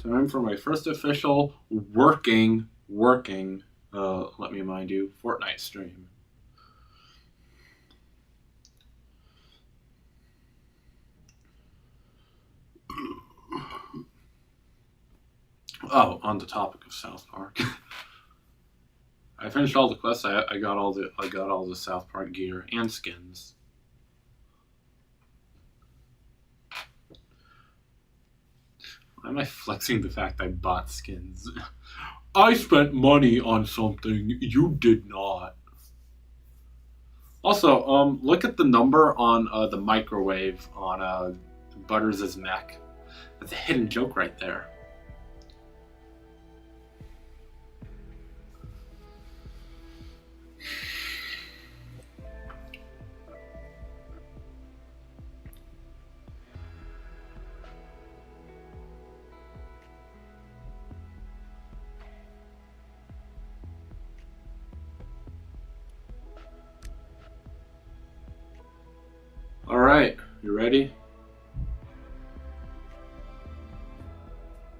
Time for my first official working, let me mind you, Fortnite stream. Oh, on the topic of South Park. I finished all the quests. I got all the South Park gear and skins. Why am I flexing the fact I bought skins? I spent money on something you did not. Also, look at the number on the microwave on Butters' neck. That's a hidden joke right there. Alright, you ready?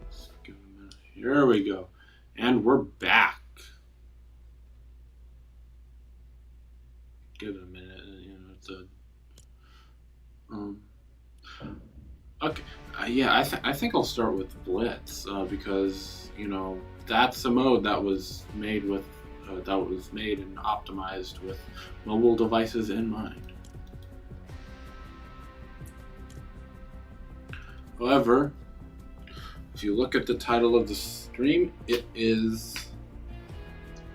Let's give it a minute. Here we go. And we're back. Give it a minute. You know, it's a. Okay. Yeah, I think I'll start with Blitz because you know that's a mode that was made with and optimized with mobile devices in mind. However, if you look at the title of the stream, it is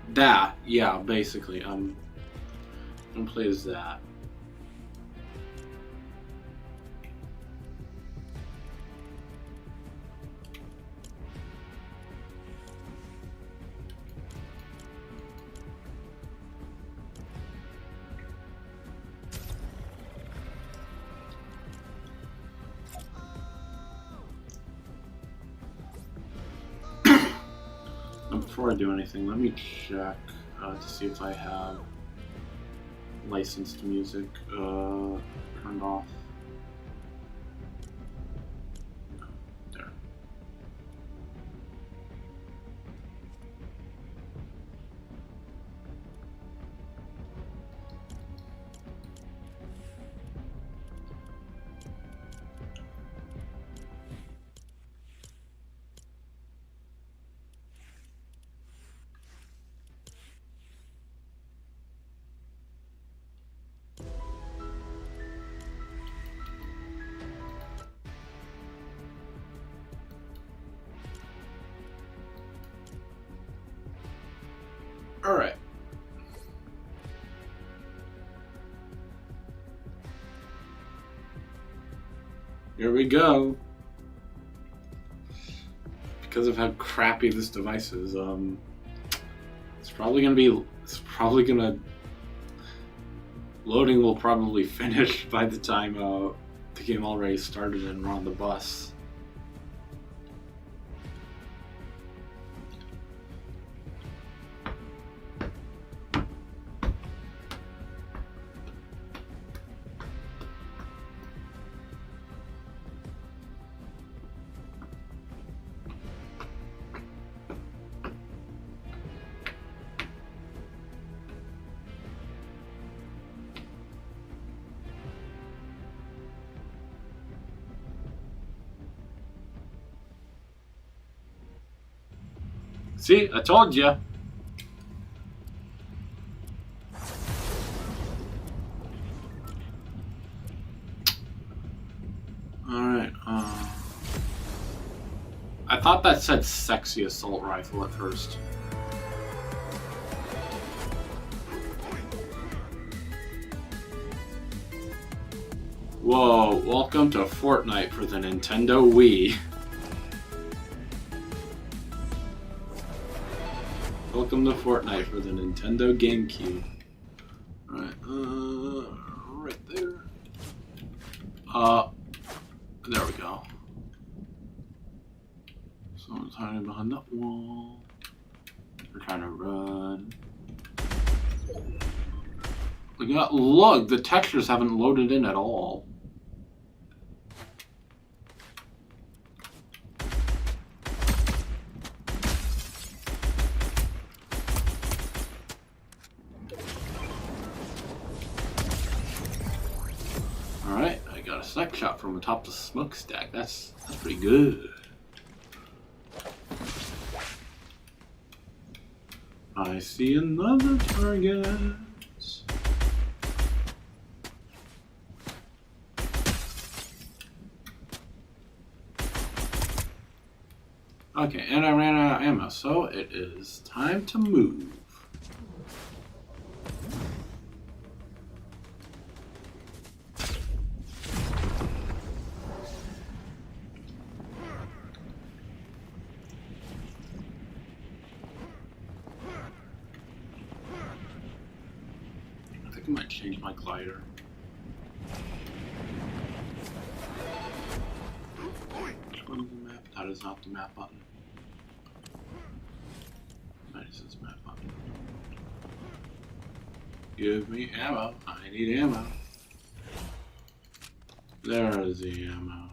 that. Yeah, basically, I'm gonna play as that. Before I do anything, let me check to see if I have licensed music turned off. There. All right. Here we go. Because of how crappy this device is, loading will probably finish by the time the game already started and we're on the bus. See, I told you. Alright, I thought that said sexy assault rifle at first. Whoa, welcome to Fortnite for the Nintendo Wii. Welcome to Fortnite for the Nintendo GameCube. Alright, right there. There we go. Someone's hiding behind that wall. We're trying to run. Look, the textures haven't loaded in at all. Alright, I got a snipe shot from atop the smokestack. That's pretty good. I see another target. Okay, and I ran out of ammo, so it is time to move. I think I might change my glider. Which one is the map? That is not the map button. That is this map button. Give me ammo. I need ammo. There is the ammo.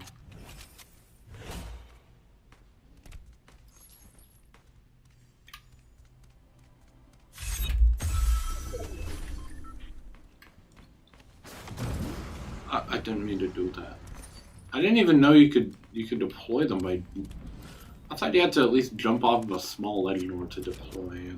I didn't mean to do that. I didn't even know you could deploy them by. I thought you had to at least jump off of a small ledge in order to deploy it.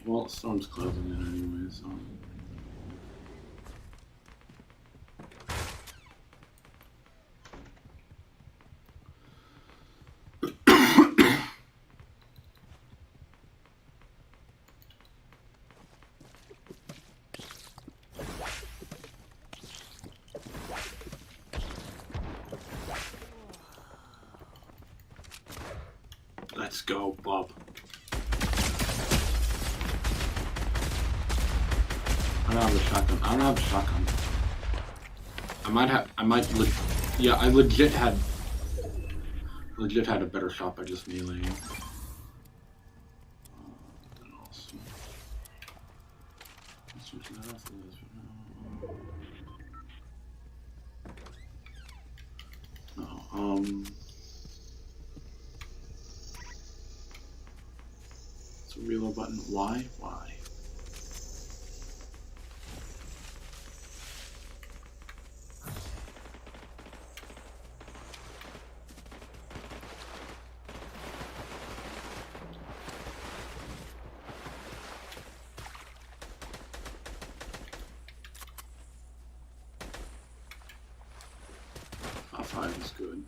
Well, the storm's closing in anyway, so. Let's go, Bob. I don't have a shotgun. I don't have a shotgun. Yeah, I legit had a better shot by just meleeing. No, it's a reload button. Why? Why? Five is good.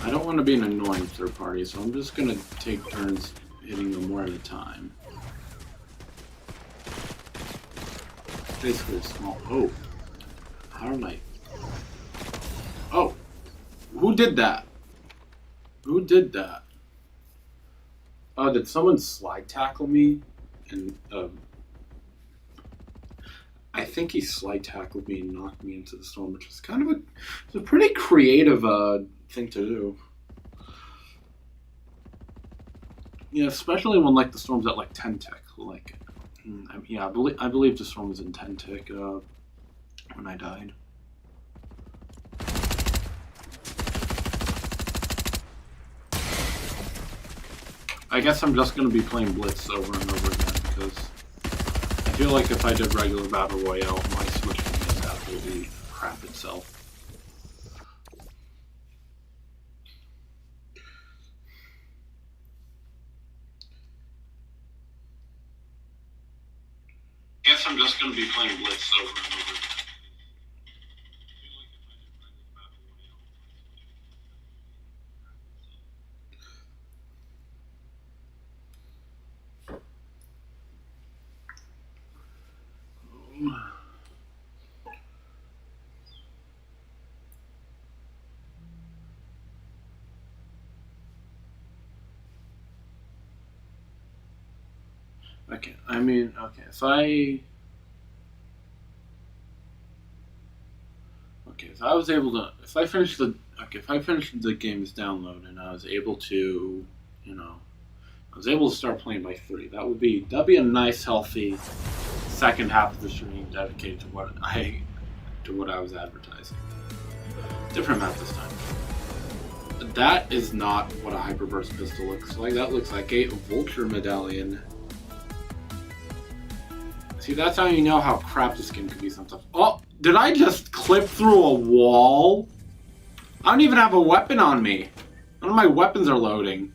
I don't want to be an annoying third party, so I'm just gonna take turns hitting them one at a time. Basically a small. Oh, how am I? Oh, who did that? Who did that? Oh, did someone slide tackle me? And I think he slide tackled me and knocked me into the storm, which was kind of it's a pretty creative thing to do. Yeah, especially when like the storm's at like 10 tick. Like, yeah, I believe the storm was in 10 tick when I died. I guess I'm just gonna be playing Blitz over and over again because I feel like if I did regular Battle Royale, my switch would just absolutely crap itself. Guess I'm just gonna be playing Blitz over and over again. Okay, I mean, okay, if I was able to, if I finished the game's download and I was able to, you know, I was able to start playing by 3, that'd be a nice, healthy second half of the stream dedicated to what I was advertising. Different map this time. That is not what a hyperburst pistol looks like. That looks like a vulture medallion. See, that's how you know how crap the skin could be sometimes. Oh, did I just clip through a wall? I don't even have a weapon on me. None of my weapons are loading.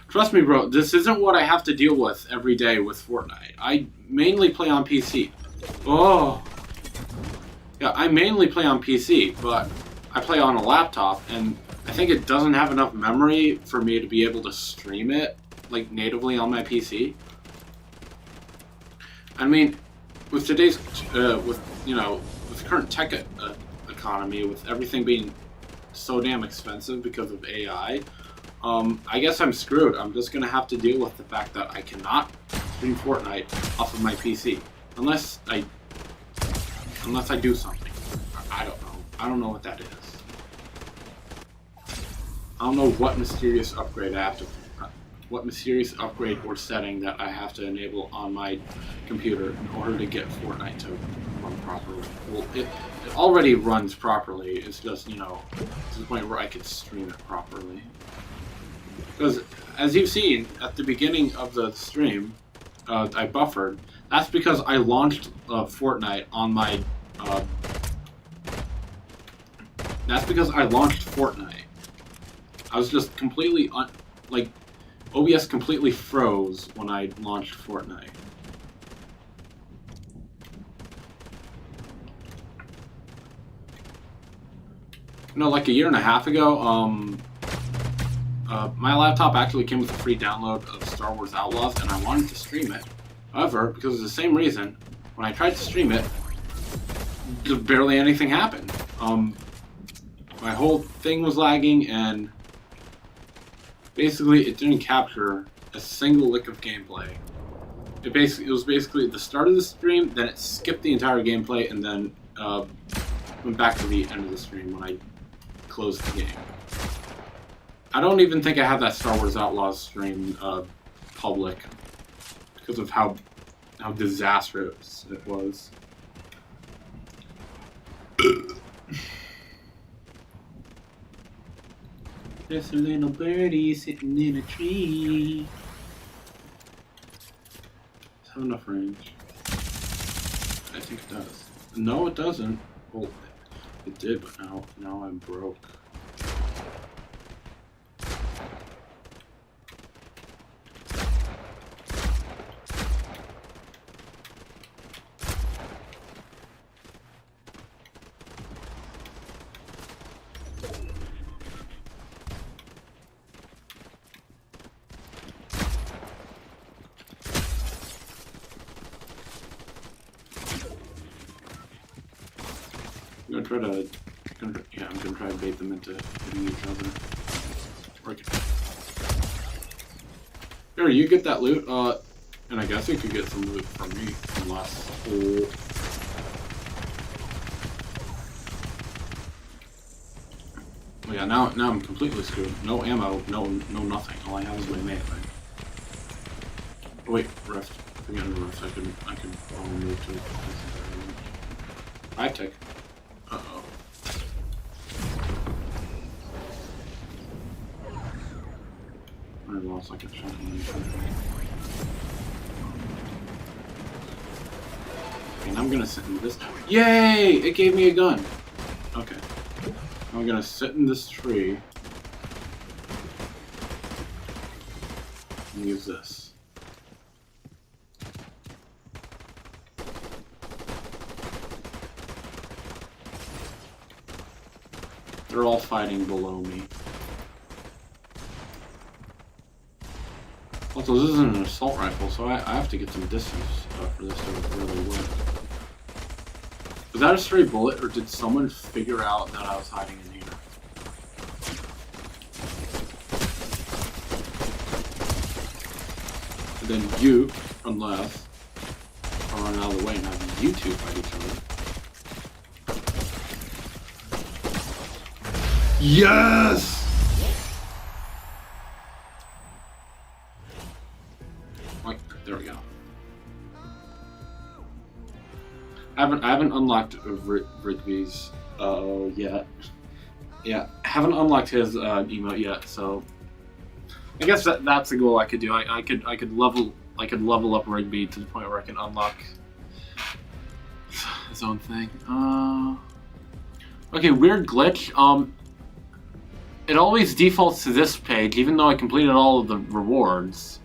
Trust me, bro, this isn't what I have to deal with every day with Fortnite. I mainly play on PC. Oh. Yeah, I mainly play on PC, but I play on a laptop, and I think it doesn't have enough memory for me to be able to stream it, like, natively on my PC. I mean, with today's, with the current tech economy, with everything being so damn expensive because of AI, I guess I'm screwed. I'm just gonna have to deal with the fact that I cannot stream Fortnite off of my PC. Unless I do something. I don't know. I don't know what that is. I don't know what mysterious upgrade or setting that I have to enable on my computer in order to get Fortnite to run properly. Well, it already runs properly. It's just, to the point where I could stream it properly. Because, as you've seen, at the beginning of the stream, I buffered. That's because I launched Fortnite on my... that's because I launched Fortnite. I was just completely... OBS completely froze when I launched Fortnite. Like a year and a half ago, my laptop actually came with a free download of Star Wars Outlaws, and I wanted to stream it. However, because of the same reason, when I tried to stream it, barely anything happened. My whole thing was lagging, and basically it didn't capture a single lick of gameplay. It was basically the start of the stream, then it skipped the entire gameplay, and then went back to the end of the stream when I closed the game. I don't even think I had that Star Wars Outlaws stream public because of how disastrous it was. There's a little birdie sitting in a tree. Does it have enough range? I think it does. No, it doesn't. Well, it did, but now I'm broke. I'm gonna try to bait them into hitting each other. Here, you get that loot, and I guess you could get some loot from me, unless... Oh yeah, now I'm completely screwed. No ammo, no nothing. All I have is my melee. Oh wait, rift. Forget the rift. I can only move to it. I tick. Uh-oh. I lost like a shot in and I'm gonna sit in this. Yay! It gave me a gun. Okay. I'm gonna sit in this tree and use this. They're all fighting below me. Also, this isn't an assault rifle, so I have to get some distance for this to really work. Was that a stray bullet, or did someone figure out that I was hiding in here? And then you, unless I run out of the way and have you two fight each other. Yes! Like, there we go. I haven't unlocked Rigby's yet. Yeah, haven't unlocked his emote yet, so I guess that's a goal I could do. I could level up Rigby to the point where I can unlock his own thing. Okay, weird glitch. It always defaults to this page, even though I completed all of the rewards.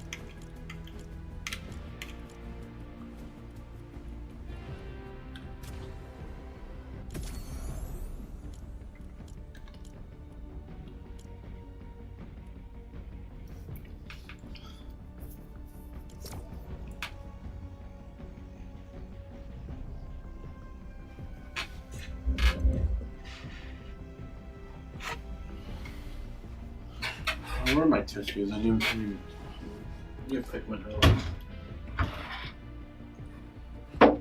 Where are my tissues? I didn't pick my nose. I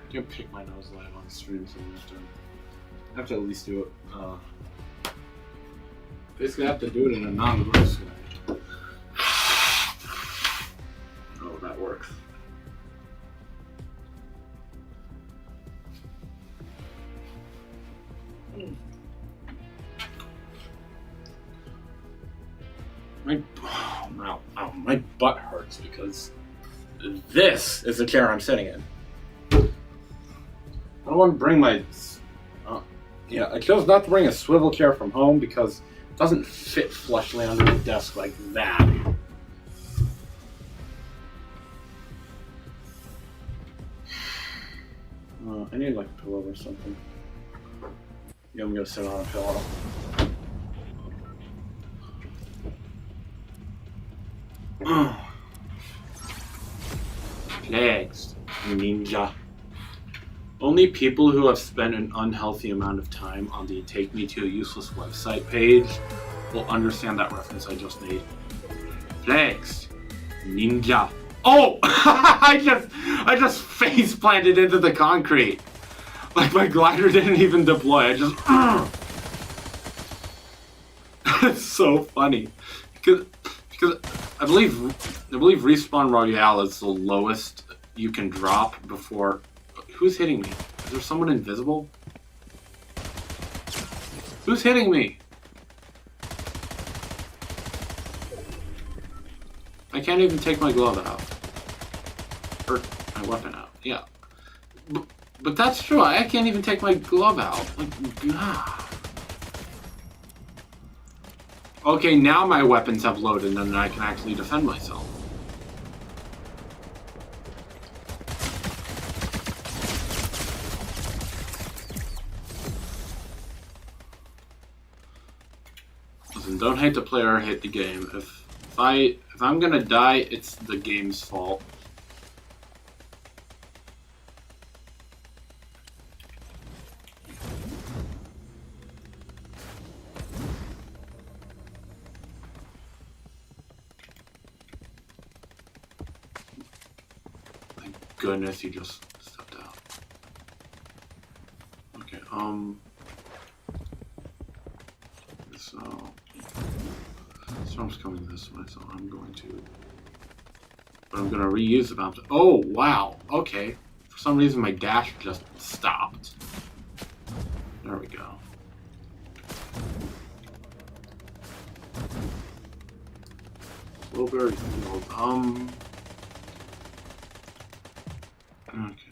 can't pick my nose live on stream, so I have to at least do it. Basically, I have to do it in a non-gross way. Oh, that works. My butt hurts because this is the chair I'm sitting in. I don't want to bring my... yeah, I chose not to bring a swivel chair from home because it doesn't fit flushly under the desk like that. I need like a pillow or something. Yeah, I'm gonna sit on a pillow. Plagues, ninja. Only people who have spent an unhealthy amount of time on the Take Me to a Useless Website page will understand that reference I just made. Plagues, ninja. Oh! I just face planted into the concrete. Like my glider didn't even deploy. I just. It's so funny because I believe Respawn Royale is the lowest you can drop before. Who's hitting me? Is there someone invisible? Who's hitting me? I can't even take my glove out. Or my weapon out. Yeah. But that's true. I can't even take my glove out. Like, ah. Okay, now my weapons have loaded and I can actually defend myself. Listen, don't hate the player, hate the game. If I'm gonna die, it's the game's fault. Goodness, you just stepped out. Okay, so storm's coming this way, so I'm going to reuse the bombs. Oh wow, okay. For some reason my dash just stopped. There we go. Blueberry field, okay.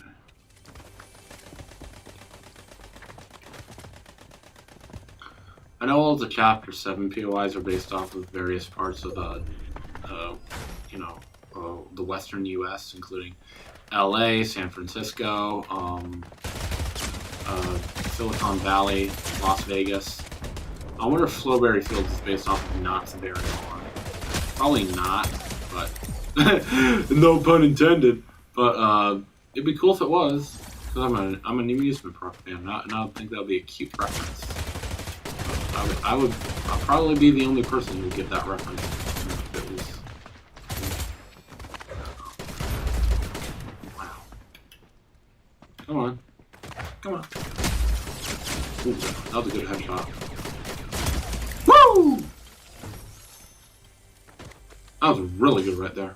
I know all the Chapter 7 POIs are based off of various parts of the western U.S., including L.A., San Francisco, Silicon Valley, Las Vegas. I wonder if Flowberry Fields is based off of Knott's Berry Farm. Probably not, but no pun intended. But it'd be cool if it was, because I'm an amusement park fan. Now I think that would be a cute reference. I'll probably be the only person who would get that reference. If it was... Wow. Come on. Come on. Ooh, that was a good headshot. Woo! That was really good right there.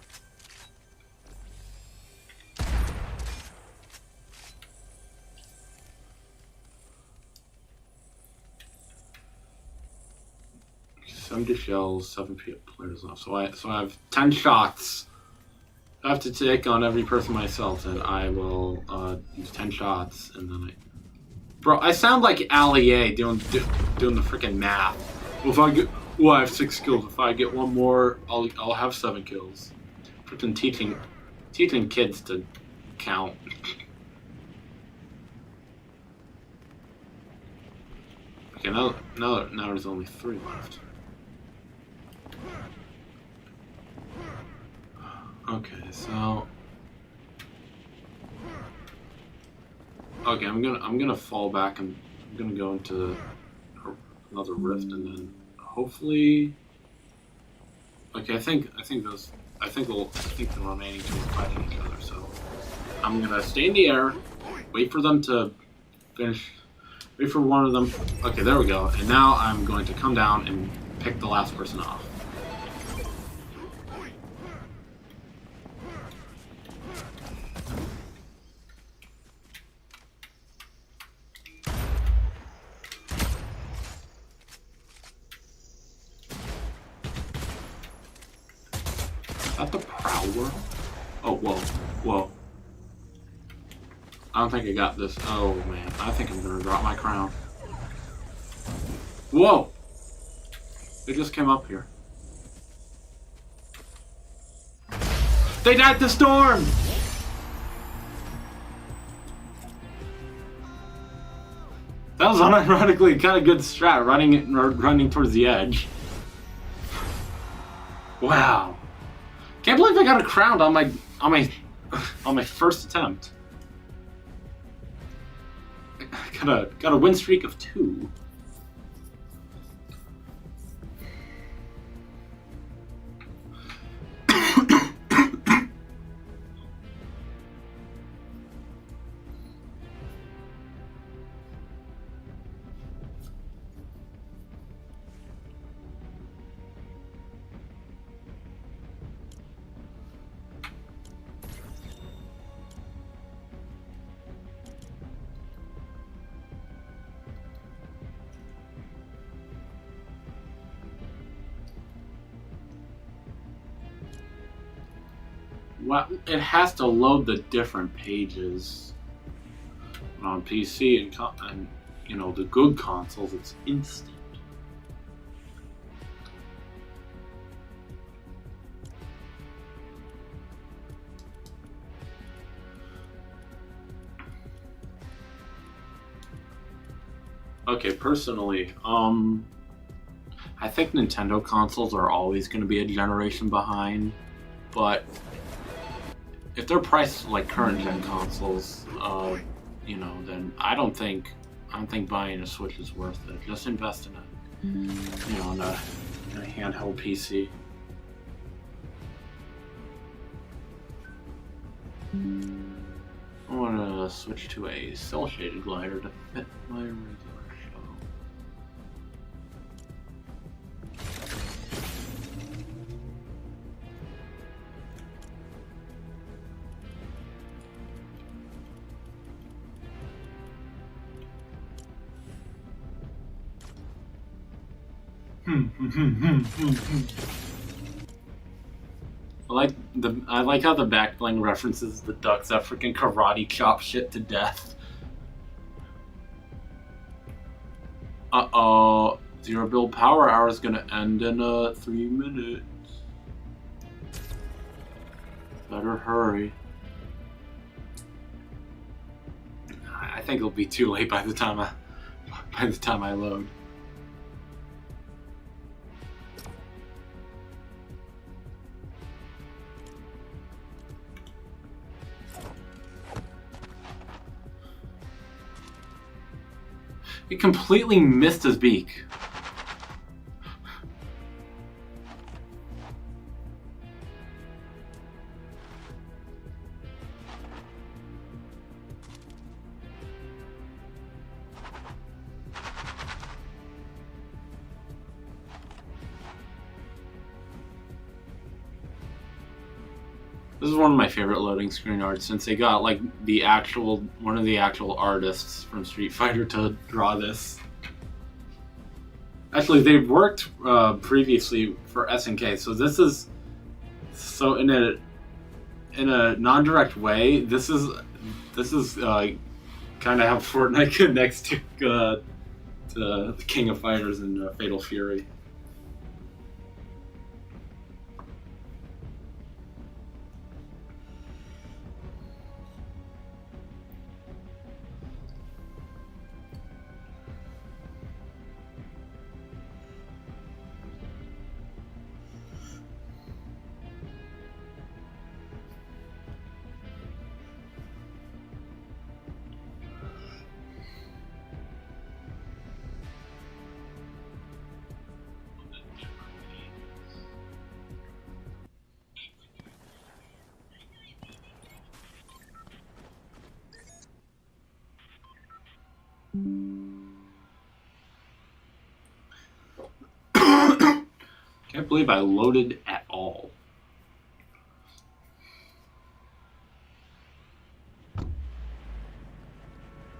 Empty shells, 7 players left. So I have 10 shots. I have to take on every person myself, and I will use 10 shots, and then Bro, I sound like Ali A doing the freaking math. Well, if I get, I have 6 kills. If I get one more, I'll have 7 kills. Freaking teaching kids to count. Okay, now there's only 3 left. Okay, so I'm gonna fall back and I'm gonna go into another rift and then hopefully. Okay, I think the remaining 2 are fighting each other. So I'm gonna stay in the air, wait for them to finish. Wait for one of them. Okay, there we go. And now I'm going to come down and pick the last person off. Is that the Prowler? Oh, whoa. I don't think I got this. Oh, man. I think I'm gonna drop my crown. Whoa! They just came up here. They died the storm! That was unironically kind of good strat, running towards the edge. Wow. Can't believe I got a crown on my first attempt. Got a win streak of 2. Well, it has to load the different pages on PC and you know the good consoles. It's instant. Okay, personally, I think Nintendo consoles are always going to be a generation behind, but if they're priced like current gen consoles, you know, then I don't think buying a Switch is worth it. Just invest in a, you know, in a handheld PC. I want to switch to a cel-shaded glider to fit my regular show. I like how the back bling references the ducks that freaking karate chop shit to death. Uh-oh. Zero build power hour is gonna end in 3 minutes. Better hurry. I think it'll be too late by the time I load. He completely missed his beak. This is one of my favorite loading screen arts since they got like one of the actual artists from Street Fighter to draw this. Actually, they've worked previously for SNK, so this is in a non-direct way. This is kind of how Fortnite connects to the King of Fighters and Fatal Fury. Can't believe I loaded at all.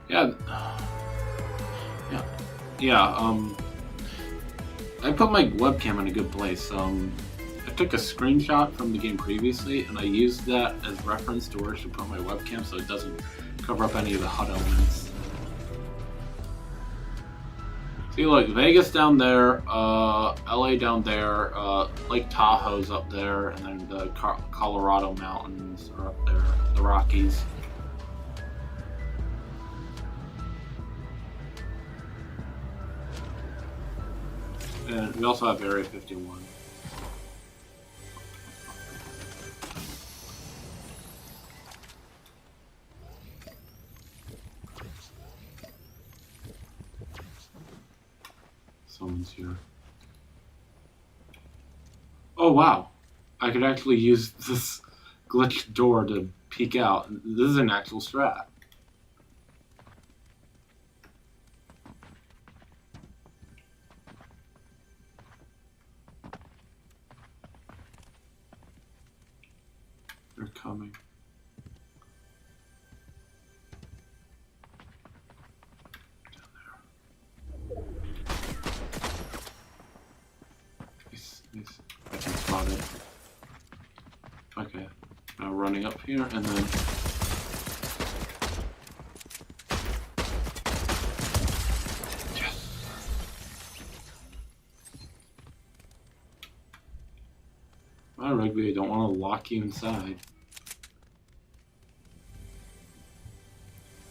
Yeah. I put my webcam in a good place. I took a screenshot from the game previously, and I used that as reference to where I should put my webcam so it doesn't cover up any of the HUD elements. See, look, Vegas down there, LA down there, Lake Tahoe's up there, and then the Colorado mountains are up there, the Rockies. And we also have Area 51. Someone's here. Oh wow! I could actually use this glitched door to peek out. This is an actual strat. They're coming. Nice. I can spot it. Okay. Now running up here and then. Yes! Well, Rugby, I don't want to lock you inside.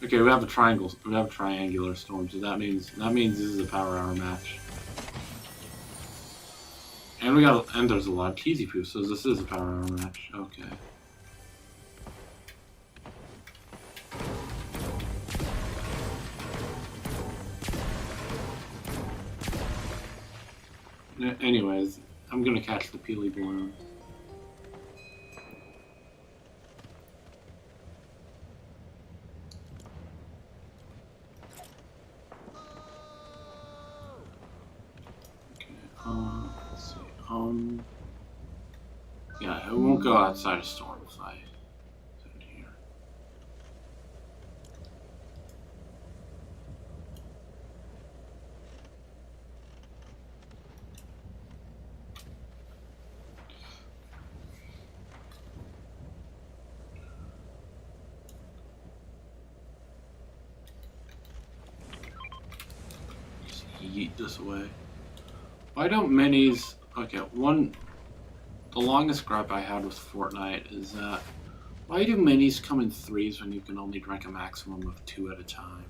Okay, we have a triangle. We have a triangular storm, so that means this is a power hour match. And there's a lot of cheesy poo, so this is a power hour match. Okay. Anyways, I'm gonna catch the Peely balloon. Let's see. Yeah, it won't go outside of storm if I set it here. Just yeet this away. Why don't minis... Okay, the longest gripe I had with Fortnite is that why do minis come in threes when you can only drink a maximum of 2 at a time?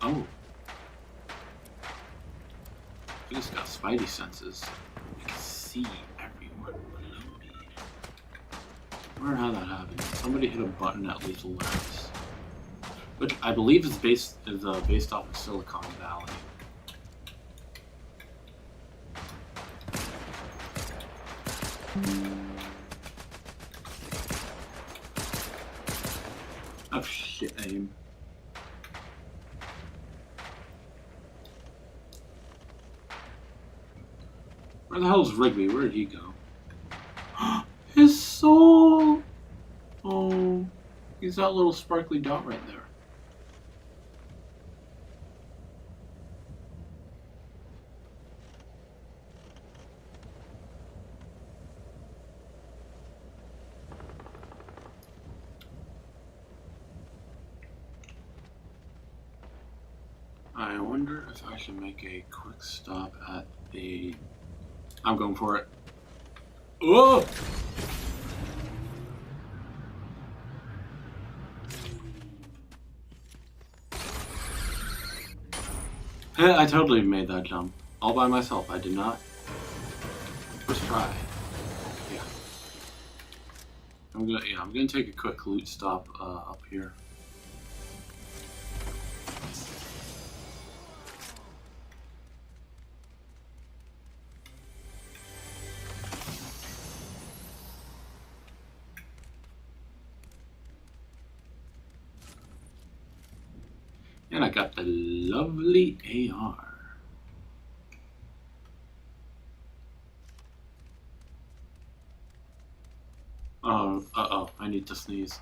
Oh. I just got spidey senses. I can see everyone below me. I wonder how that happened. Somebody hit a button at lethal levels, which I believe is based off of Silicon Valley. I have shit aim. Where the hell's Rigby? Where did he go? His soul! Oh, he's that little sparkly dot right there. I wonder if I should make a quick stop at the... I'm going for it. Oh! I totally made that jump. All by myself. I did not. First try. Yeah. I'm gonna take a quick loot stop up here. And I got the lovely AR. Uh-oh, I need to sneeze.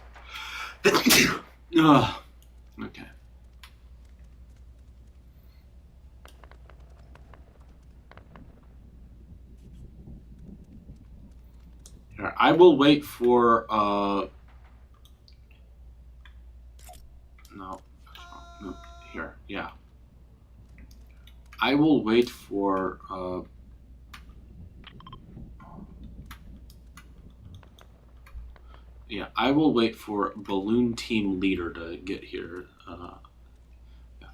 Okay. Here, I will wait for, no, here, yeah. I will wait for, yeah, I will wait for Balloon Team Leader to get here. Yeah.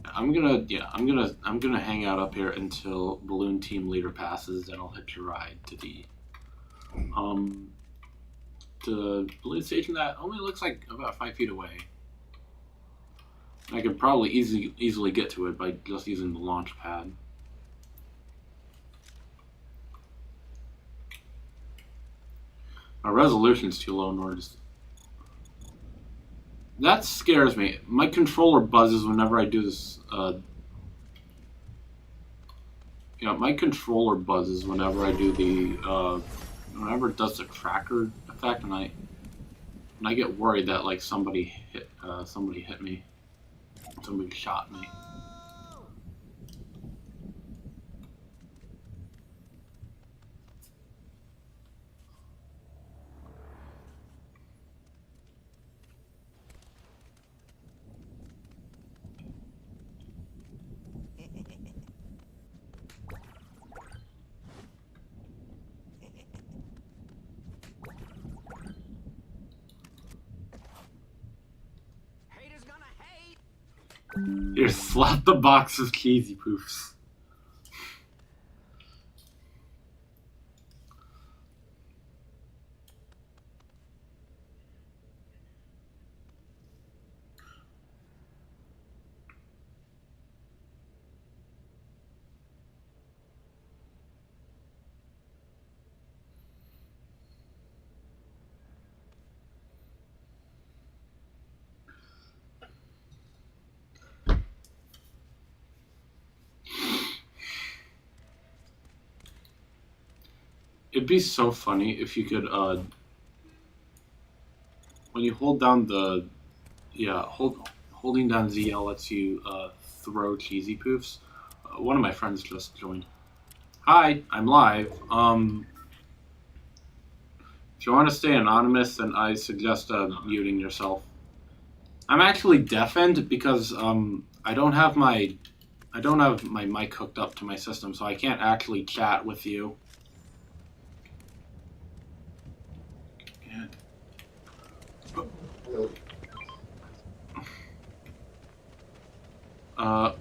I'm gonna hang out up here until Balloon Team Leader passes, then I'll hitch a ride to the balloon station that only looks like about 5 feet away. I could probably easily get to it by just using the launch pad. My resolution's too low in order to... That scares me. My controller buzzes whenever I do this. My controller buzzes whenever I do the whenever it does the tracker effect, and I get worried that like somebody hit me, somebody shot me. Haters gonna hate. Here, slap the box of cheesy poofs. It'd be so funny if you could, when you hold down the, holding down ZL lets you, throw cheesy poofs. One of my friends just joined. Hi, I'm live. If you want to stay anonymous, then I suggest, muting yourself. I'm actually deafened because, I don't have my mic hooked up to my system, so I can't actually chat with you. How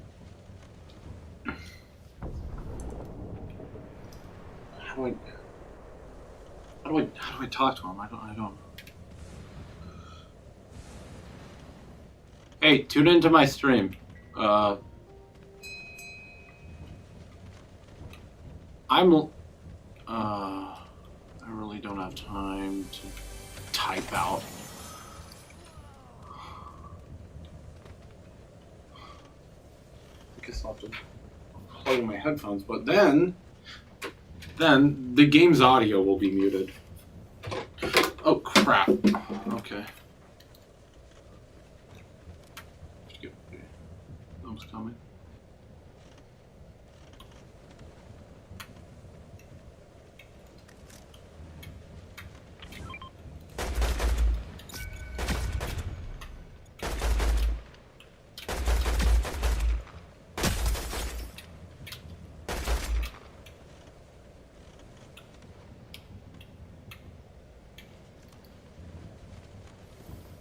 do I talk to him? I don't. Hey, tune into my stream. I really don't have time to type out. I guess I'll just... plug in my headphones, but then the game's audio will be muted. Oh crap. Okay. That was coming.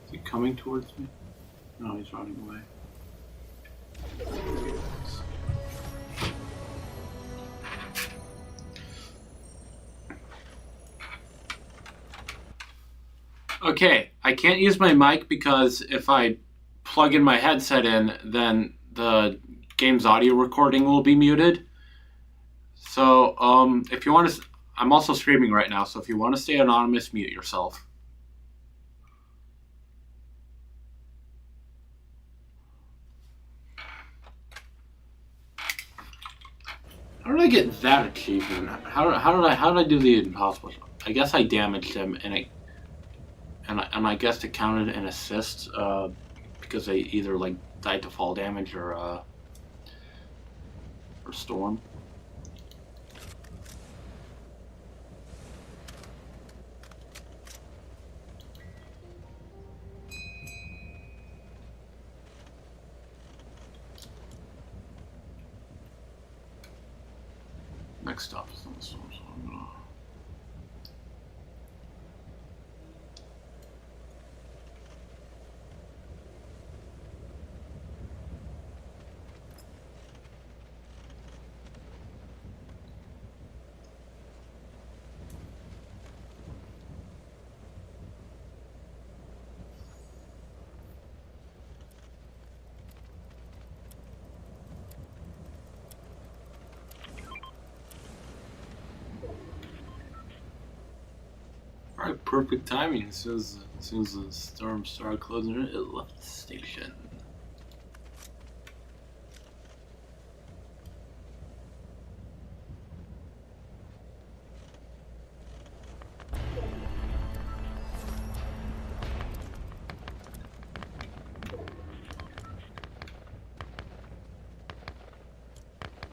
Is he coming towards me? No, he's running away. Okay, I can't use my mic because if I plug in my headset in, then the game's audio recording will be muted. So, if you want to, I'm also streaming right now, so if you want to stay anonymous, mute yourself. How did I get that achievement? How did I do the impossible? I guess I damaged him, and I guess it counted an assist because they either like died to fall damage or storm. Next stop is on the storm, so I'm gonna. Alright, perfect timing. As soon as the storm started closing it left the station.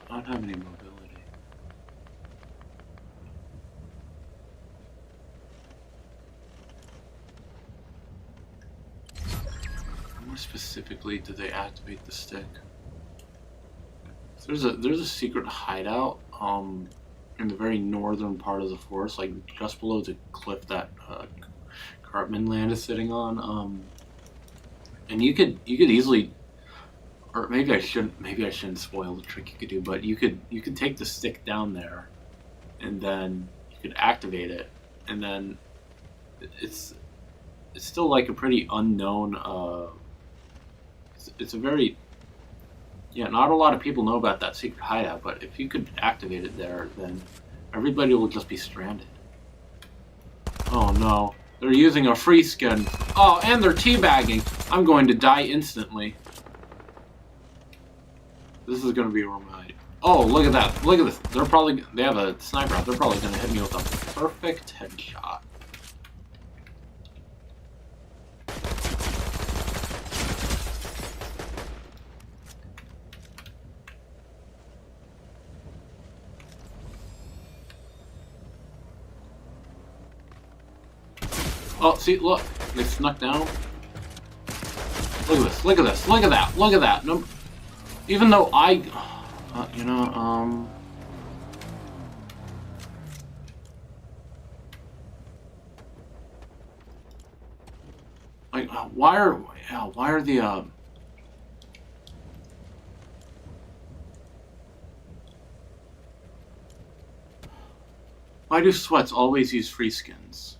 I don't have any mobility. More specifically, do they activate the stick? There's a secret hideout in the very northern part of the forest, like just below the cliff that Cartman Land is sitting on. And you could easily, or maybe I shouldn't spoil the trick you could do, but you could take the stick down there, and then you could activate it, and then it's still like a pretty unknown. It's a very not a lot of people know about that secret hideout, but if you could activate it there, then everybody will just be stranded. Oh no, they're using a free skin. Oh, and they're teabagging. I'm going to die instantly. This is going to be where my... Oh, look at that. Look at this. They have a sniper out. They're probably going to hit me with a perfect headshot. Oh, see, look. They snuck down. Look at this. Look at this. Look at that. Look at that. No, even though I... Like, why are the, why do sweats always use free skins?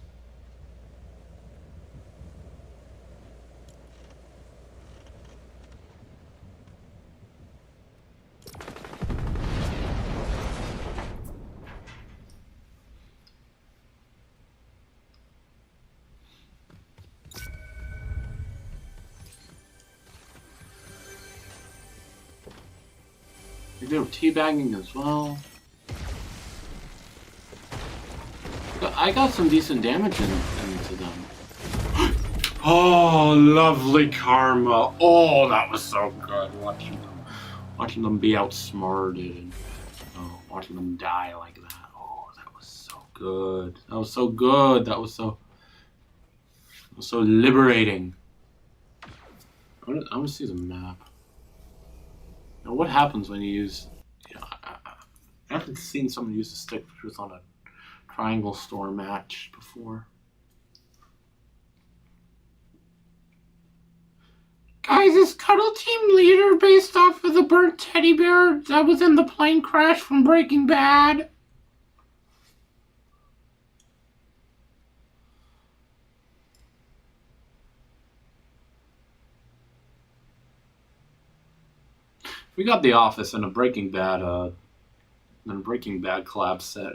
They were teabagging as well. But I got some decent damage into them. Oh, lovely karma. Oh, that was so good. Watching them be outsmarted and watching them die like that. Oh, that was so good. That was so good. That was so liberating. I want to see the map. Now, what happens when you use? You know, I haven't seen someone use a stick of truth on a triangle store match before. Guys, is Cuddle Team Leader based off of the burnt teddy bear that was in the plane crash from Breaking Bad? We got The Office and a Breaking Bad collab set.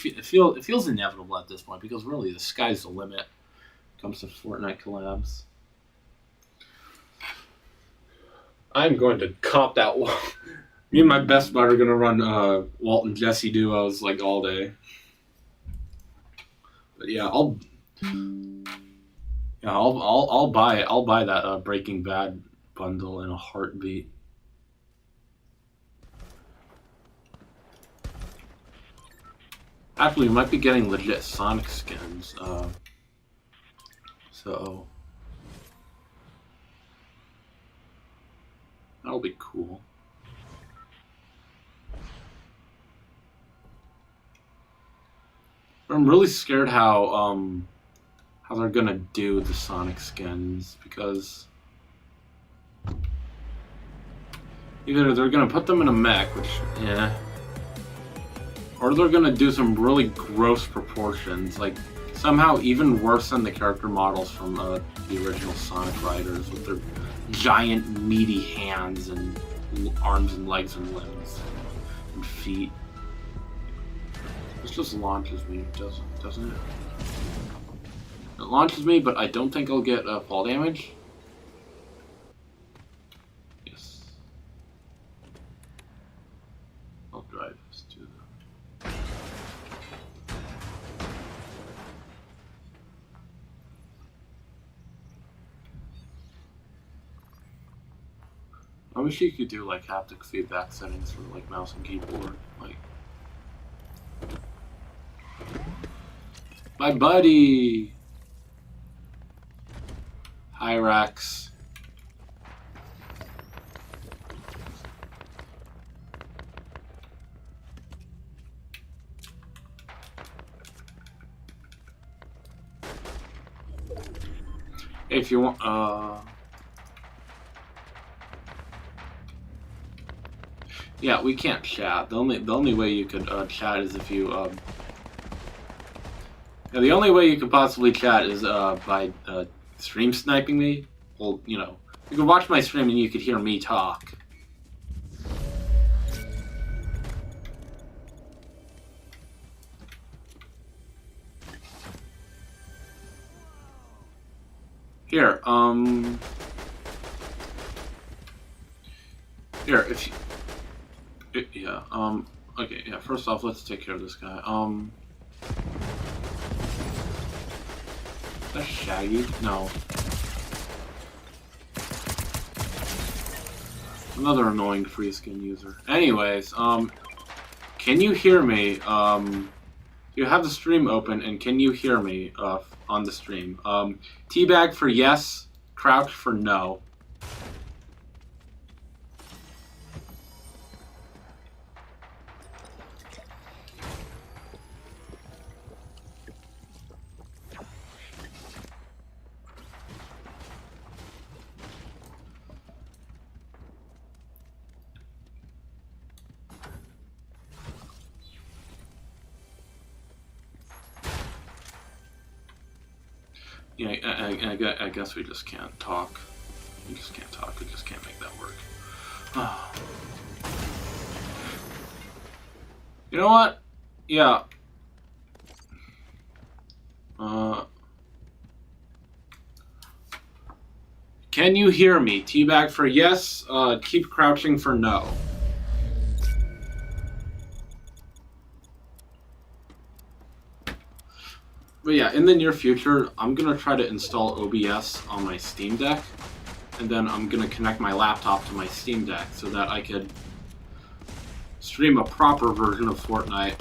It feels inevitable at this point because really the sky's the limit when it comes to Fortnite collabs. I'm going to cop that one. Me and my best bud are gonna run Walt and Jesse duos like all day. But yeah, I'll buy that Breaking Bad bundle in a heartbeat. Actually, we might be getting legit Sonic skins. So that'll be cool. I'm really scared how they're gonna do the Sonic skins because either they're gonna put them in a mech, which or they're gonna do some really gross proportions, like somehow even worse than the character models from the original Sonic Riders with their giant meaty hands and arms and legs and limbs and feet. This just launches me, doesn't it? It launches me, but I don't think I'll get fall damage. Yes. I'll drive this to the... I wish you could do like haptic feedback settings for like mouse and keyboard. Like, my buddy, Hyrax. If you want, yeah, we can't chat. The only way you could chat is if you yeah, the only way you could possibly chat is by stream sniping me. Well, you know, you could watch my stream and you could hear me talk. Here, here, if you, yeah, okay, yeah, first off, let's take care of this guy. Is that Shaggy? No. Another annoying free skin user. Anyways, can you hear me? You have the stream open, and can you hear me, on the stream? Teabag for yes, crouch for no. Yeah, I guess we just can't talk. We just can't talk. We just can't make that work. You know what? Yeah. Can you hear me? Teabag for yes, keep crouching for no. But yeah, in the near future, I'm gonna try to install OBS on my Steam Deck, and then I'm gonna connect my laptop to my Steam Deck so that I could stream a proper version of Fortnite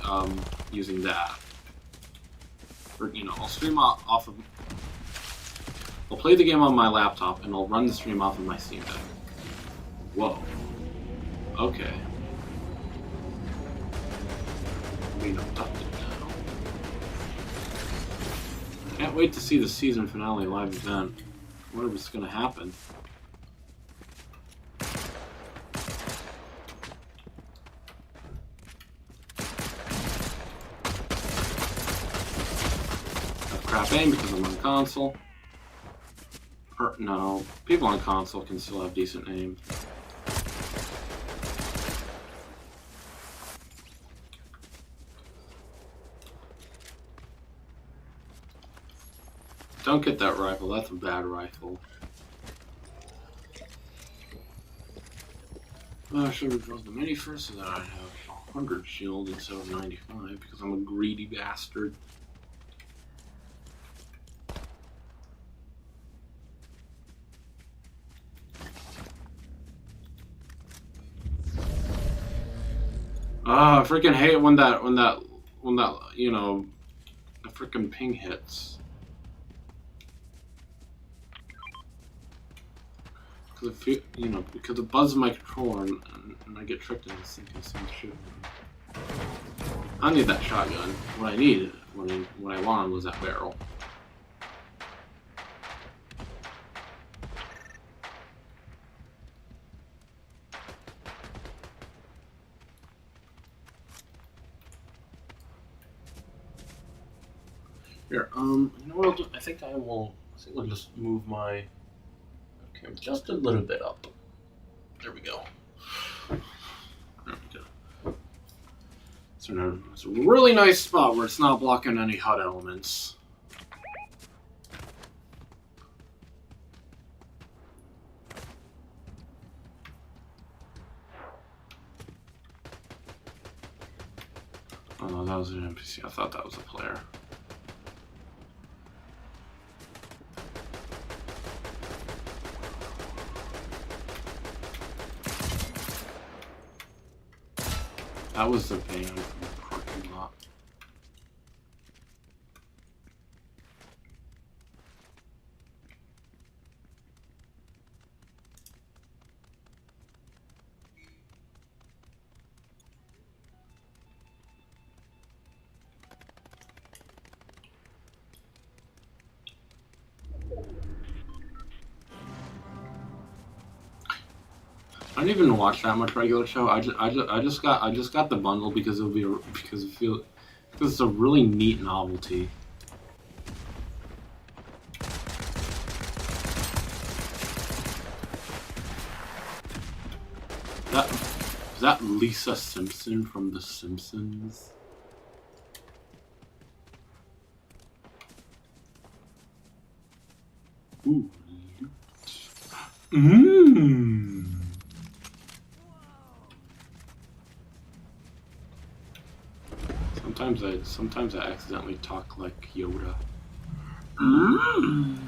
using that. Or, you know, I'll stream off of. I'll play the game on my laptop, and I'll run the stream off of my Steam Deck. Whoa. Okay. Being abducted now. Can't wait to see the season finale live event. I wonder what's gonna happen. Have crap aim because I'm on console. Or, no, people on console can still have decent aim. Don't get that rifle, that's a bad rifle. I should have drilled the mini first so that I'd have 100 shield instead of 95 because I'm a greedy bastard. I freaking hate when that you know, the freaking ping hits. Because because it buzzes my controller and I get tricked into thinking some shit. I need that shotgun. What I needed, what I wanted was that barrel. Here, you know what I'll do? I think I'll just move my camera just a little bit up. There we go. There we go. So it's a really nice spot where it's not blocking any HUD elements. Oh no, that was an NPC. I thought that was a player. That was the van from the parking lot. I didn't even watch that much regular show. I just got the bundle because it's a really neat novelty. Is that Lisa Simpson from The Simpsons? Ooh. Mmm. Sometimes I accidentally talk like Yoda. Mm.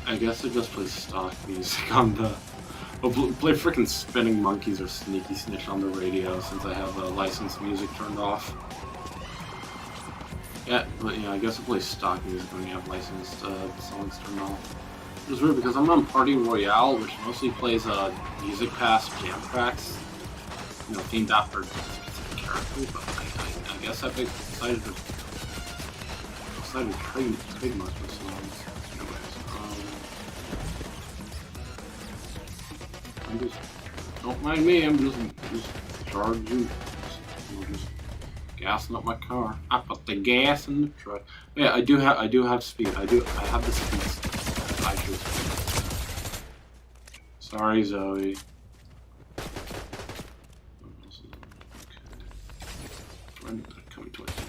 I guess I just play stock music on the. I'll play freaking Spinning Monkeys or Sneaky Snitch on the radio since I have licensed music turned off. Yeah, but yeah, I guess I play stock music when you have licensed songs turned off. It's weird because I'm on Party Royale, which mostly plays Music Pass jam tracks, you know, themed after specific characters. But I guess I decided to trademark those songs. Don't mind me, I'm just charging, just gassing up my car. I put the gas in the truck. Yeah, I do have speed. I have the speed. I choose. Sorry, Zoe. Okay. Coming towards you.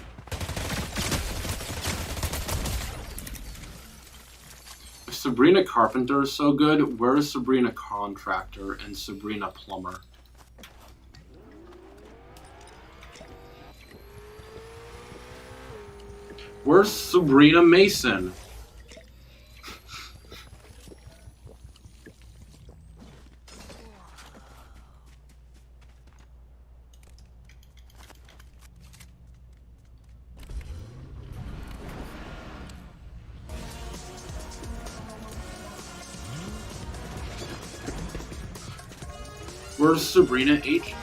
If Sabrina Carpenter is so good, where is Sabrina Contractor and Sabrina Plumber? Where's Sabrina Mason? Where's Sabrina HVAC?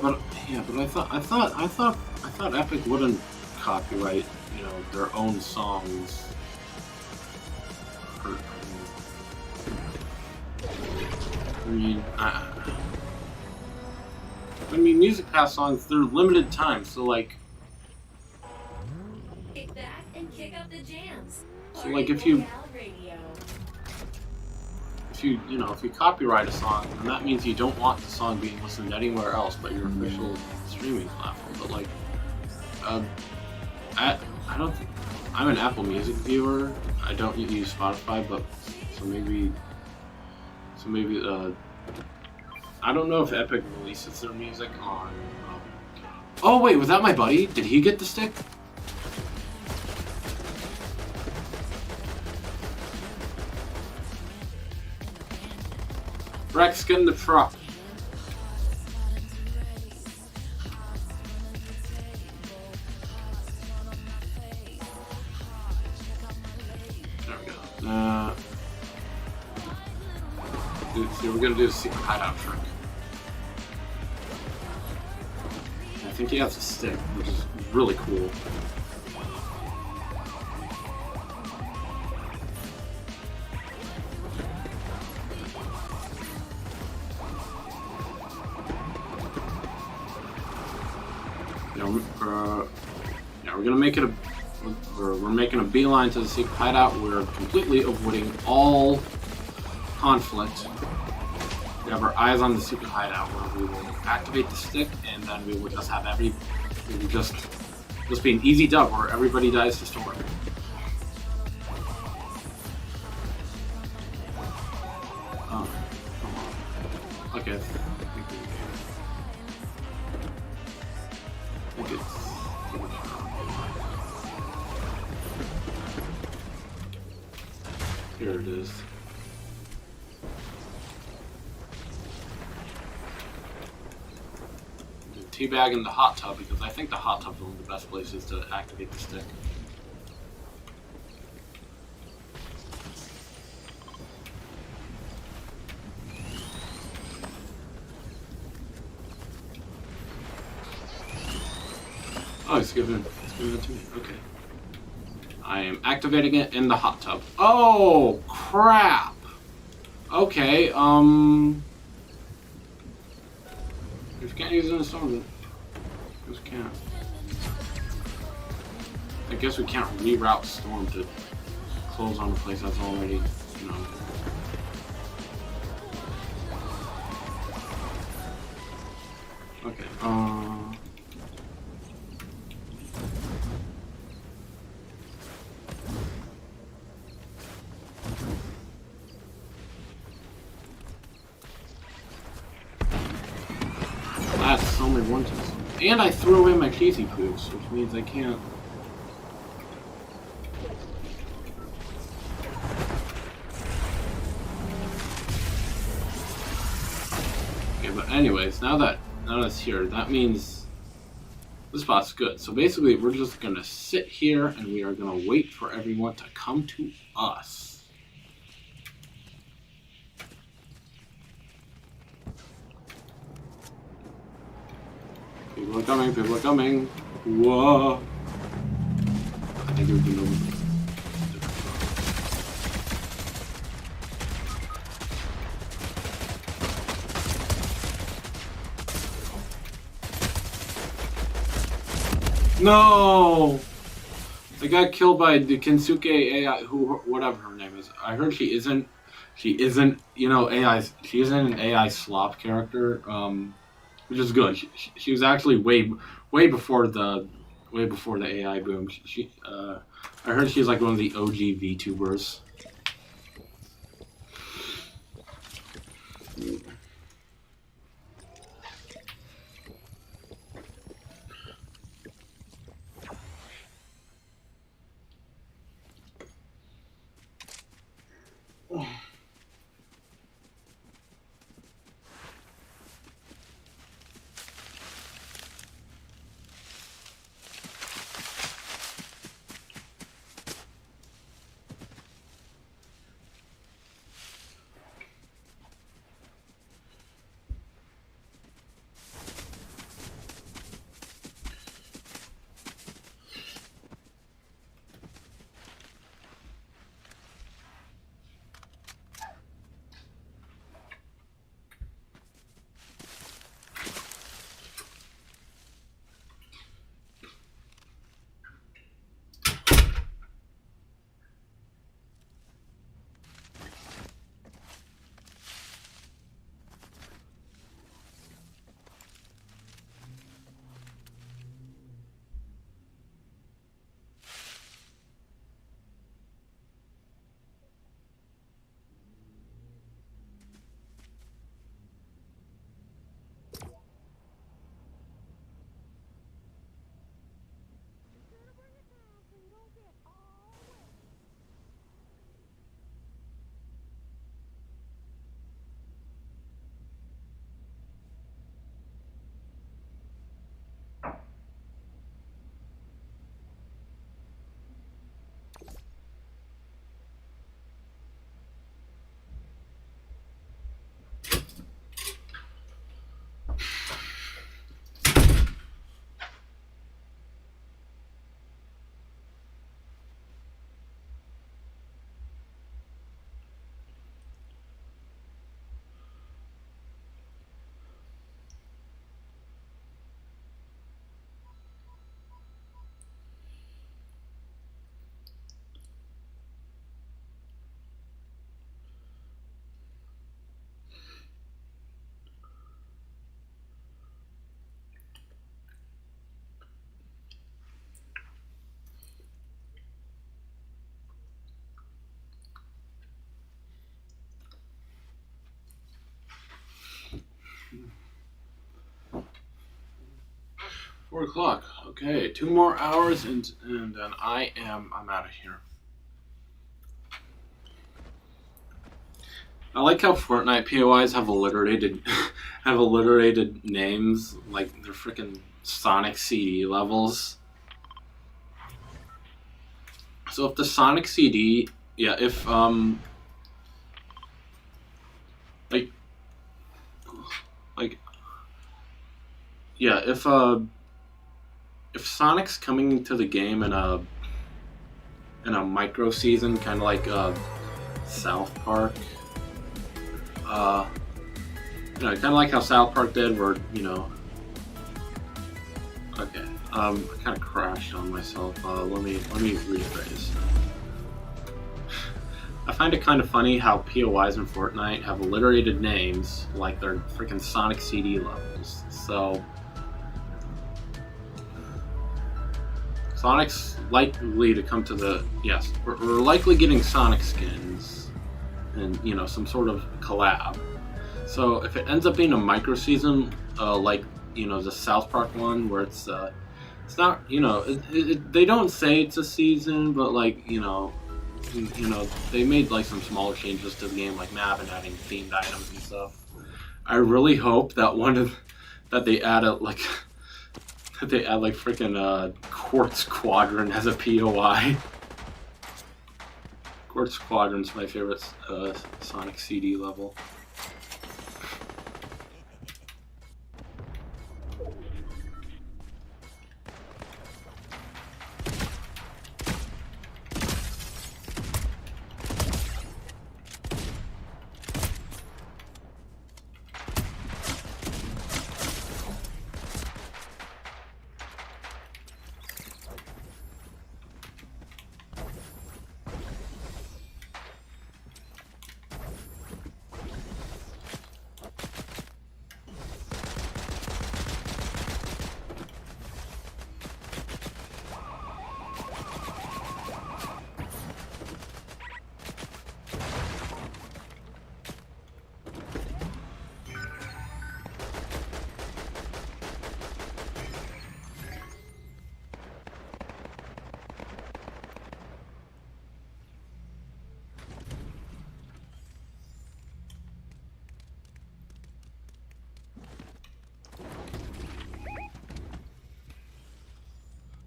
but I thought Epic wouldn't copyright, you know, their own songs. I mean, Music Pass songs, they're limited time, so like, Kick back and kick up the jams. so like if you copyright a song, then that means you don't want the song being listened anywhere else but your official streaming platform. But like, I don't think I'm an Apple Music viewer. I don't use Spotify, but so maybe I don't know if Epic releases their music on. Oh wait, was that my buddy? Did he get the stick? Rex, get in the truck. There we go. See, we're gonna do the secret hideout trick. I think he has a stick, which is really cool. We're gonna make it we're making a beeline to the secret hideout. We're completely avoiding all conflict. We have our eyes on the secret hideout where we will activate the stick, and then we will just have just be an easy dub where everybody dies to Storm. Oh, come on. Okay. I think it's here it is. Teabag in the hot tub, because I think the hot tub is one of the best places to activate the stick. Oh, it's giving it to me. Okay. I am activating it in the hot tub. Oh, crap! Okay, if you can't use it in the storm, then we just can't. I guess we can't reroute Storm to close on a place that's already, you know. Okay, that's only one time. And I threw away my cheesy foods, which means I can't. Okay, but anyways, now that it's here, that means this spot's good. So basically, we're just gonna sit here and we are gonna wait for everyone to come to us. People are coming, people are coming. Whoa. I think it would be no. No! I got killed by the Kensuke AI, whatever her name is. I heard she isn't, you know, she isn't an AI slop character, which is good. She was actually way before the AI boom. I heard she's like one of the OG VTubers. Four o'clock. Okay, 2 more hours and then I'm out of here. I like how Fortnite POIs have alliterated have alliterated names like they're freaking Sonic CD levels. So if the Sonic CD, yeah, if like yeah, if Sonic's coming to the game in a micro season, kind of like South Park. You know, kind of like how South Park did, where okay. I kind of crashed on myself. Let me rephrase. I find it kind of funny how POIs in Fortnite have alliterated names like they're freaking Sonic CD levels. So Sonic's likely to come to the we're likely getting Sonic skins and some sort of collab. So if it ends up being a micro season, like the South Park one, where it's not they don't say it's a season, but like they made like some smaller changes to the game, like map and adding themed items and stuff. I really hope that that they add freaking Quartz Quadrant as a POI. Quartz Quadrant's my favorite Sonic CD level.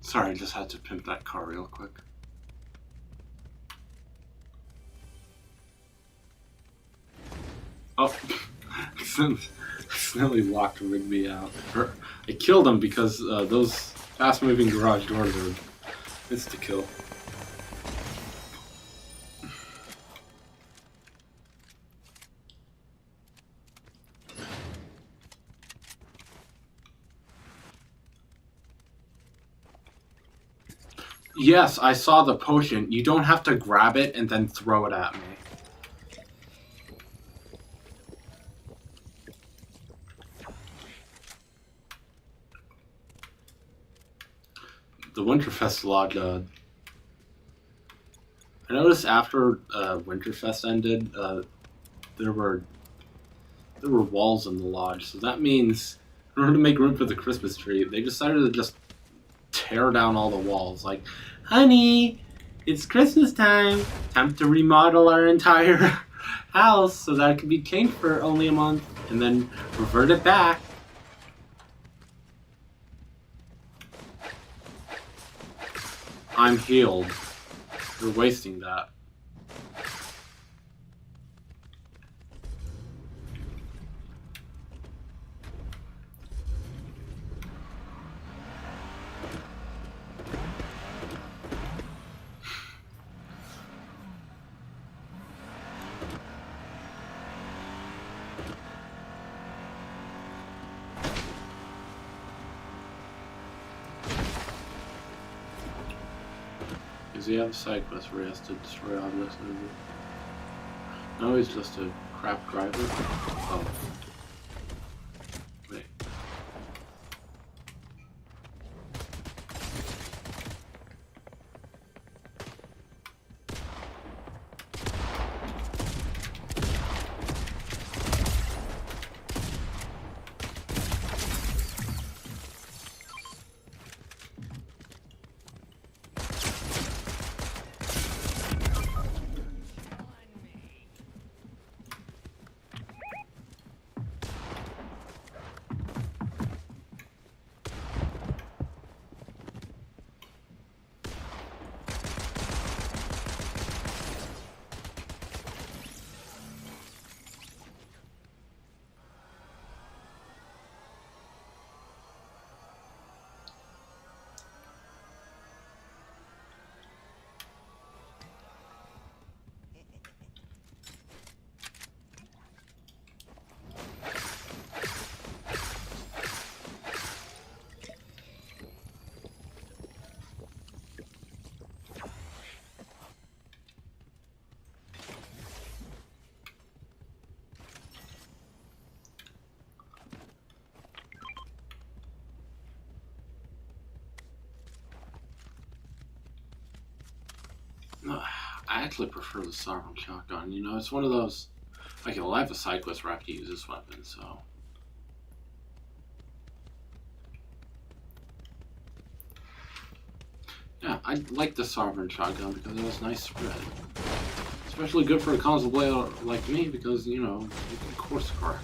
Sorry, I just had to pimp that car real quick. Oh, accidentally locked Rigby out. I killed him because those fast-moving garage doors are insta-kill. Yes, I saw the potion. You don't have to grab it and then throw it at me. The Winterfest lodge, I noticed after Winterfest ended, there were walls in the lodge, so that means in order to make room for the Christmas tree, they decided to just tear down all the walls. Like, honey, it's Christmas time. Time to remodel our entire house so that it can be cleaned for only a month, and then revert it back. I'm healed. You're wasting that. Does he have a side quest where he has to destroy objects? No, he's just a crap driver. Oh. Wait. I actually prefer the Sovereign Shotgun. You know, it's one of those. Like, I have a side quest where I have to use this weapon, so. Yeah, I like the Sovereign Shotgun because it has nice spread. Especially good for a console player like me because, you know, you can course correct.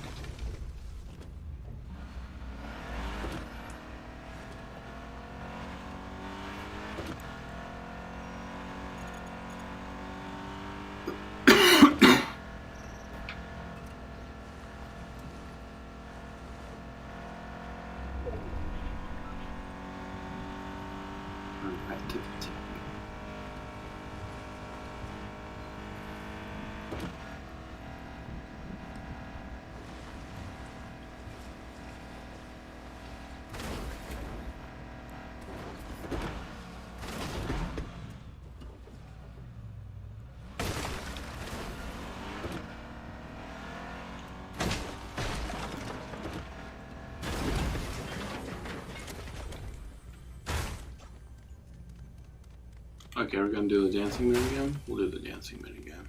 Okay, we're gonna do the dancing minigame? We'll do the dancing minigame.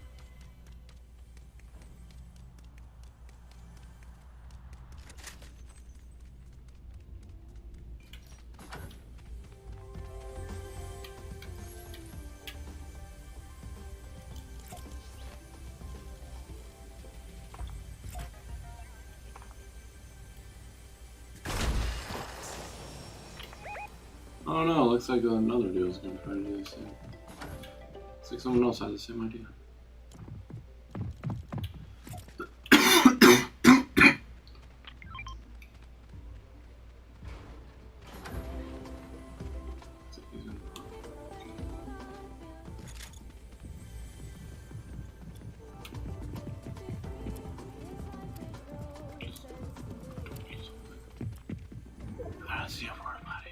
Oh no, looks like another dude is gonna try to do the same. Looks like someone else had the same idea. Let's see if we're buddy.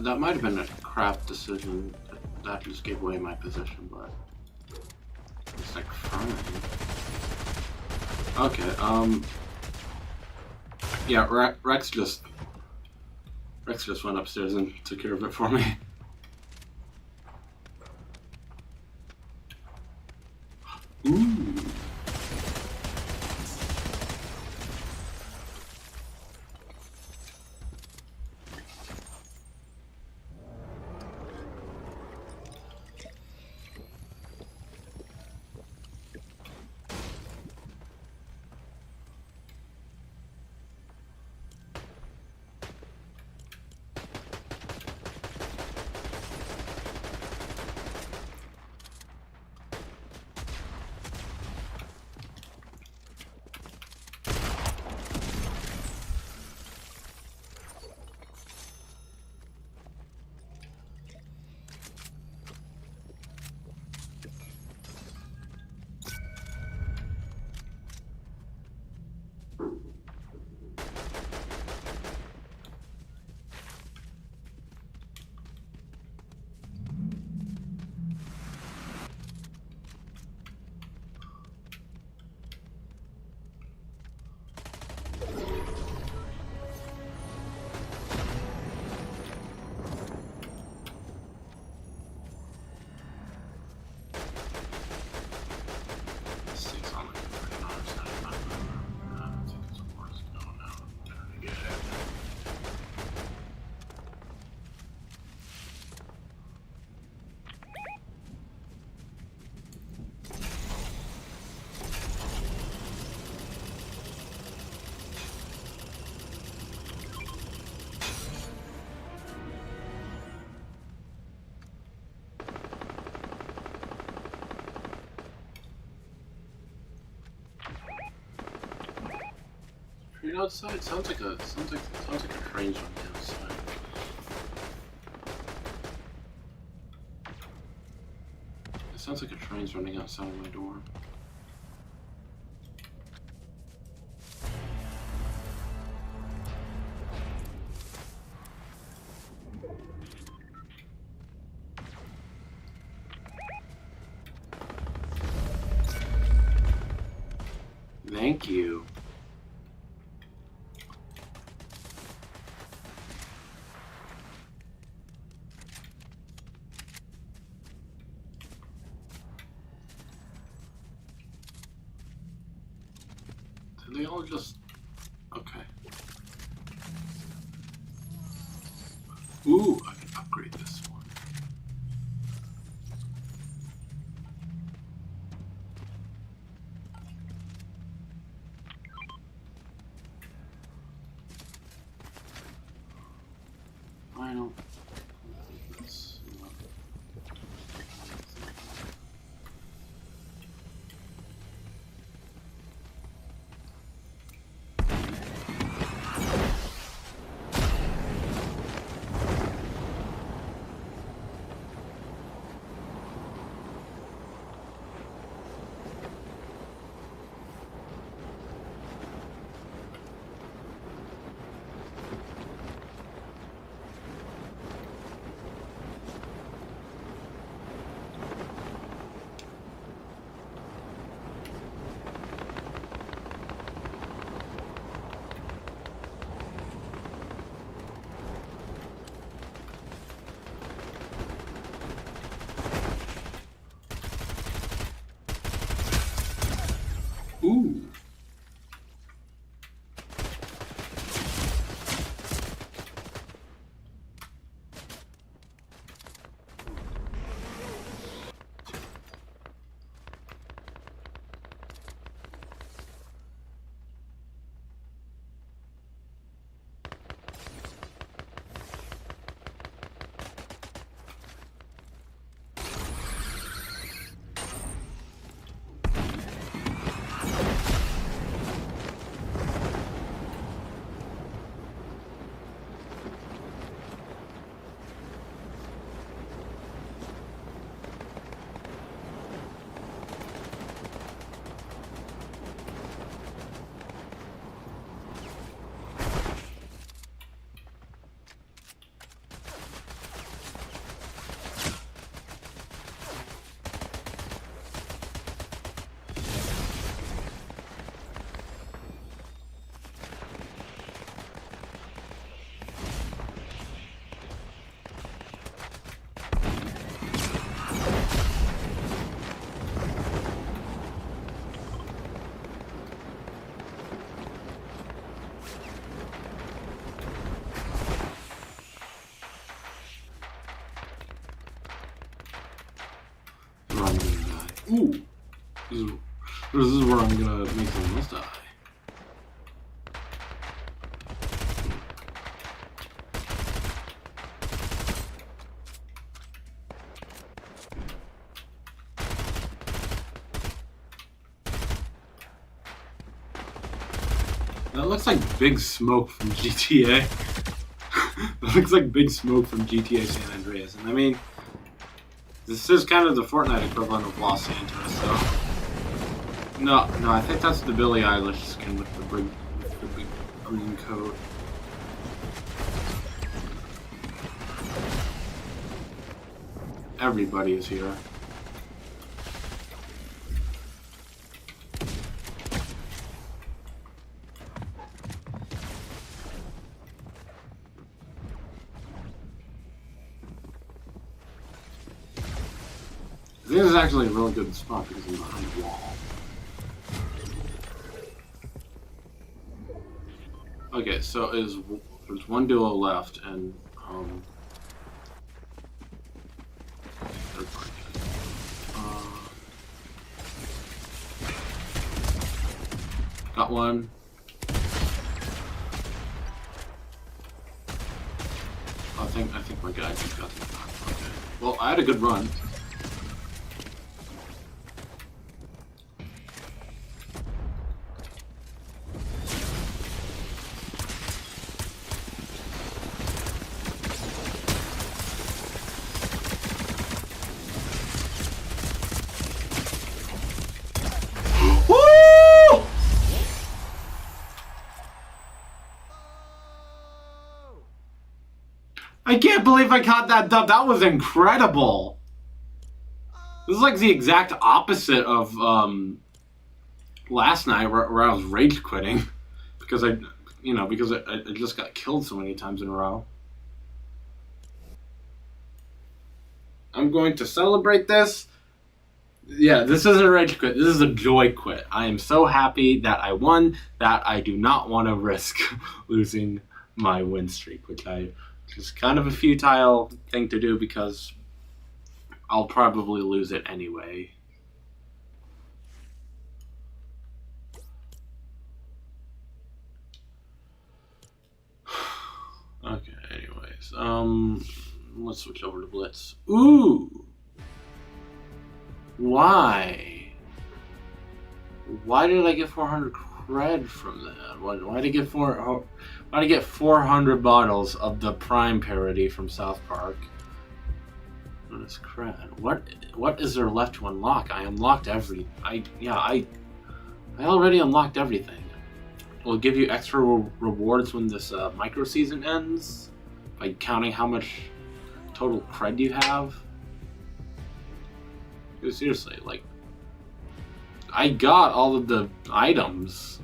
That might have been a crap decision. That just gave away my position, but it's like fine. Okay. Yeah. Rex just went upstairs and took care of it for me. Ooh. Train outside sounds like a train's running outside. It sounds like a train's running outside of my door. Thank you. Did they all just... Okay. Ooh, I can upgrade this one. I don't... That's... where I'm gonna die. Ooh. This is where I'm gonna make someone else die. That looks like Big Smoke from GTA. That looks like Big Smoke from GTA San Andreas. And I mean, this is kind of the Fortnite equivalent of Los Santos, so... No, I think that's the Billie Eilish skin with the big green coat. Everybody is here. This is actually a really good spot because I'm behind the wall. Okay, so there's one duo left, and third party. Got one. I think my guy just got the knock. Okay. Well, I had a good run. I can't believe I caught that dub. That was incredible. This is like the exact opposite of last night where I was rage quitting because I just got killed so many times in a row. I'm going to celebrate this. Yeah, this isn't a rage quit. This is a joy quit. I am so happy that I won that I do not want to risk losing my win streak, which is kind of a futile thing to do because I'll probably lose it anyway. Okay, anyways, let's switch over to Blitz. Ooh! Why? Why did I get 400 cred from that? Why did I get 400 bottles of the Prime parody from South Park? What is cred? What is there left to unlock? I unlocked I already unlocked everything. It'll give you extra rewards when this micro season ends by counting how much total cred you have. Dude, seriously, like, I got all of the items.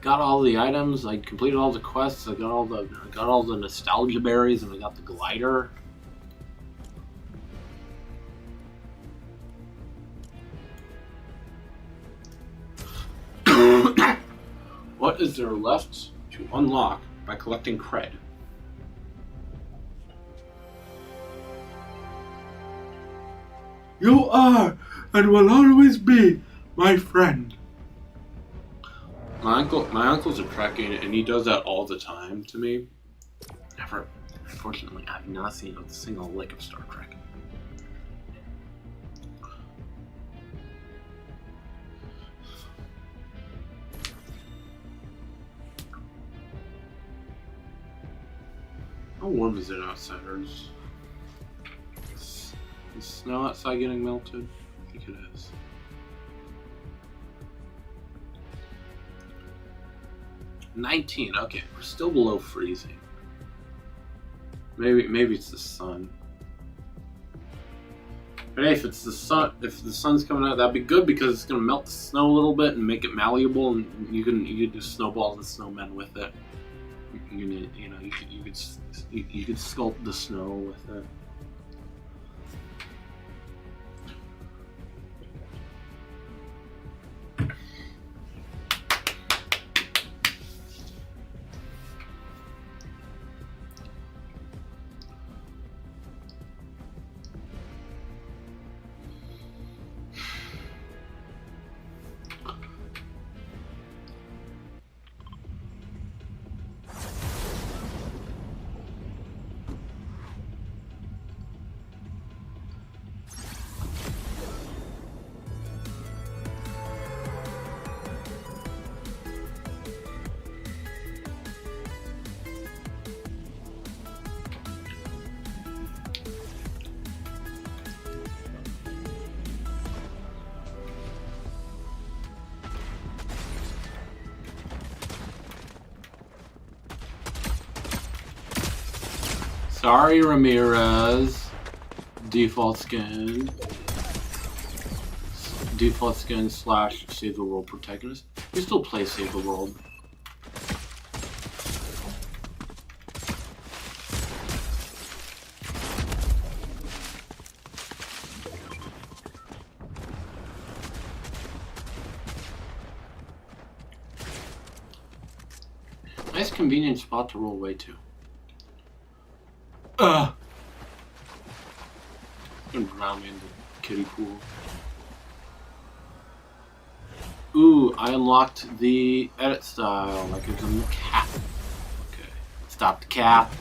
Got all the items. I completed all the quests. I got all the nostalgia berries, and I got the glider. What is there left to unlock by collecting cred? You are and will always be my friend. My uncle's a Trekkie, and he does that all the time to me. Unfortunately, I've not seen a single lick of Star Trek. How warm is it outside? Is the snow outside getting melted? I think it is. $19. Okay, we're still below freezing. Maybe it's the sun. But hey, if it's the sun, if the sun's coming out, that'd be good because it's gonna melt the snow a little bit and make it malleable, and you can do snowballs and snowmen with it. You could sculpt the snow with it. Sorry, Ramirez. Default skin. Default skin / Save the World protagonist. You still play Save the World. Nice convenient spot to roll away to. And drown me in the kiddie pool. Ooh, I unlocked the edit style, like it's in the cap. Okay, stop the cap.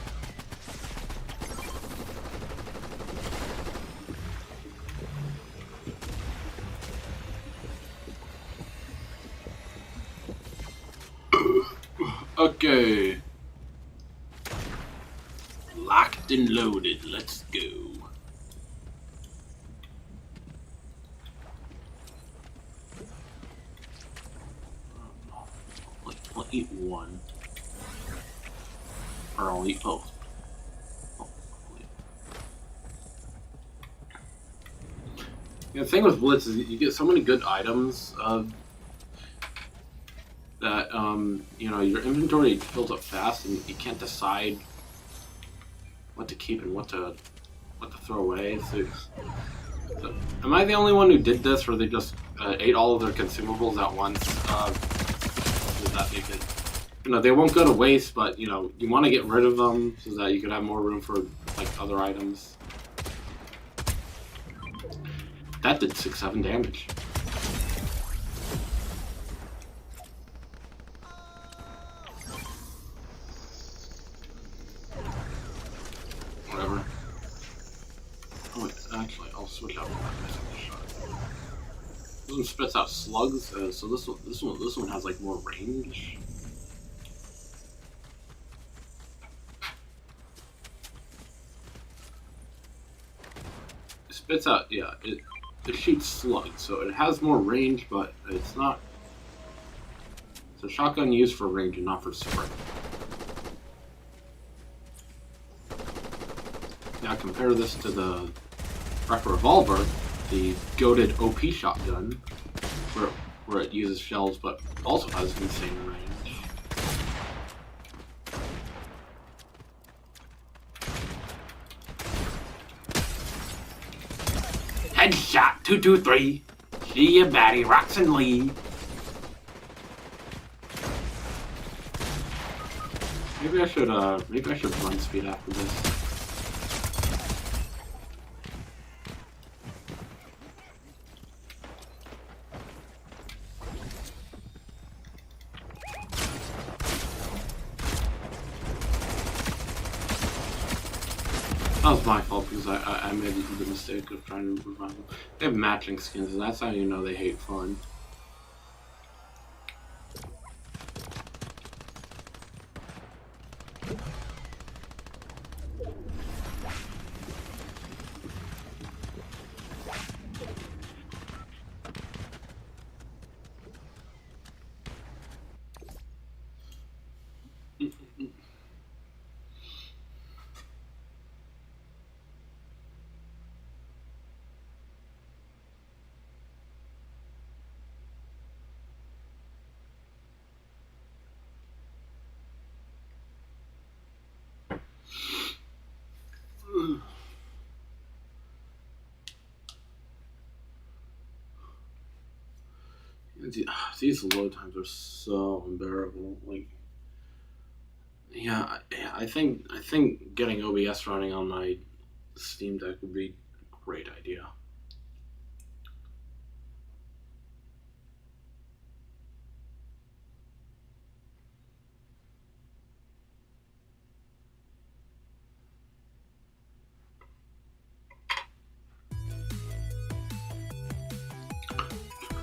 Okay. Locked and loaded, let's go. I'll eat one. Or I'll eat both. Yeah, the thing with Blitz is you get so many good items that you know, your inventory fills up fast and you can't decide what to keep and what to throw away. So, am I the only one who did this, or they just ate all of their consumables at once? So that they could, you know, they won't go to waste, but you know, you want to get rid of them so that you could have more room for like other items. That did 6-7 damage. Whatever. Oh wait, actually, I'll switch out my shot. This one spits out slugs, so this one has like more range. It spits out, yeah, it shoots slugs, so it has more range, but it's not. It's a shotgun used for range and not for spray. Now compare this to the Wrecker Revolver, the goated OP shotgun, where it uses shells but also has insane range. Headshot 223. See ya, Batty rocks and Lee. Maybe I should run speed after this. That was my fault because I made the mistake of trying to revive them. They have matching skins, and that's how you know they hate fun. These load times are so unbearable. Like, yeah, I think getting OBS running on my Steam Deck would be a great idea.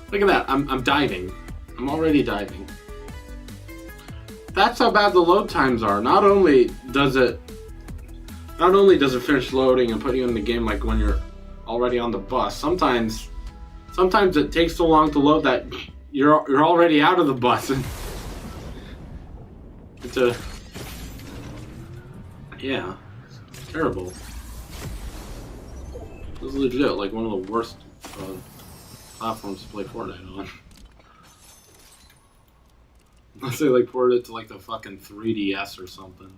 Look at that, I'm diving. I'm already diving. That's how bad the load times are. Not only does it finish loading and put you in the game like when you're already on the bus, sometimes it takes so long to load that you're already out of the bus. Yeah. Terrible. This is legit like one of the worst platforms to play Fortnite on. Unless they like ported it to like the fucking 3DS or something.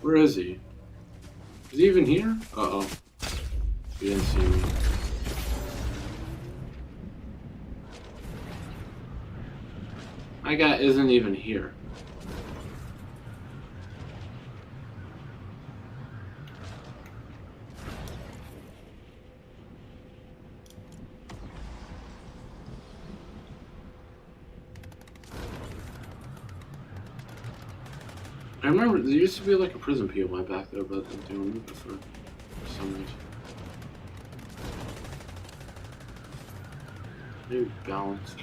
Where is he? Is he even here? Uh-oh. He didn't see me. My guy isn't even here. I remember there used to be like a prison POI back there, but they removed it for some reason. Maybe balance.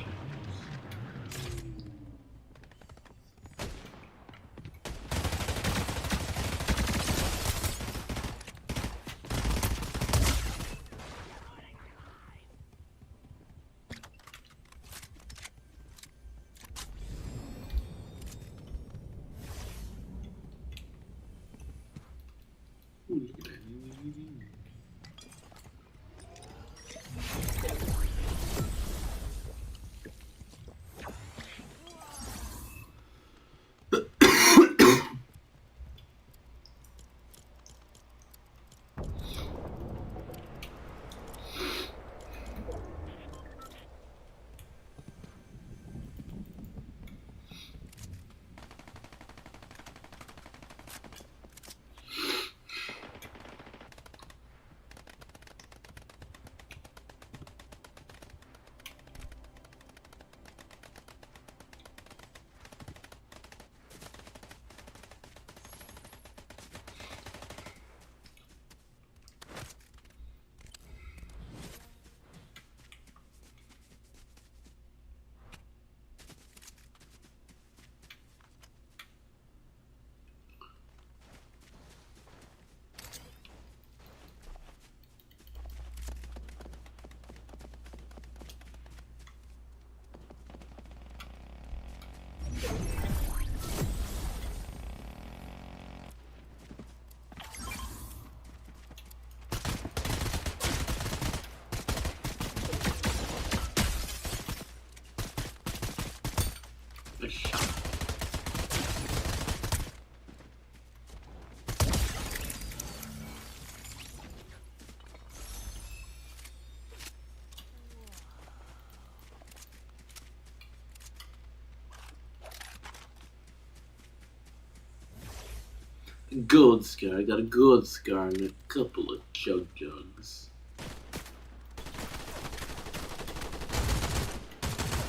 Gold scar. I got a gold scar and a couple of chug jugs.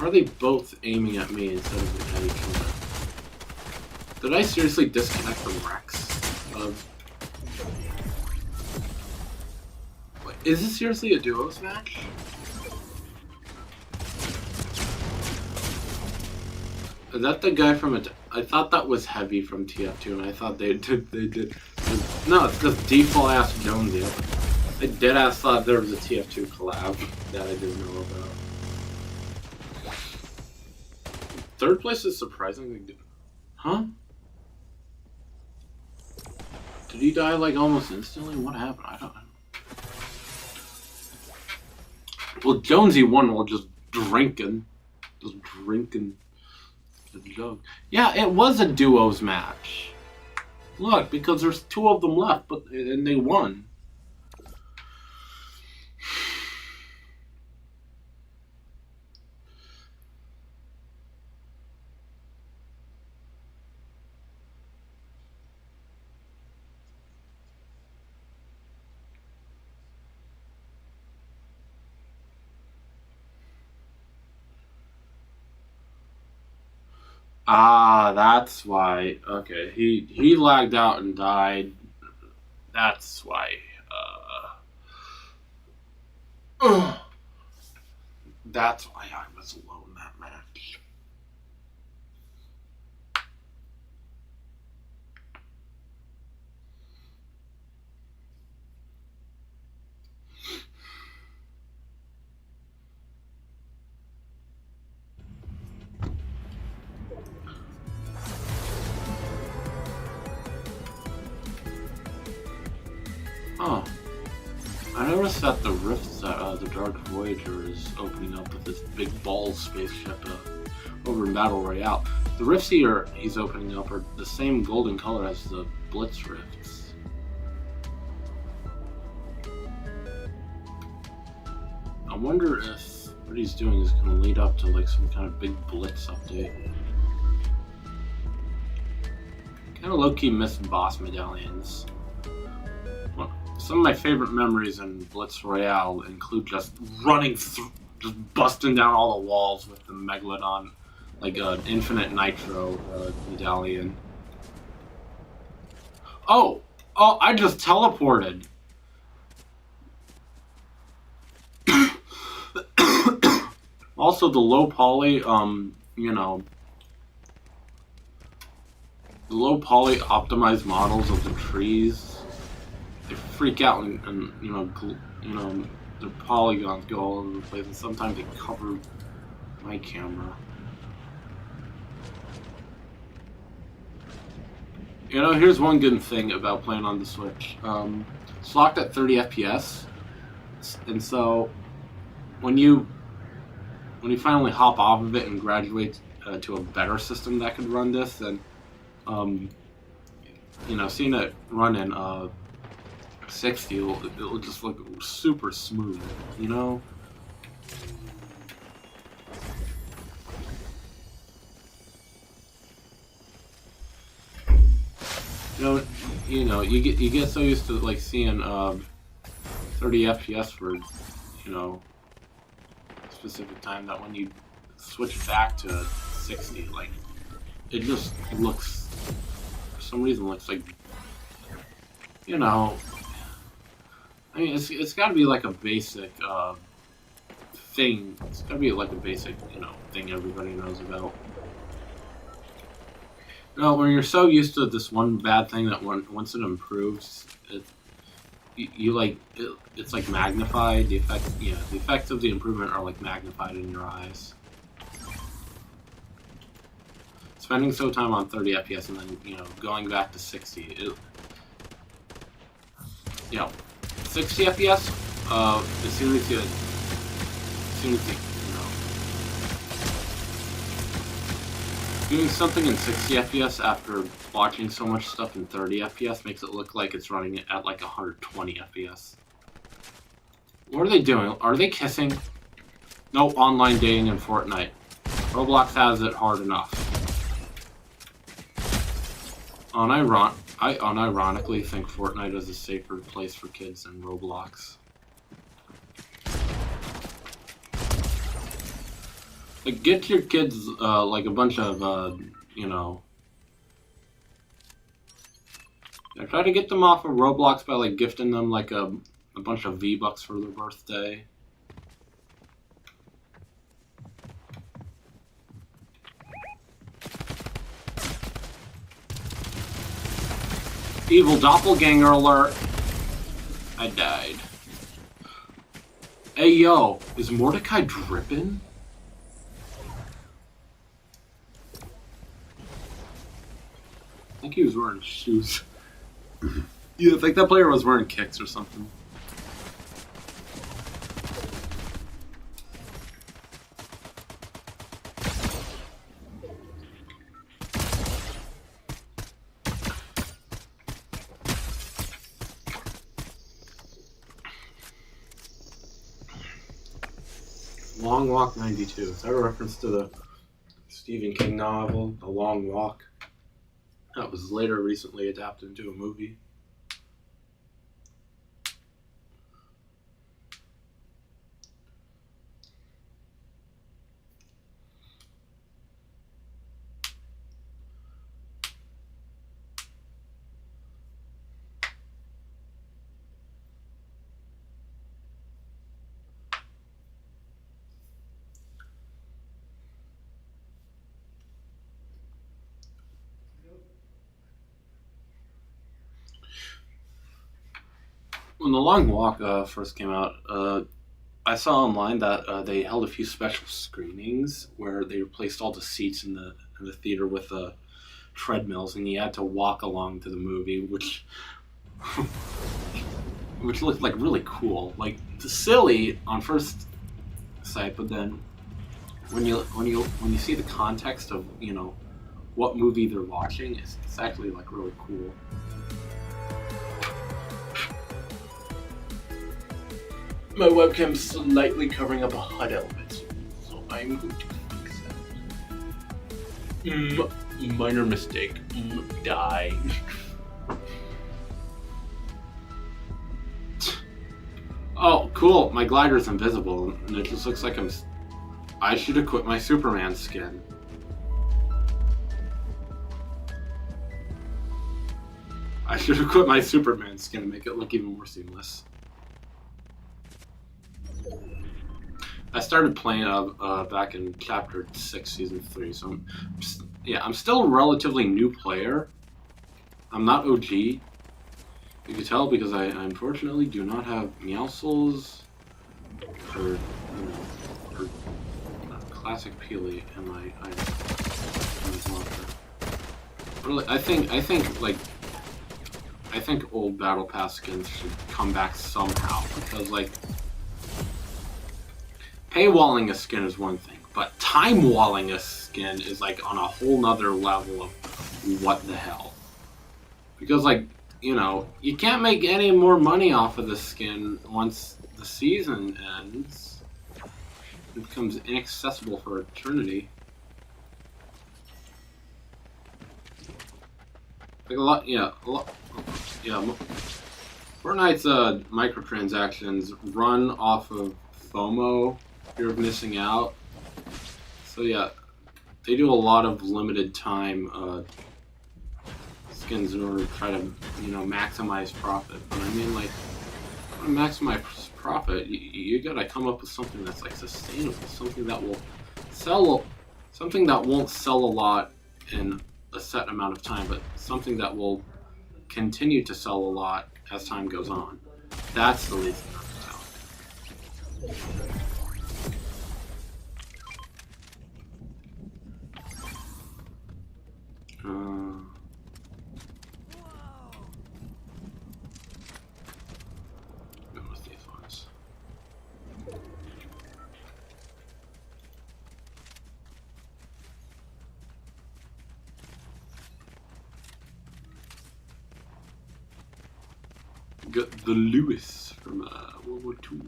Are they both aiming at me instead of at each other? Did I seriously disconnect from Rex? Wait, is this seriously a duos match? Is that the guy from it? I thought that was Heavy from TF2, and I thought they did. No, it's just default ass Jonesy. I dead ass thought there was a TF2 collab that I didn't know about. Third place is surprisingly good. Huh? Did he die like almost instantly? What happened? I don't know. Well, Jonesy won while just drinking. Just drinking. The jug. Yeah, it was a duos match. Look, because there's two of them left, and they won. Ah, that's why. Okay, he lagged out and died. That's why. That's why I was alone that match. Oh, I noticed that the rifts that the Dark Voyager is opening up with this big ball spaceship over in Battle Royale. The rifts he's opening up are the same golden color as the Blitz rifts. I wonder if what he's doing is going to lead up to like some kind of big Blitz update. Kind of low-key miss boss medallions. Well, some of my favorite memories in Blitz Royale include just running through, just busting down all the walls with the Megalodon, like an Infinite Nitro medallion. Oh, I just teleported. Also, the low poly, you know, the low poly optimized models of the trees, they freak out and you know, their polygons go all over the place, and sometimes they cover my camera. You know, here's one good thing about playing on the Switch. It's locked at 30 FPS, and so when you finally hop off of it and graduate to a better system that could run this, then you know, seeing it run in 60, it'll just look super smooth, you know. You get so used to like seeing 30 FPS for, you know, a specific time that when you switch back to 60, like it just looks, for some reason, looks like, you know, I mean, it's got to be like a basic thing. It's got to be like a basic, you know, thing everybody knows about. No, when you're so used to this one bad thing that once it improves, it's like magnified. The effects of the improvement are like magnified in your eyes. Spending so time on 30 FPS and then, you know, going back to 60, you know, 60 FPS. As soon as you doing something in 60 FPS after watching so much stuff in 30 FPS makes it look like it's running it at like 120 FPS. What are they doing? Are they kissing? No online dating in Fortnite. Roblox has it hard enough. I unironically think Fortnite is a safer place for kids than Roblox. Like, get your kids, like, a bunch of, you know... I try to get them off of Roblox by, like, gifting them, like, a bunch of V-Bucks for their birthday. Evil doppelganger alert! I died. Hey, yo, is Mordecai dripping? I think he was wearing shoes. Yeah, I think that player was wearing kicks or something. Long Walk 92. Is that a reference to the Stephen King novel, The Long Walk? That was later recently adapted into a movie. When The Long Walk first came out, I saw online that they held a few special screenings where they replaced all the seats in the theater with treadmills, and you had to walk along to the movie, which which looked like really cool, like silly on first sight, but then when you see the context of what movie they're watching, it's actually like really cool. My webcam's slightly covering up a HUD element, so I'm going to fix that. Minor mistake. Die. Oh, cool. My glider's invisible, and it just looks like I should equip my Superman skin. I should equip my Superman skin to make it look even more seamless. I started playing back in Chapter 6, Season 3, so I'm still a relatively new player. I'm not OG. You can tell because I unfortunately do not have Meowscles or Classic Peely in my launcher. Really, I think old Battle Pass skins should come back somehow, because like paywalling a skin is one thing, but time walling a skin is like on a whole nother level of what the hell. Because like, you can't make any more money off of the skin once the season ends. It becomes inaccessible for eternity. Like a lot. Fortnite's microtransactions run off of FOMO, fear of missing out. So yeah, they do a lot of limited time skins in order to try to maximize profit. But I mean, like, to maximize profit, you gotta come up with something that's like sustainable, something that will sell, something that won't sell a lot in a set amount of time, but something that will continue to sell a lot as time goes on. That's the least amount of talent. Go with these ones. Got the Lewis from World War II.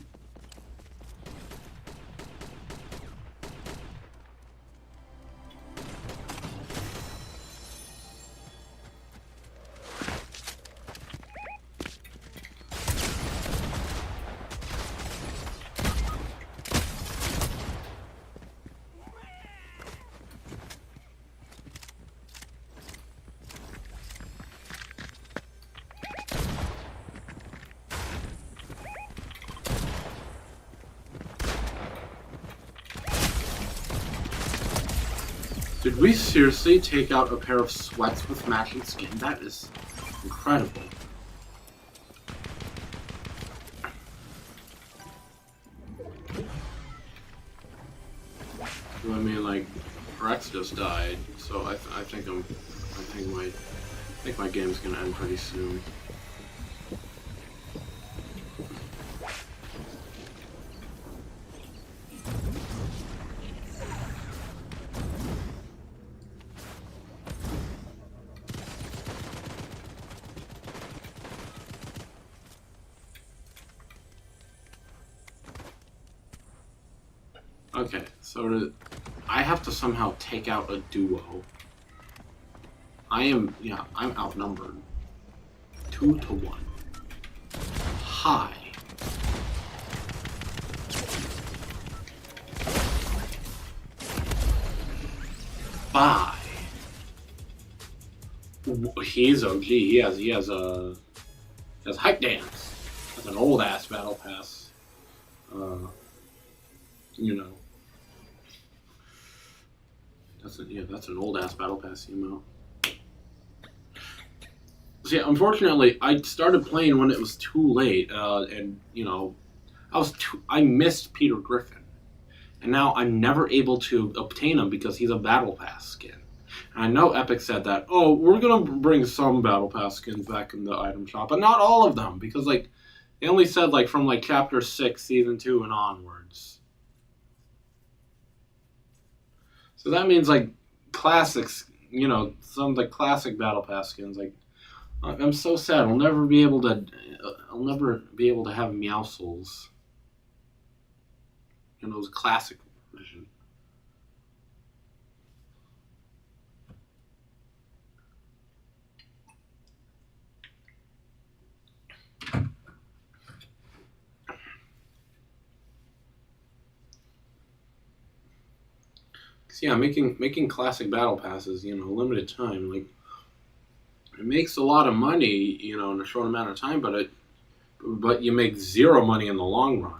Did we seriously take out a pair of sweats with matching skin? That is incredible. I mean, like, Rex just died, so I think my game's gonna end pretty soon. Okay, so I have to somehow take out a duo. I'm outnumbered. 2-1. Hi. Bye. He's OG. He has hype dance. That's an old ass battle pass. That's an old ass battle pass emo. See, unfortunately, I started playing when it was too late, and I missed Peter Griffin, and now I'm never able to obtain him because he's a battle pass skin. And I know Epic said that, oh, we're gonna bring some battle pass skins back in the item shop, but not all of them, because like, They only said like from like chapter 6, season 2 and onwards. So that means like classics, you know, some of the classic battle pass skins. Like, I'm so sad. I'll never be able to. I'll never be able to have Meowscles. You know, those classic version. Yeah, making classic battle passes, you know, limited time, like it makes a lot of money, you know, in a short amount of time, but you make zero money in the long run.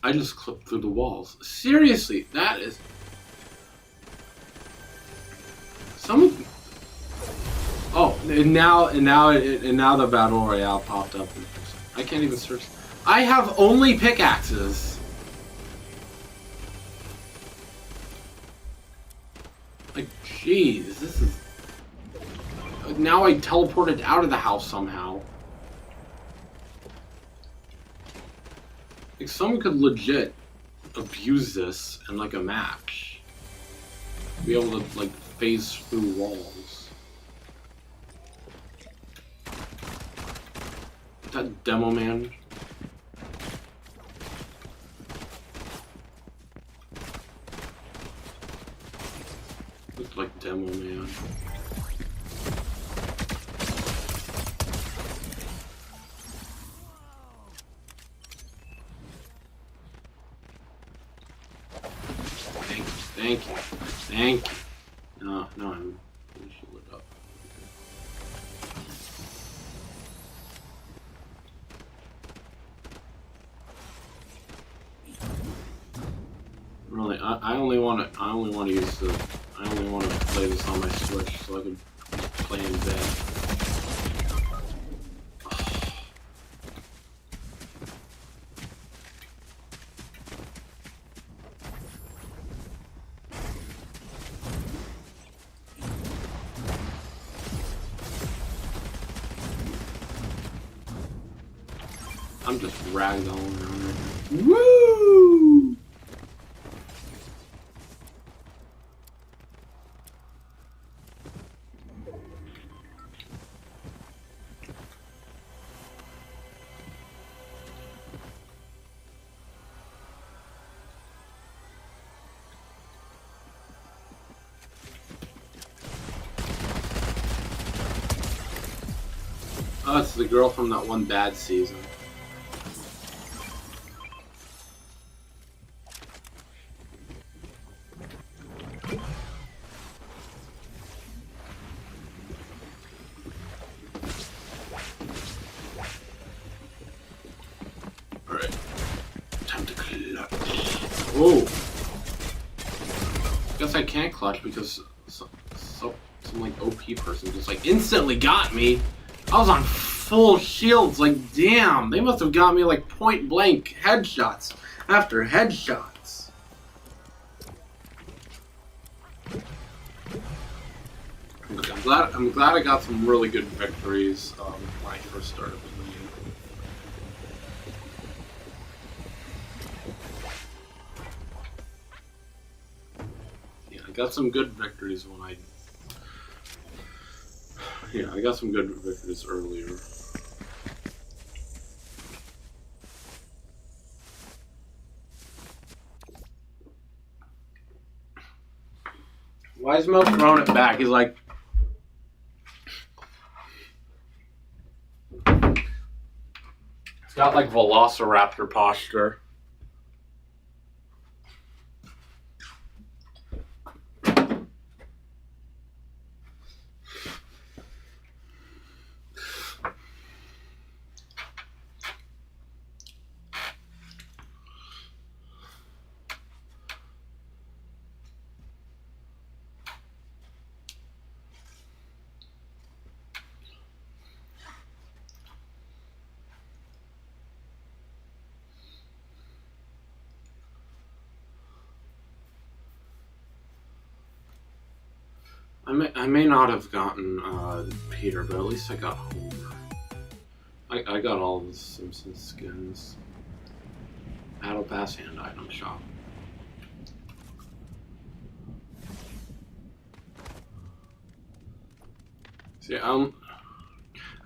I just clipped through the walls. Seriously, that is some. Oh, and now the battle royale popped up. I can't even search. I have only pickaxes. Like, jeez, this is. Now I teleported out of the house somehow. Like, someone could legit abuse this in like a match. Be able to like phase through walls. Is that Demo Man? Looks like Demo Man. Thank you. Thank you. No, I'm gonna shield it up. Really, I only want to use the. I only want to play this on my Switch so I can play in bed. I'm just ragdolling around right now. Woo! Oh, it's the girl from that one bad season. Alright. Time to clutch. Whoa! Guess I can't clutch because some like OP person just like instantly got me. I was on full shields, like damn, they must have got me like point blank headshots after headshots. I'm glad I got some really good victories when I first started with the game. Yeah, I got some good victories when I. Yeah, I got some good victories earlier. Why is Mo throwing it back? He's like. He's got like Velociraptor posture. I may not have gotten Peter, but at least I got Homer. I got all the Simpsons skins. Battle Pass and item shop. See, I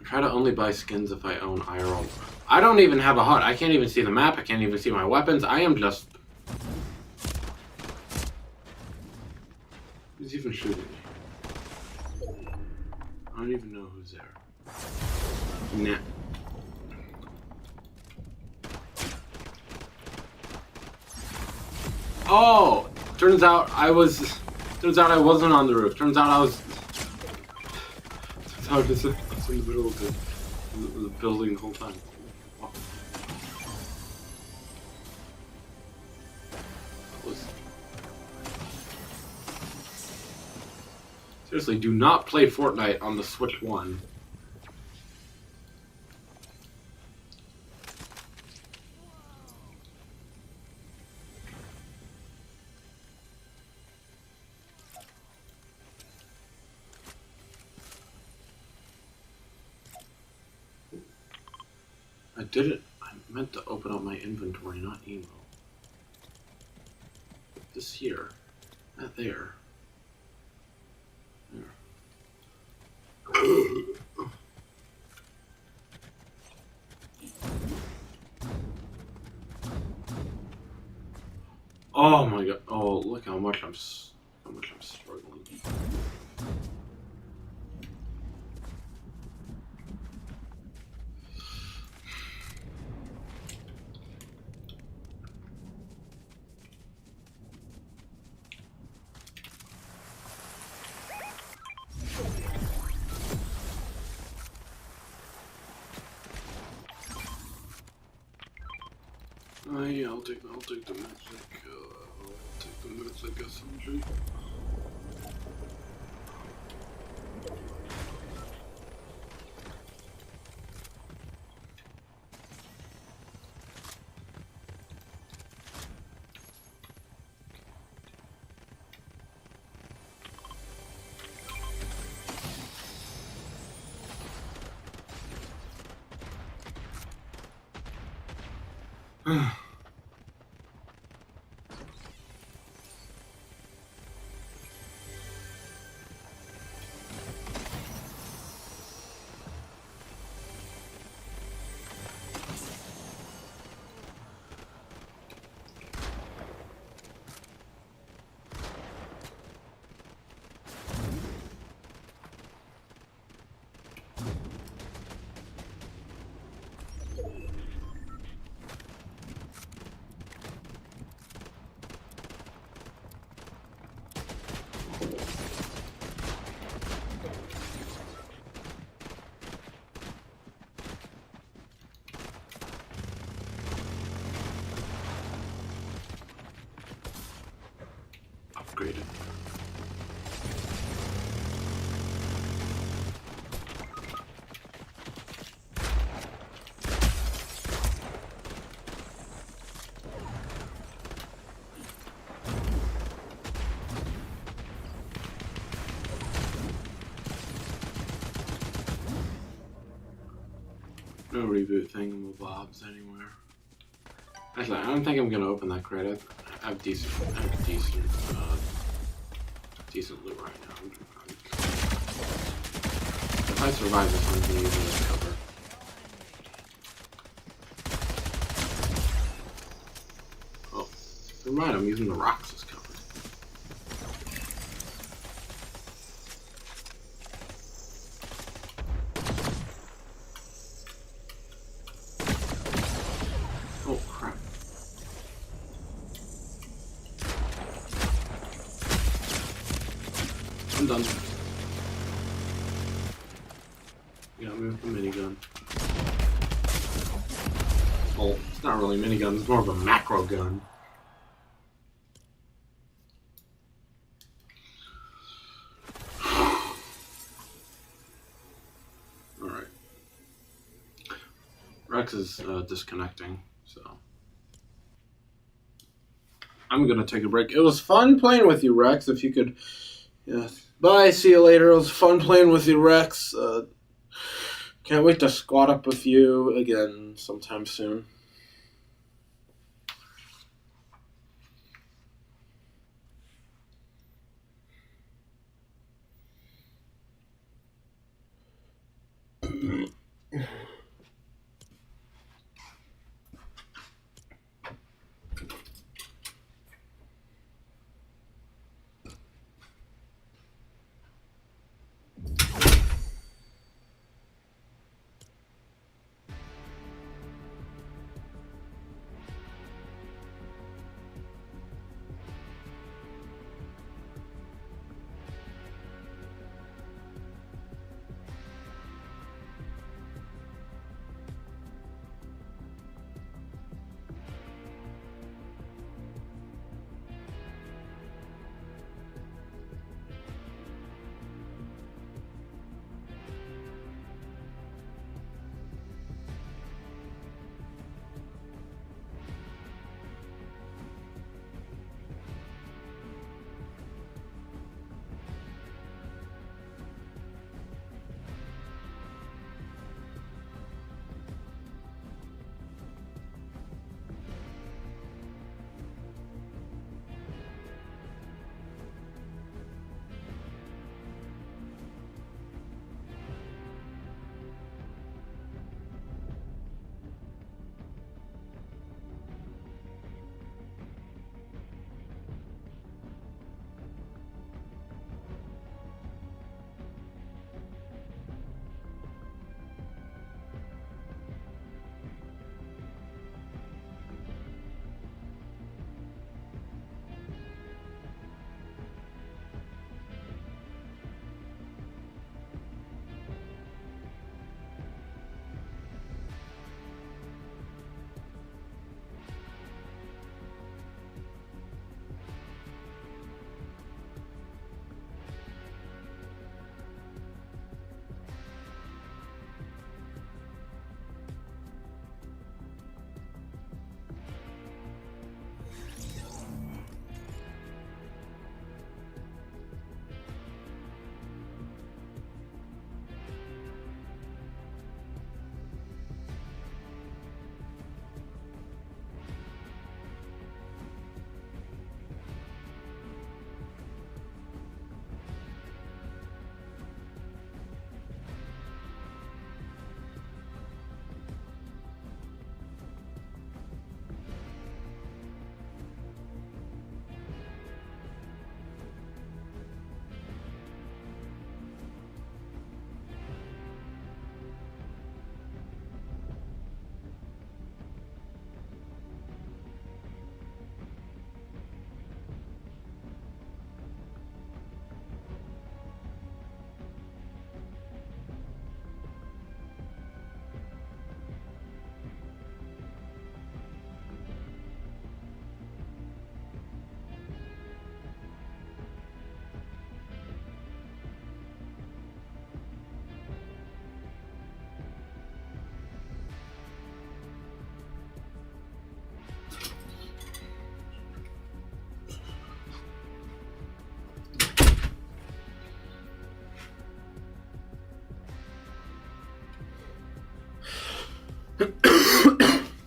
try to only buy skins if I own IRL. I don't even have a HUD. I can't even see the map. I can't even see my weapons. I am just... Who's even shooting me? I don't even know who's there. Nah. Oh! Turns out I wasn't on the roof. Turns out I was in the middle of the building the whole time. Wow. Seriously, do not play Fortnite on the Switch 1. I didn't. I meant to open up my inventory, not emo. This here. Not there. There. Oh my god. Oh, look how much I'm struggling. Yeah, I'll take the magic. I'll take the magic SMG. Upgraded. No reboot thingamabobs anywhere. Actually, I don't think I'm gonna open that crate. I have decent loot right now. If I survive this, I'm gonna use it as cover. Oh, never mind. I'm using the rocks as cover. Oh crap. I'm done. Yeah, move the minigun. Well, it's not really a minigun, it's more of a macro gun. Alright. Rex is disconnecting, so I'm gonna take a break. It was fun playing with you, Rex. If you could Bye. See you later. It was fun playing with you, Rex. Can't wait to squat up with you again sometime soon.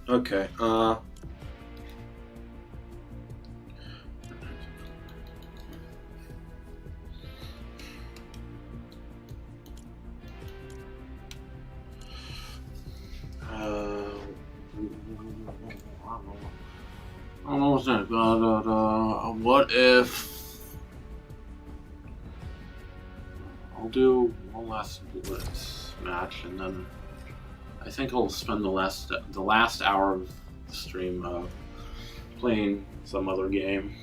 Okay. I don't know what's that. What if I'll do one last blitz match, and then I think I'll spend the last hour of the stream playing some other game.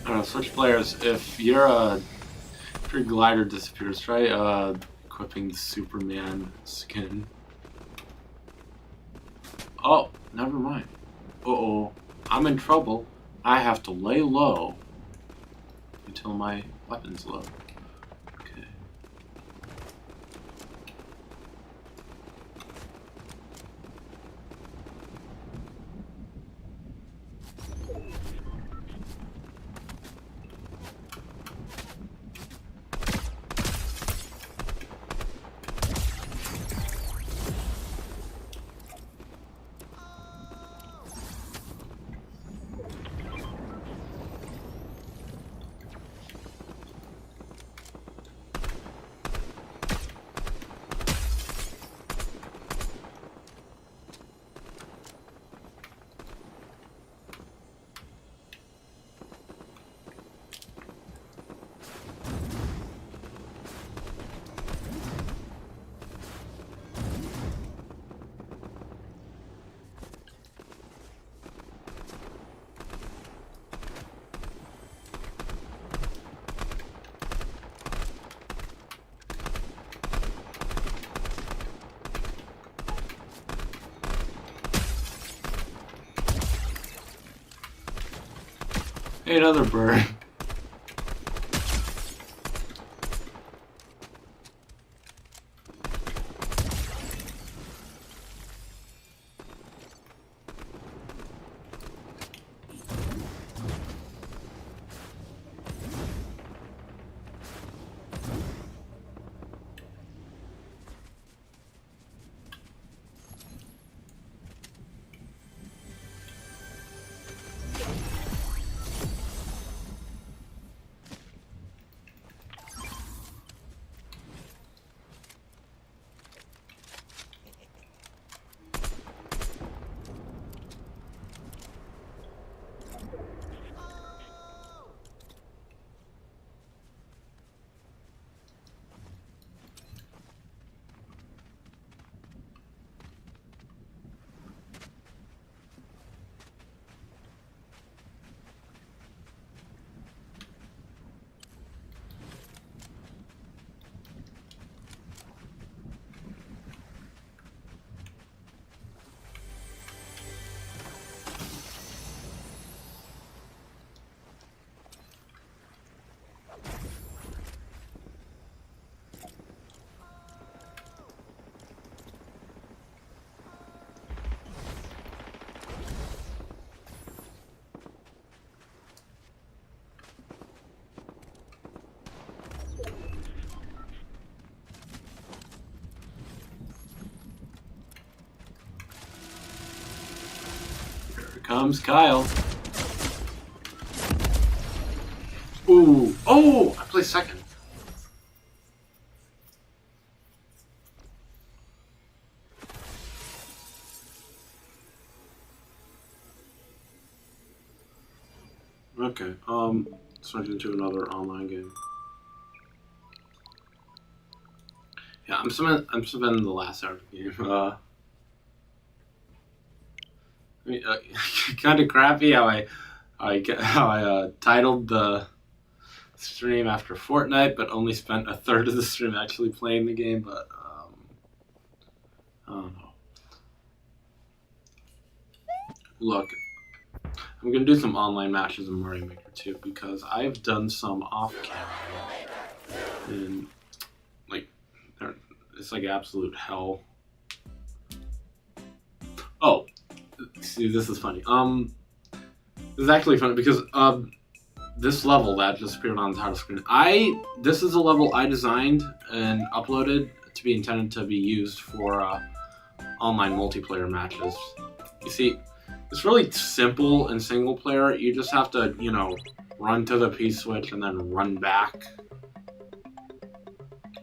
I don't know, switch players. If your glider disappears, try equipping the Superman skin. Oh, never mind. Uh-oh, I'm in trouble. I have to lay low until my weapon's low. Okay. Hey, another bird. Here comes Kyle. Ooh. Oh, I placed second. Okay, switch into another online game. Yeah, I'm spending the last hour of the game. I mean, kind of crappy how I titled the stream after Fortnite, but only spent a third of the stream actually playing the game. But I don't know. Look, I'm gonna do some online matches in Mario Maker 2 because I've done some off camera, and like, it's like absolute hell. Oh, see, this is funny. This is actually funny because this level that just appeared on the title screen. This is a level I designed and uploaded to be intended to be used for online multiplayer matches. You see, it's really simple in single player. You just have to, you know, run to the P switch and then run back.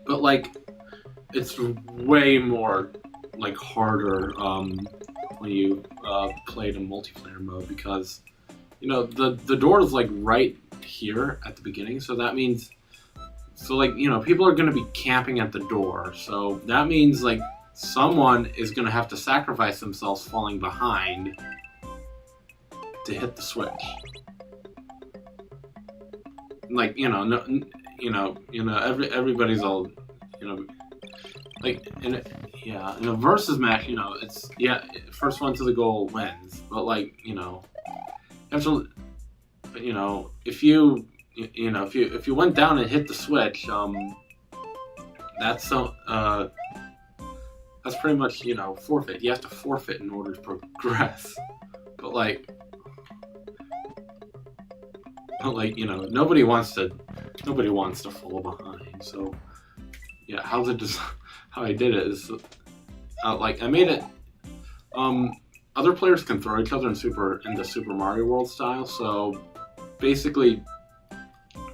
But like, it's way more like harder when you play it in multiplayer mode because, you know, the door is like right here at the beginning, so that means, so like, you know, people are going to be camping at the door, so that means like someone is going to have to sacrifice themselves falling behind to hit the switch. like no, everybody's all like in a versus match, it's first one to the goal wins, but like actually, if you went down and hit the switch, that's that's pretty much forfeit. You have to forfeit in order to progress. But like nobody wants to fall behind. So yeah, how I did it is like I made it. Other players can throw each other in the Super Mario World style. So basically,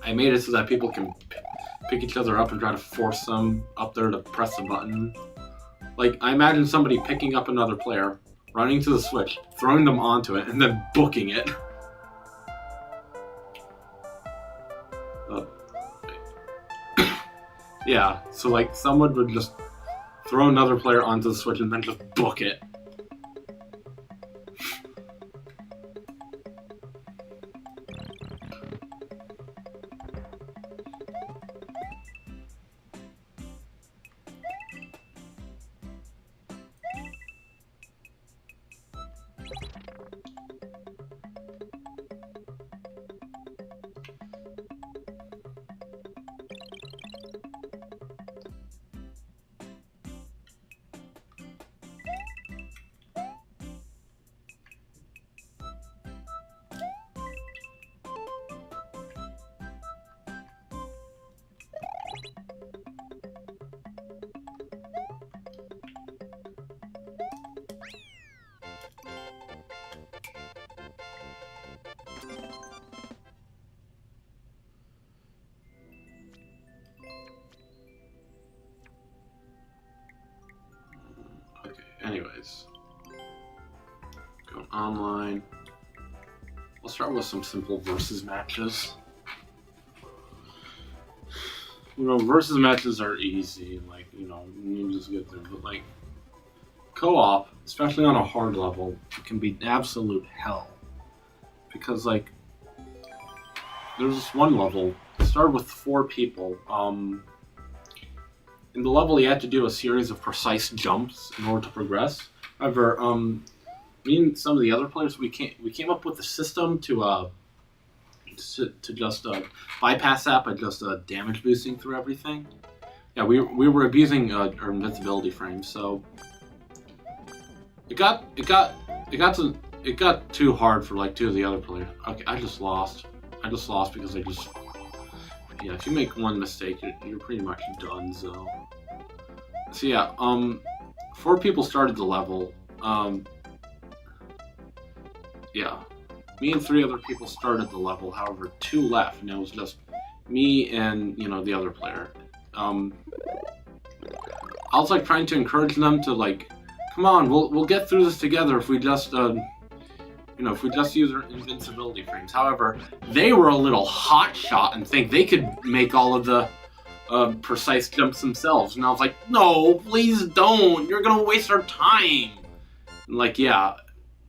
I made it so that people can pick each other up and try to force them up there to press the button. Like, I imagine somebody picking up another player, running to the switch, throwing them onto it, and then booking it. Yeah, so like someone would just throw another player onto the switch and then just book it. Anyways, going online. We'll start with some simple versus matches. Versus matches are easy, like, you just get there. But, like, co-op, especially on a hard level, it can be absolute hell. Because, like, there's this one level, it started with 4 people. In the level, you had to do a series of precise jumps in order to progress. However, me and some of the other players, we came up with a system to just bypass that by just damage boosting through everything. Yeah, we were abusing our invincibility frames, so it got too hard for like 2 of the other players. Okay, I just lost because if you make one mistake, you're pretty much done. So yeah, 4 people started the level. Yeah, me and 3 other people started the level. However, 2 left, and it was just me and the other player. I was like trying to encourage them to like, come on, we'll get through this together if we just if we just use our invincibility frames. However, they were a little hot shot and think they could make all of the precise jumps themselves. And I was like, no, please don't. You're gonna waste our time. And like, yeah,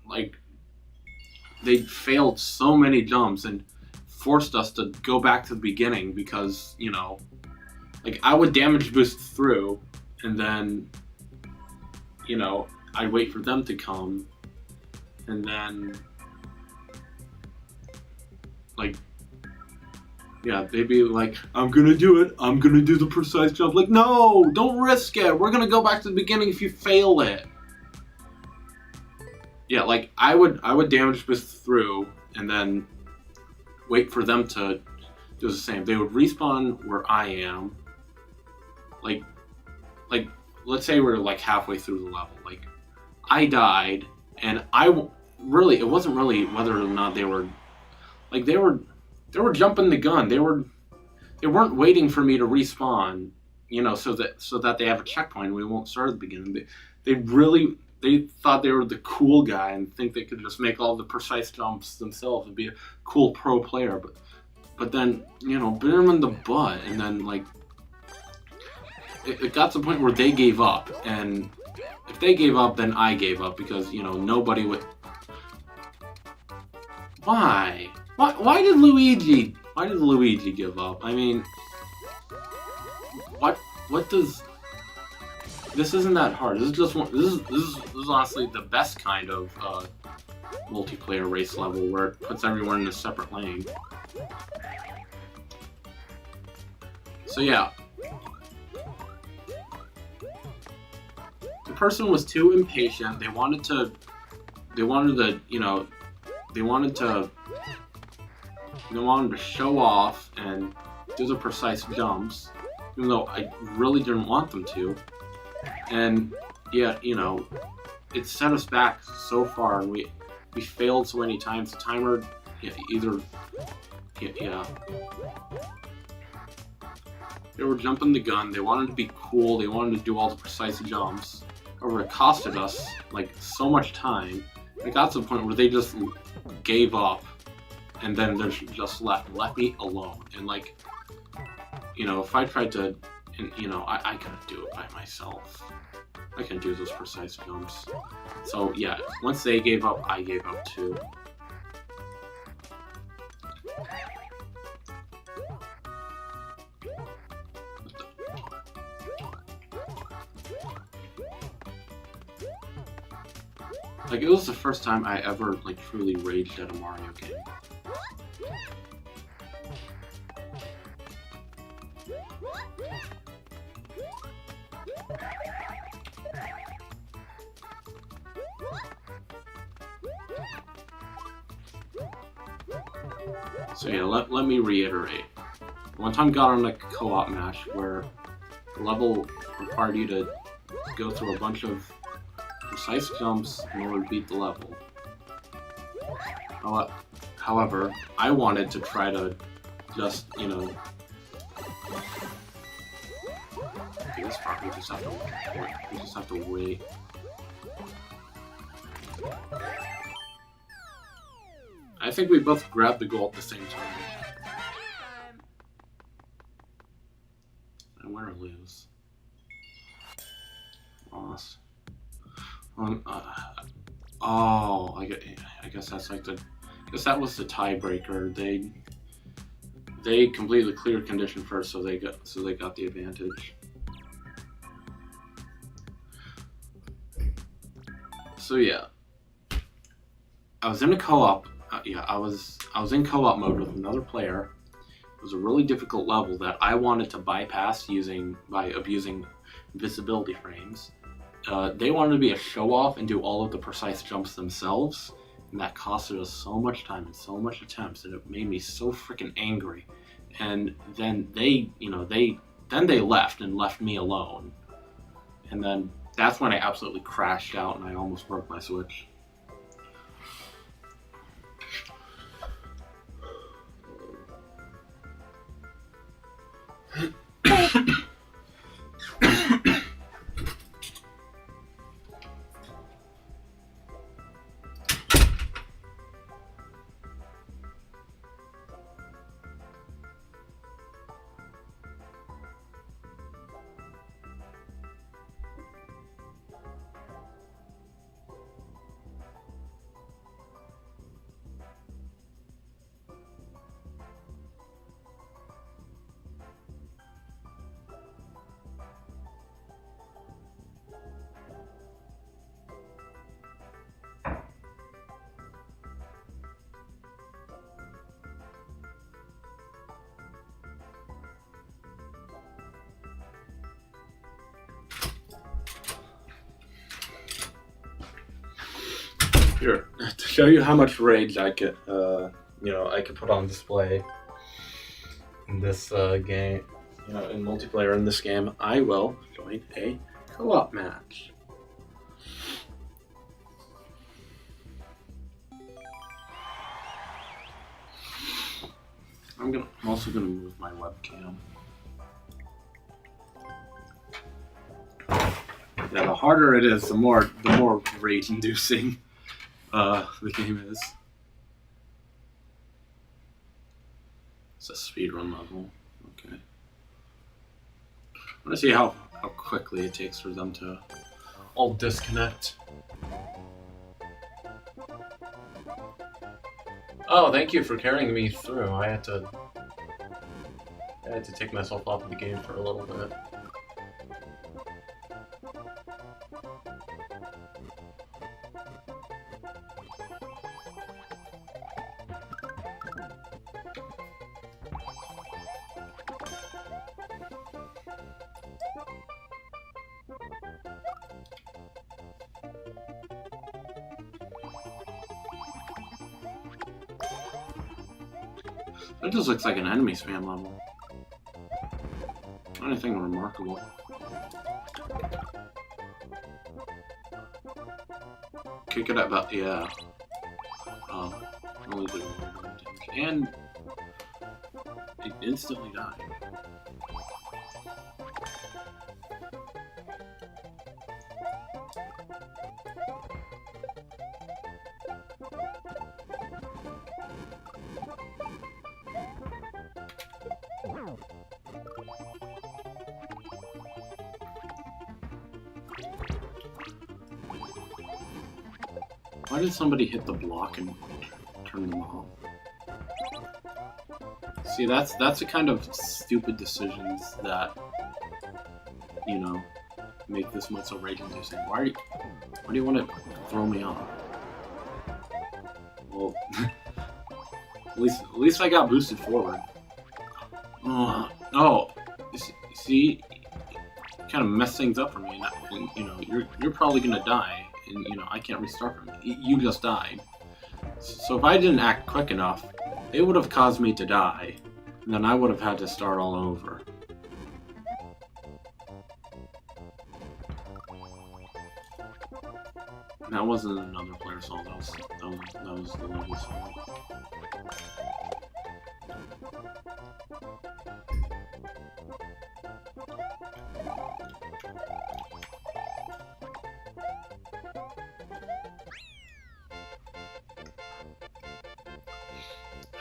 like they failed so many jumps and forced us to go back to the beginning because like I would damage boost through, and then I'd wait for them to come. And then, like, yeah, they'd be like, I'm gonna do it. I'm gonna do the precise jump. Like, no, don't risk it. We're gonna go back to the beginning if you fail it. Yeah, like, I would damage boost through and then wait for them to do the same. They would respawn where I am. Like, let's say we're like halfway through the level. Like, I died, and it wasn't really whether or not they were jumping the gun. They weren't waiting for me to respawn, so that they have a checkpoint and we won't start at the beginning. They thought they were the cool guy and think they could just make all the precise jumps themselves and be a cool pro player. But then, bit them in the butt, and then like it got to the point where they gave up, and if they gave up, then I gave up because nobody would. Why did Luigi Why did Luigi give up? I mean, what does... This isn't that hard. This is just one... This is honestly the best kind of multiplayer race level where it puts everyone in a separate lane. So yeah. The person was too impatient. They wanted to, you know, they wanted to show off and do the precise jumps, even though I really didn't want them to. And yeah, you know, it set us back so far, and we failed so many times. The timer, yeah. They were jumping the gun. They wanted to be cool. They wanted to do all the precise jumps. However, it costed us like so much time. It got to the point where they just gave up, and then they just left me alone. And like, you know, if I tried to, and you know, I couldn't do it by myself. I couldn't do those precise jumps. So yeah, once they gave up, I gave up too. Like, it was the first time I ever, like, truly raged at a Mario game. So yeah, let me reiterate. One time got on a co-op match where the level required you to go through a bunch of precise jumps in order to beat the level. However, I wanted to try to just, you know... Okay, this part we just have to wait. I think we both grabbed the goal at the same time. I win or lose. Lost. Oh, I guess that's like the... I guess that was the tiebreaker. They completed the clear condition first, so they got the advantage. So yeah, I was in a co-op. I was in co-op mode with another player. It was a really difficult level that I wanted to bypass by abusing visibility frames. They wanted to be a show-off and do all of the precise jumps themselves, and that costed us so much time and so much attempts, and it made me so freaking angry. And then they left and left me alone. And then that's when I absolutely crashed out and I almost broke my Switch. Here, to show you how much rage I could, I could put on display in this game, in multiplayer in this game, I will join a co-op match. I'm also gonna move my webcam. Yeah, the harder it is, the more rage-inducing the game is. It's a speedrun level. Okay. I want to see how quickly it takes for them to all disconnect. Oh, thank you for carrying me through. I had to I had to take myself off of the game for a little bit. That just looks like an enemy spam level. Anything remarkable. Kick it up, about yeah. Only did a little bit of damage. And it instantly died. Why did somebody hit the block and turn them off? See, that's the kind of stupid decisions that, you know, make this mod so rage-inducing. Why do you want to throw me off? Well, at least I got boosted forward. Oh, see, kind of mess things up for me, and you know, you're probably gonna die. And, you know, I can't restart from it. You just died. So if I didn't act quick enough, it would have caused me to die. And then I would have had to start all over. And that wasn't another player's fault. That was the level's fault.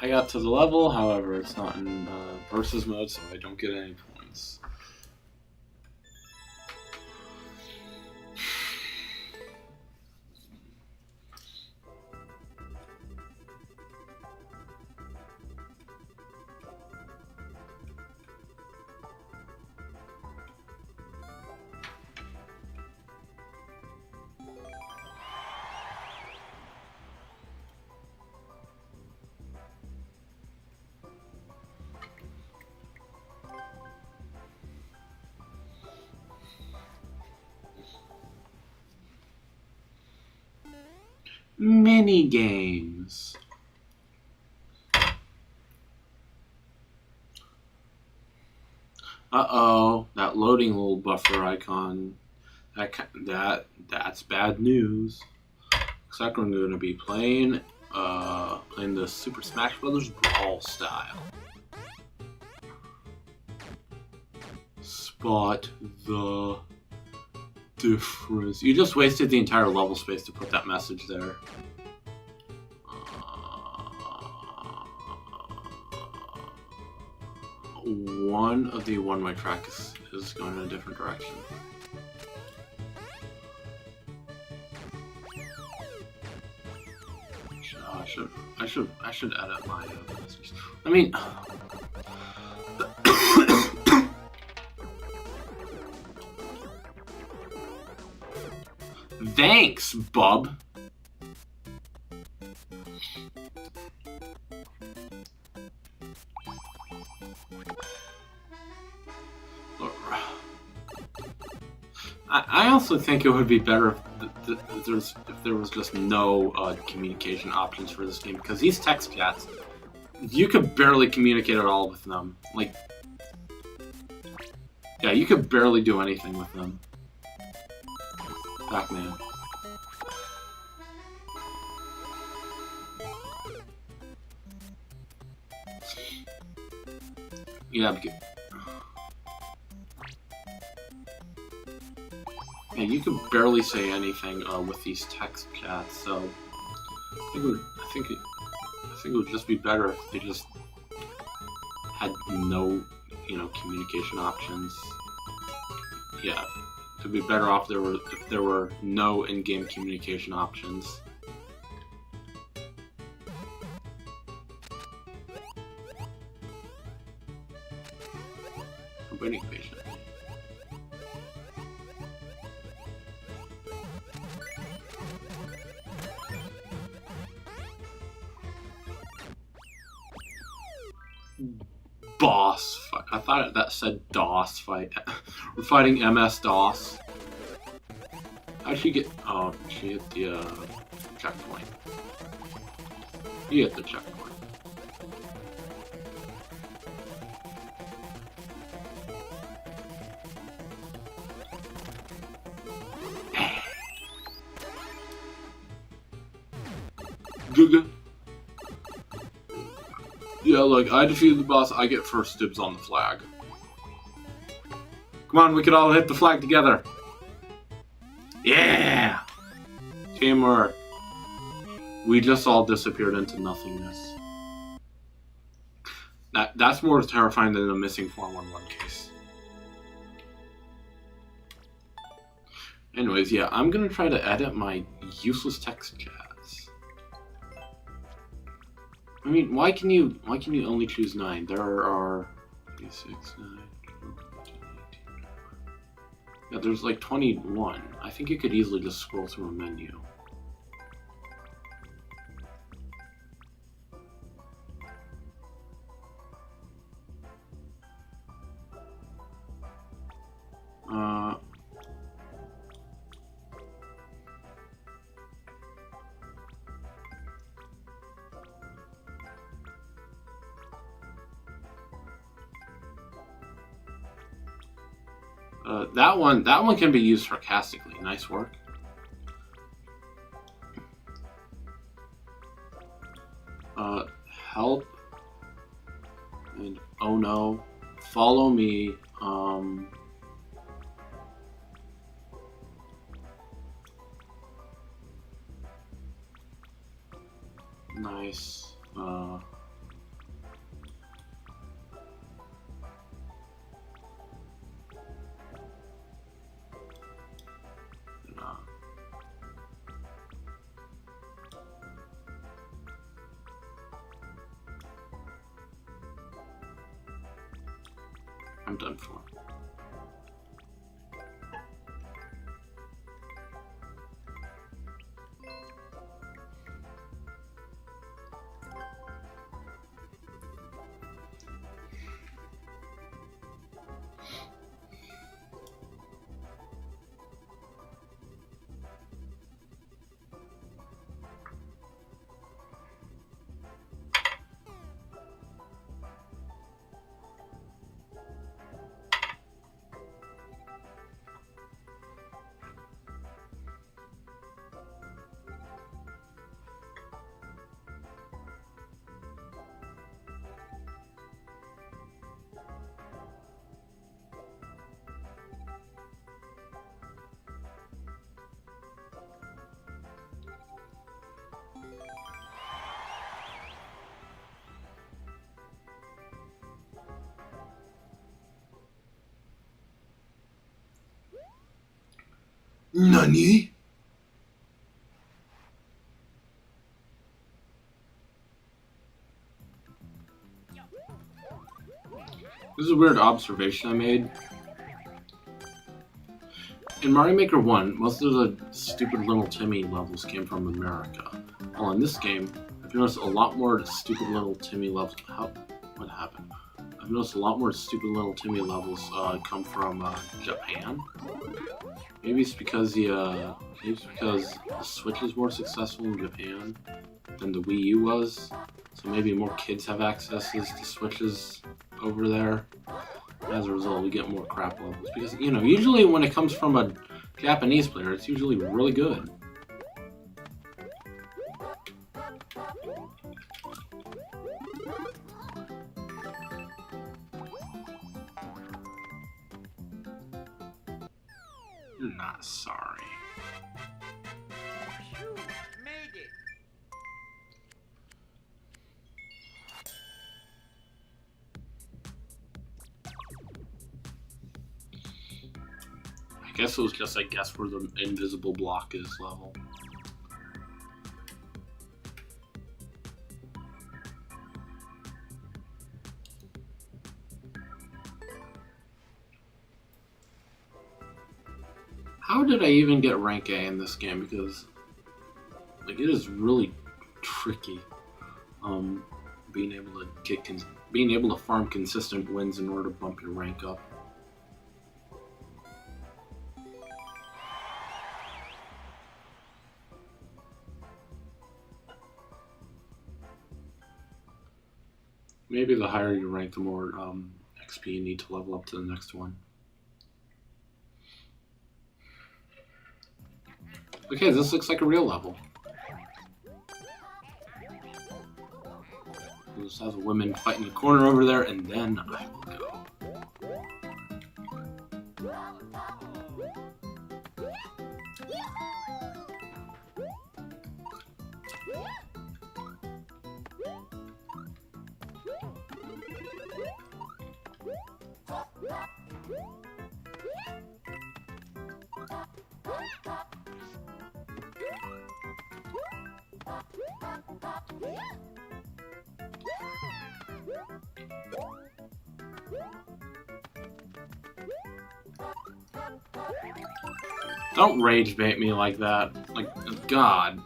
I got to the level, however, it's not in versus mode, so I don't get any points. Mini games. Uh-oh, that loading little buffer icon. That's bad news. Looks like we're going to be playing the Super Smash Bros. Brawl style. Spot the difference. You just wasted the entire level space to put that message there. One of the one-way tracks is going in a different direction. I should edit my message. I mean. Thanks, bub. I also think it would be better if there was just no communication options for this game, because these text chats, you could barely communicate at all with them. Like, yeah, you could barely do anything with them. Pac-Man. Yeah, yeah, you could barely say anything with these text chats. So I think it would just be better if they just had no, communication options. Yeah. It'd be better off if there were no in-game communication options. waiting patiently. Boss fight. I thought that said DOS fight. We're fighting MS-DOS. How'd she get... Oh, she hit the checkpoint. You hit the checkpoint. Guga. Yeah, look, I defeated the boss, I get first dibs on the flag. Come on, we could all hit the flag together. Yeah! Teamwork. We just all disappeared into nothingness. That's more terrifying than the missing 411 case. Anyways, yeah, I'm gonna try to edit my useless text chats. I mean, why can you only choose 9? There are 3, 6, 9, 12, 13, 18. Yeah, there's like 21. I think you could easily just scroll through a menu. That one can be used sarcastically. Nice work. Help. And oh no. Follow me. Nice. I'm done for. Nani? This is a weird observation I made. In Mario Maker 1, most of the stupid little Timmy levels came from America. While in this game, I've noticed a lot more stupid little Timmy levels. What happened? I've noticed a lot more stupid little Timmy levels come from Japan. Maybe it's because the Switch is more successful in Japan than the Wii U was. So maybe more kids have accesses to Switches over there. As a result, we get more crap levels. Because, you know, usually when it comes from a Japanese player, it's usually really good. Not sorry. You made it. I guess it was just, where the invisible block is level. How did I even get rank A in this game? Because like it is really tricky. Being able to being able to farm consistent wins in order to bump your rank up. Maybe the higher you rank, the more XP you need to level up to the next one. Okay, this looks like a real level. We'll just have the women fight in the corner over there, and then I will go. Don't rage bait me like that. Like, God.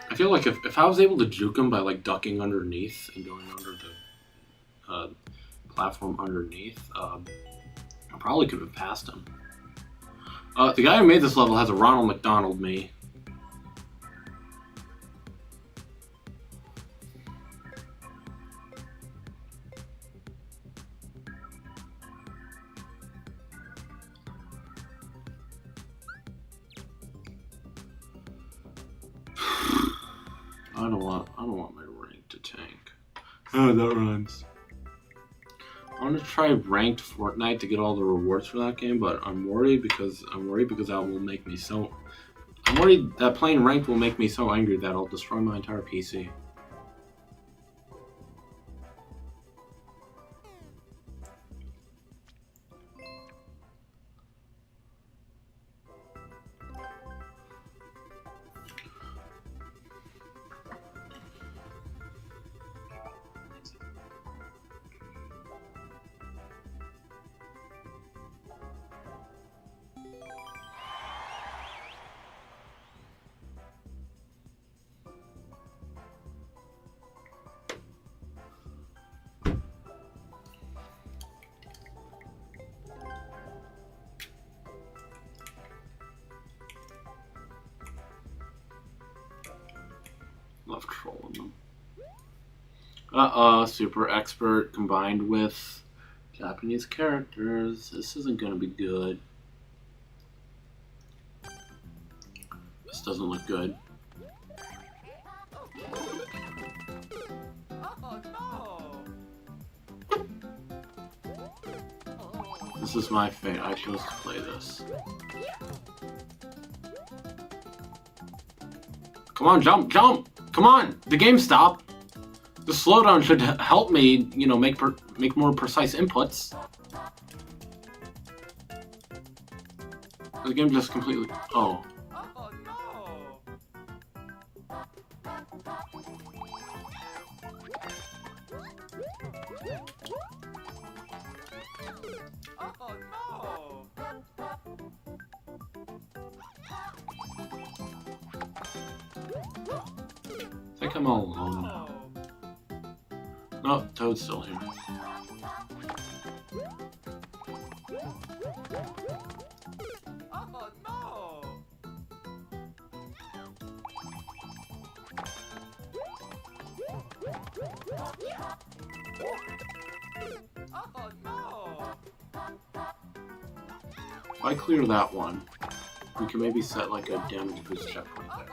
I feel like if I was able to juke him by like ducking underneath and going under the platform underneath, I probably could have passed him. The guy who made this level has a Ronald McDonald me. I don't want my rank to tank. Oh, that runs. I want to try ranked Fortnite to get all the rewards for that game, but I'm worried because that will make me so. I'm worried that playing ranked will make me so angry that I'll destroy my entire PC. Love trolling them. Super expert combined with Japanese characters. This isn't gonna be good. This doesn't look good. This is my fate. I chose to play this. Come on, jump, jump! Come on! The game stopped! The slowdown should help me, you know, make more precise inputs. The game just completely... Oh. I think I'm all alone now. No, Toad's still here. If I clear that one, we can maybe set like a damage boost checkpoint there.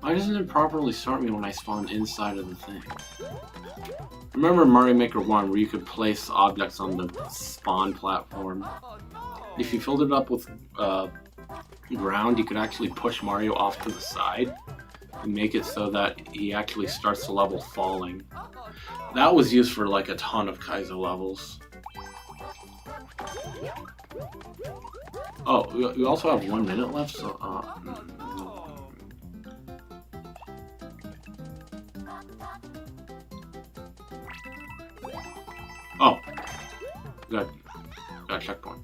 Why doesn't it properly start me when I spawn inside of the thing? Remember Mario Maker 1 where you could place objects on the spawn platform? If you filled it up with ground, you could actually push Mario off to the side and make it so that he actually starts the level falling. That was used for like a ton of Kaizo levels. Oh, we also have 1 minute left, so oh, good. Got a checkpoint.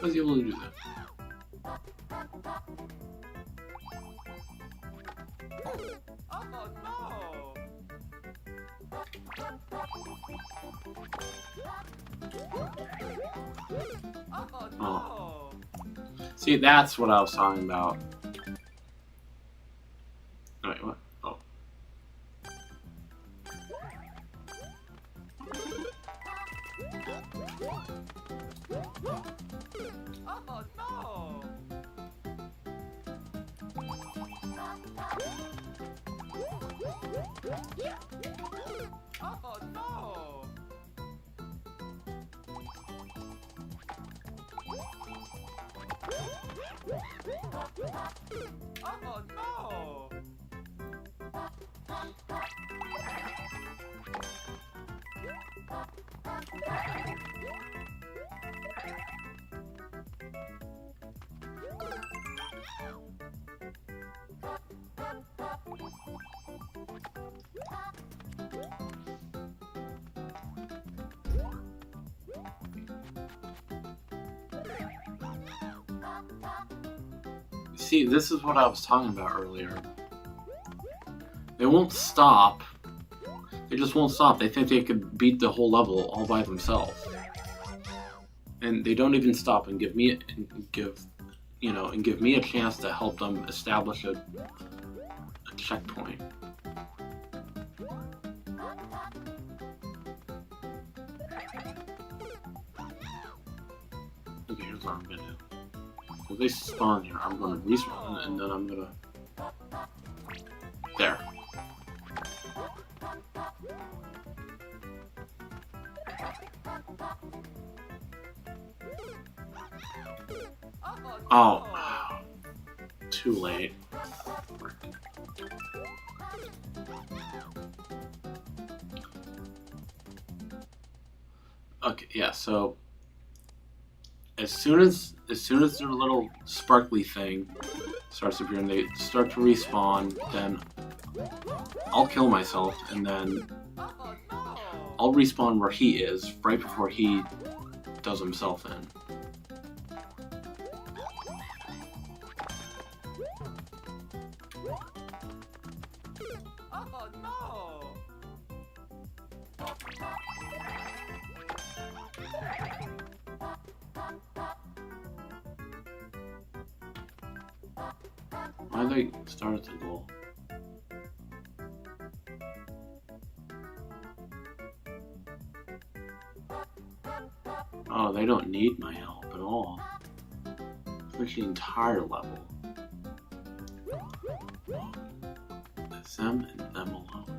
I was able to do that. Oh. See, that's what I was talking about. Wait, what? Oh. See, this is what I was talking about earlier. They won't stop. They just won't stop. They think they could beat the whole level all by themselves, and they don't even stop and give me a chance to help them establish a checkpoint. Okay, here's what I'm gonna do. If they spawn here, I'm gonna respawn, and then I'm gonna... There. Oh. Too late. Okay, yeah, so... As soon as their little sparkly thing starts appearing, they start to respawn, then I'll kill myself, and then I'll respawn where he is, right before he does himself in. Why they start at the goal? Oh, they don't need my help at all. Finish the entire level. It's them and them alone.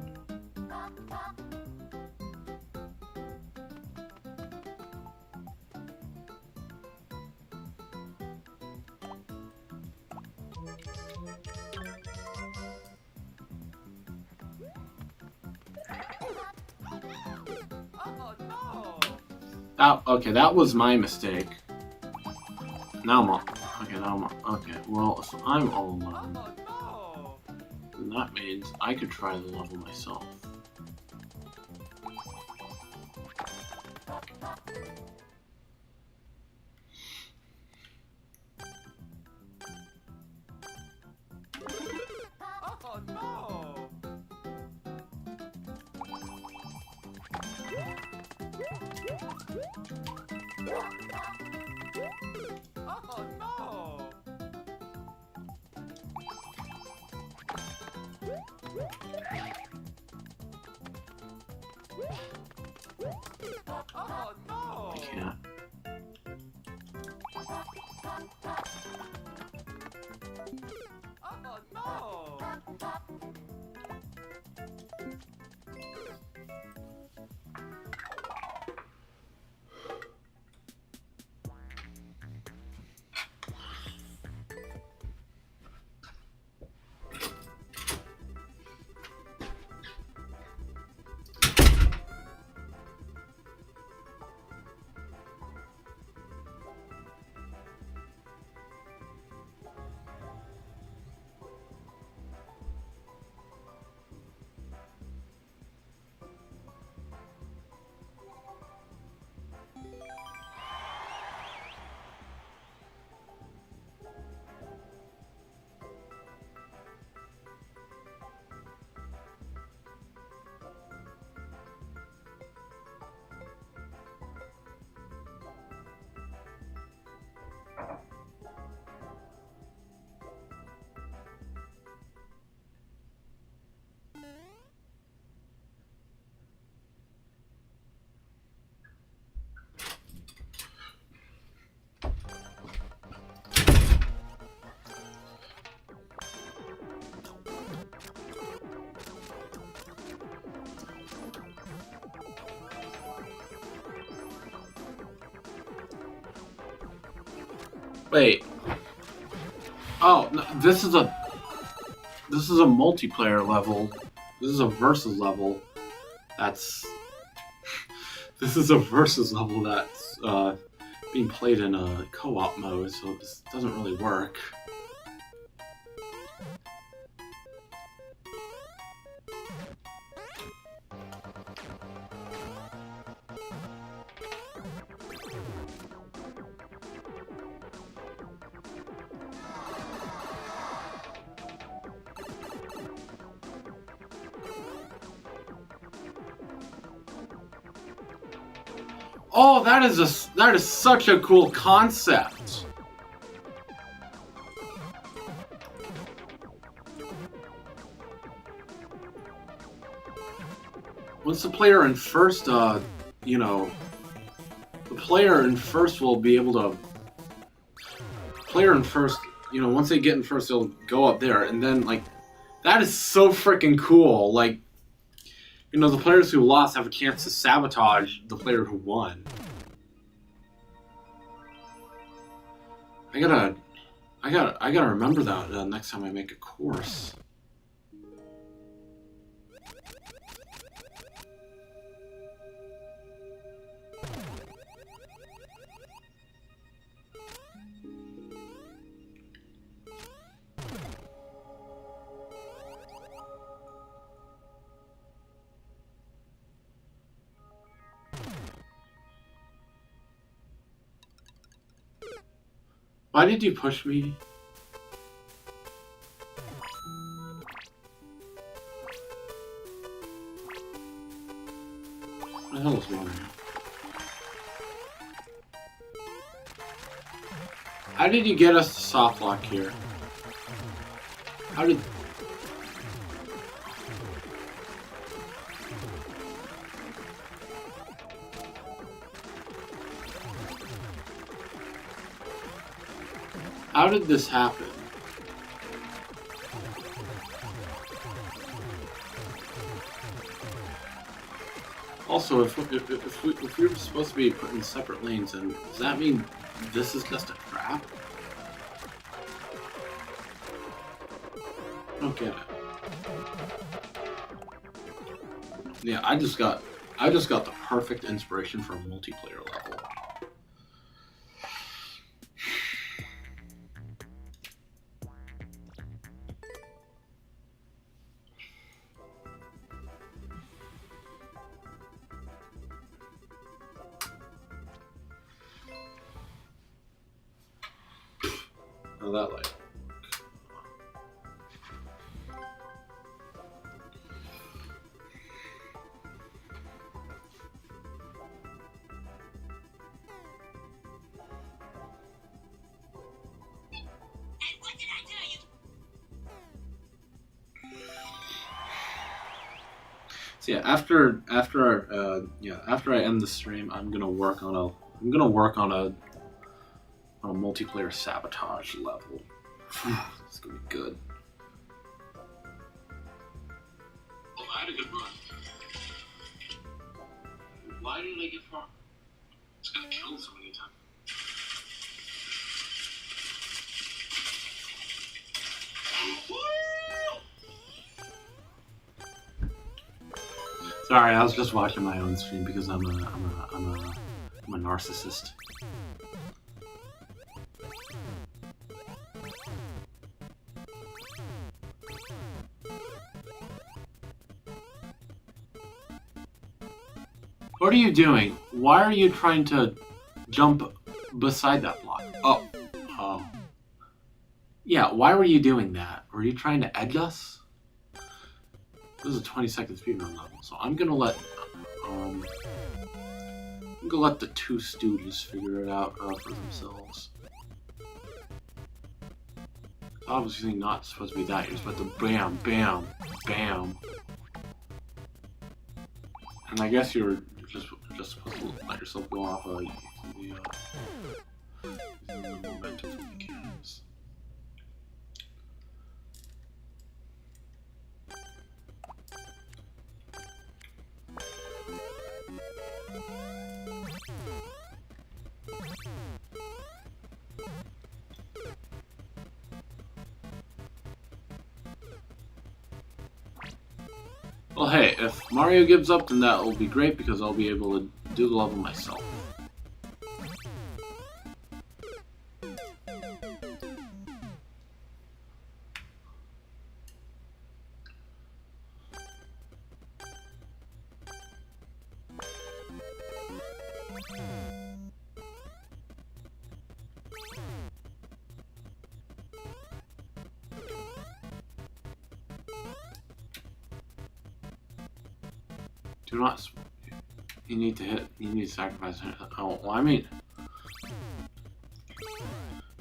Okay, that was my mistake. Now I'm all... Okay, now I'm all... Okay, well, if I'm all alone, then that means I could try the level myself. I can't. Wait. Oh, no, this is a multiplayer level. This is a versus level. That's this is a versus level that's being played in a co-op mode, so this doesn't really work. Oh, that is such a cool concept. Once the player in first, you know, the player in first will be able to. Player in first, you know, once they get in first, they'll go up there, and then like, that is so freaking cool. Like, you know, the players who lost have a chance to sabotage the player who won. I gotta remember that next time I make a course. Why did you push me? What the hell is wrong here? How did you get us to soft lock here? How did... How did this happen? Also, if we're supposed to be put in separate lanes, then does that mean this is just a trap? I don't get it. Yeah, I just got the perfect inspiration for a multiplayer level. Oh, that light. So yeah, after I end the stream, I'm gonna work on a multiplayer sabotage level. It's gonna be good. Oh, I had a good run. Why didn't I get far? It's gonna kill so many times. Sorry, I was just watching my own stream because I'm a narcissist. What are you doing? Why are you trying to jump beside that block? Oh. Yeah, why were you doing that? Were you trying to edge us? This is a 20-second speedrun level, so I'm gonna let the two stooges figure it out for themselves. It's obviously not supposed to be that. You're supposed to bam, bam, bam. And I guess you're just supposed to let yourself go off the momentum from the cams. Well, hey, if Mario gives up, then that will be great because I'll be able to do the level myself. Do not. You need to hit. You need to sacrifice. Oh, well, I mean,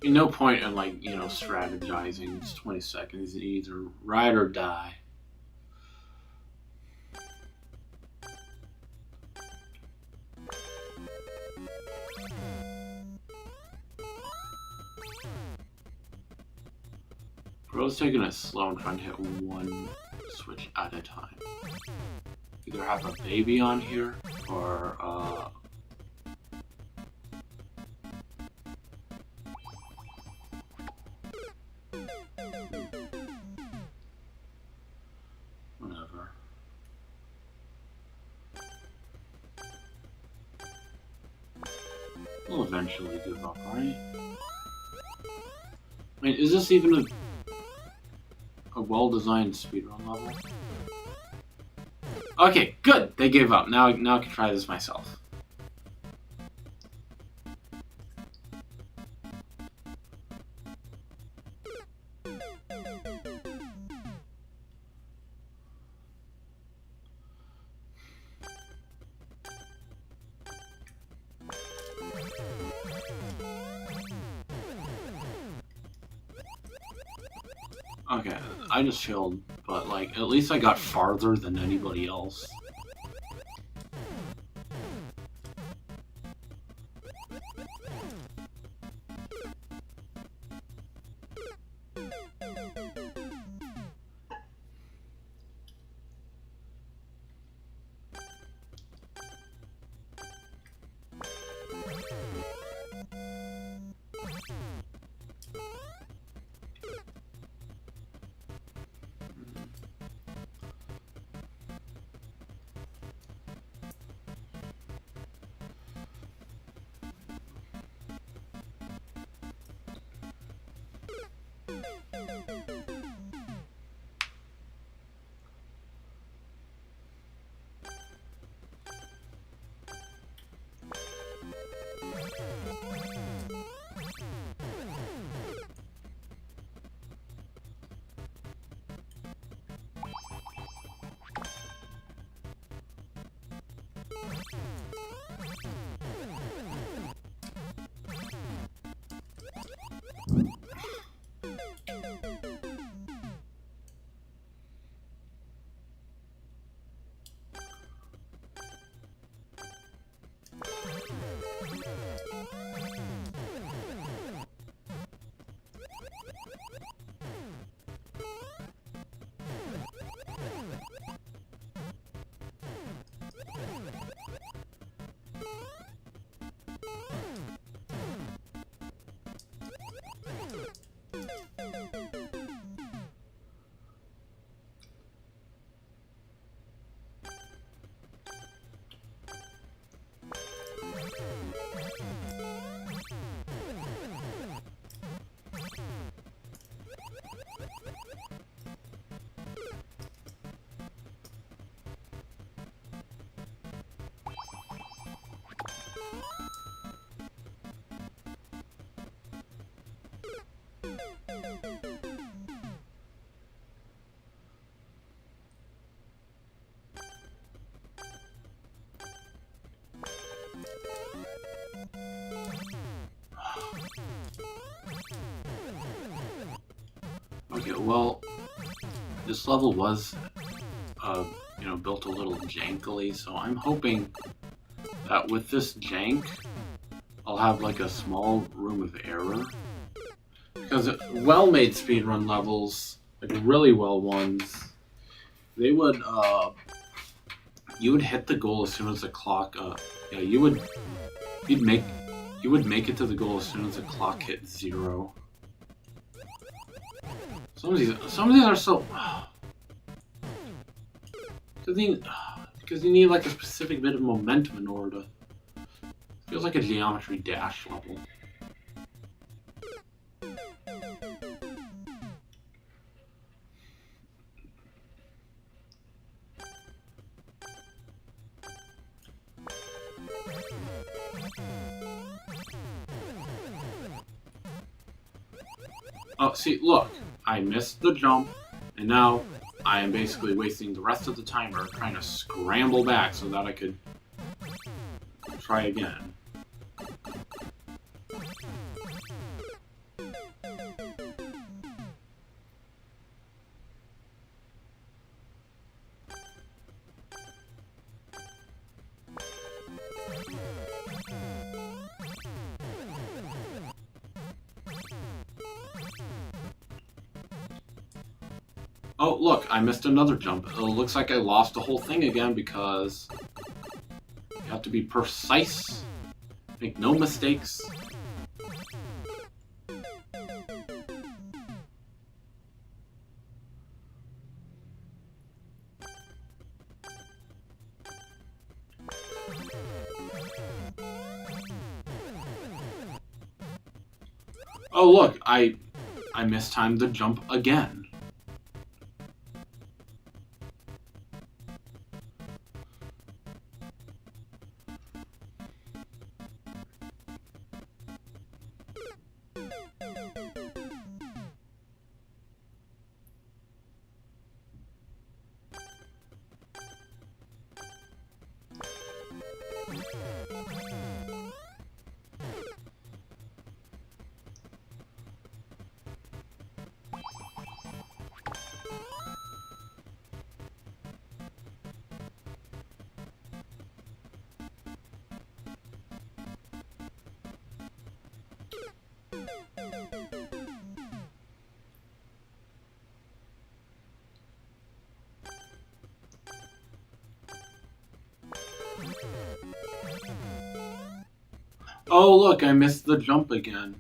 no point in like strategizing. It's 20 seconds. You either ride or die. Bro's taking it slow and trying to hit one switch at a time. Either have a baby on here or whatever. We'll eventually give up, right? I mean, is this even a well-designed speedrun level? Okay, good. They gave up. Now I can try this myself. Okay, I just chilled, but like at least I got farther than anybody else. Okay, well, this level was, built a little jankily, so I'm hoping that with this jank, I'll have like a small room of error. Because well-made speedrun levels, like really well ones, they would, you would hit the goal as soon as the clock, you would make it to the goal as soon as the clock hit 0. Some of these are so... Because you need like a specific bit of momentum in order to. Feels like a Geometry Dash level. Oh, see, look, I missed the jump, and now I am basically wasting the rest of the timer trying to scramble back so that I could try again. Oh, look, I missed another jump. It looks like I lost the whole thing again because you have to be precise, make no mistakes. Oh, look, I mistimed the jump again. Oh, look, I missed the jump again.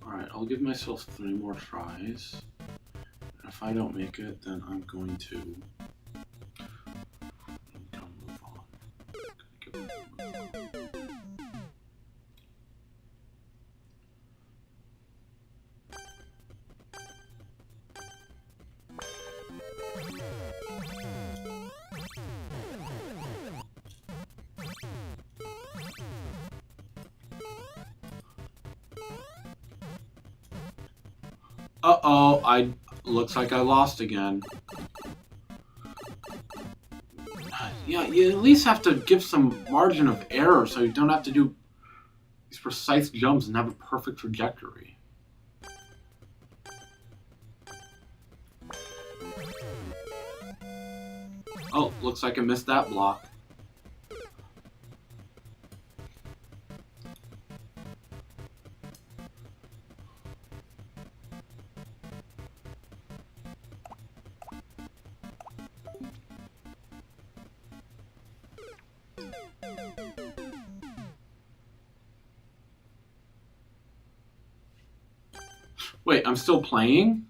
Alright, I'll give myself 3 more tries. And if I don't make it, then I'm going to move on. Uh-oh, looks like I lost again. Yeah, you at least have to give some margin of error so you don't have to do these precise jumps and have a perfect trajectory. Oh, looks like I missed that block. Wait, I'm still playing?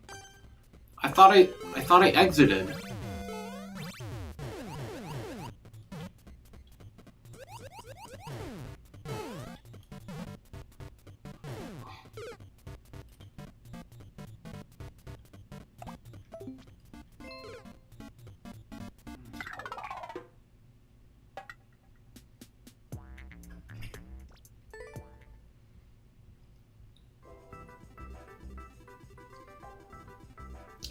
I thought I exited.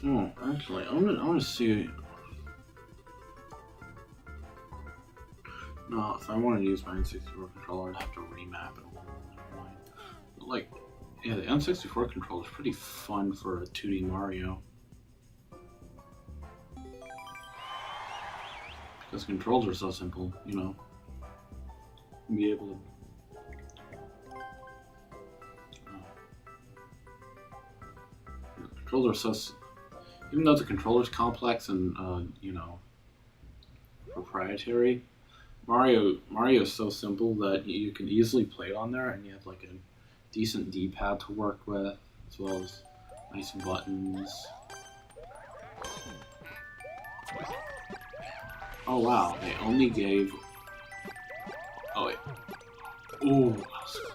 Oh, actually, I want to see. No, if I wanted to use my N64 controller, I'd have to remap it. But like, yeah, the N64 controller is pretty fun for a 2D Mario. Because controls are so simple, you know. Be able to. The controls are so. Even though the controller's complex and, you know, proprietary, Mario is so simple that you can easily play it on there, and you have like a decent D-pad to work with, as well as Nice buttons. Oh wow, they only gave... Oh wait. Ooh, that was close.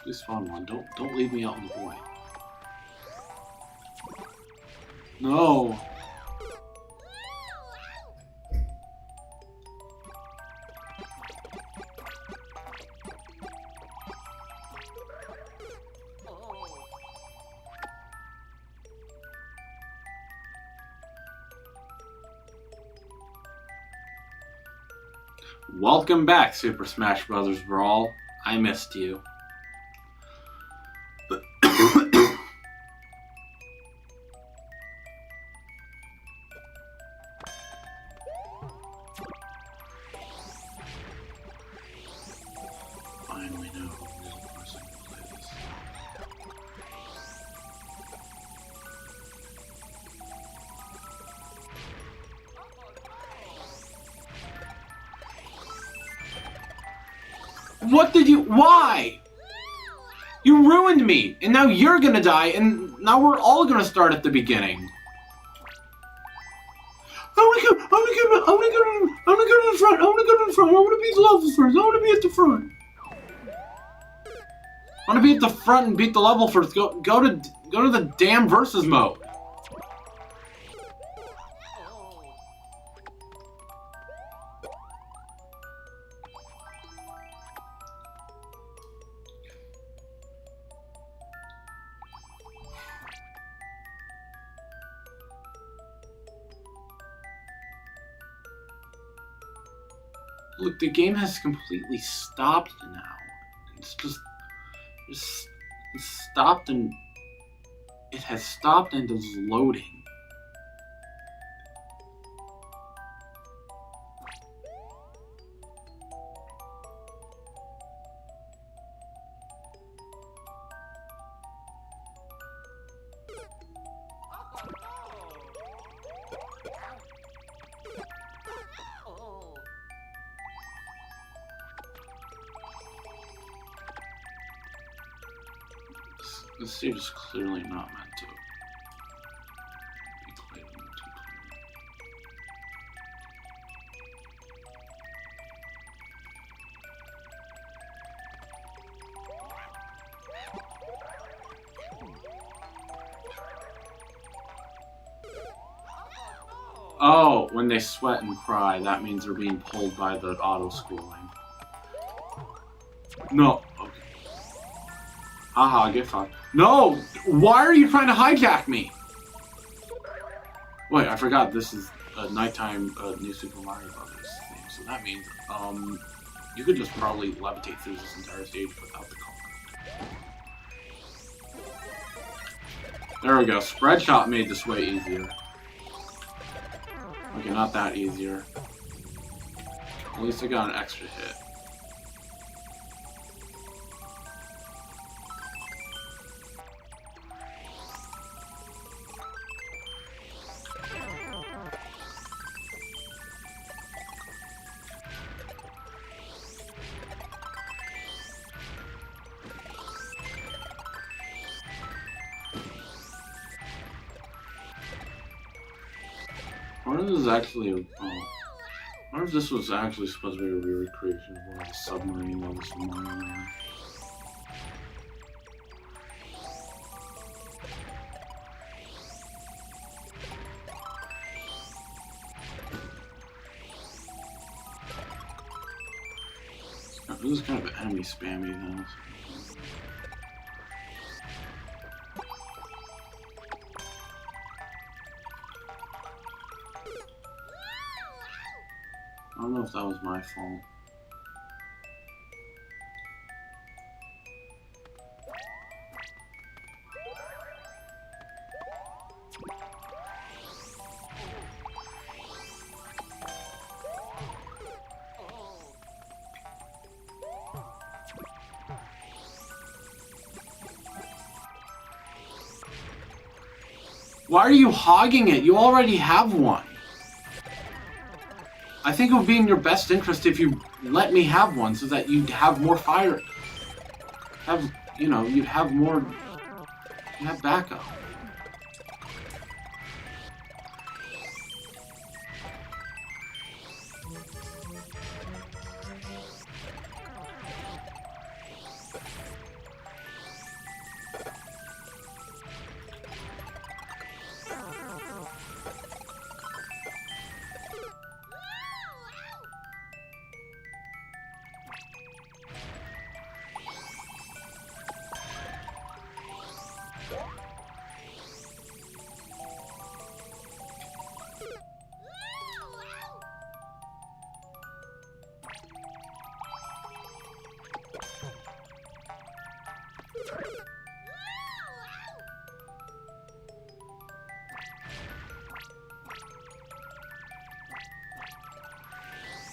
Please spawn one. Don't leave me out in the void. No. Welcome back, Super Smash Bros. Brawl. I missed you. Finally know who the real person who plays. What did you... Why? You ruined me! And now you're gonna die, and now we're all gonna start at the beginning. I wanna go to the front, I wanna beat the level first, I wanna be at the front. I wanna be at the front and beat the level first. Go to the damn versus mode. Look, the game has completely stopped now. It's just it's stopped and it has stopped and is loading. This stage is clearly not meant to be played in multiplayer. Oh, when they sweat and cry, that means they're being pulled by the auto-schooling. No. Haha, get fucked. No! Why are you trying to hijack me? Wait, I forgot this is a nighttime New Super Mario Brothers thing, so that means, you could just probably levitate through this entire stage without the car. There we go. Spread shot made this way easier. Okay, not that easier. At least I got an extra hit. I wonder if this is actually a... I wonder if this was actually supposed to be a recreation of one of the submarine levels from Mario Land. This is kind of enemy spammy though. I don't know if that was my fault. Why are you hogging it? You already have one. I think it would be in your best interest if you let me have one so that you'd have more fire. You'd have more. You have backup.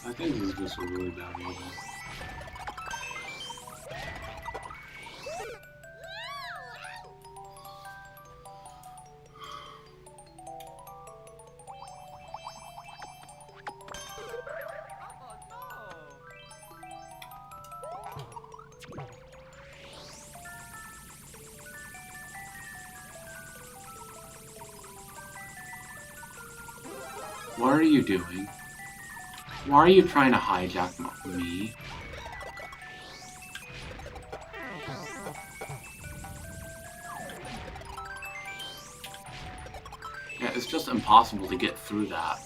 I think this is just a really bad level. What are you doing? Why are you trying to hijack me? Yeah, it's just impossible to get through that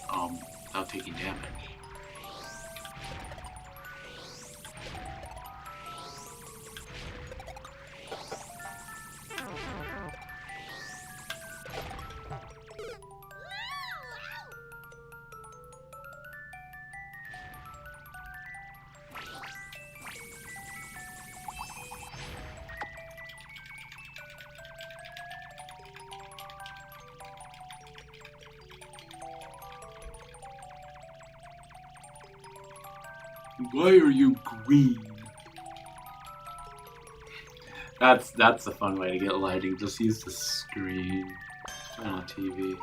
without taking damage. Why are you green? That's a fun way to get lighting. Just use the screen. Turn on TV.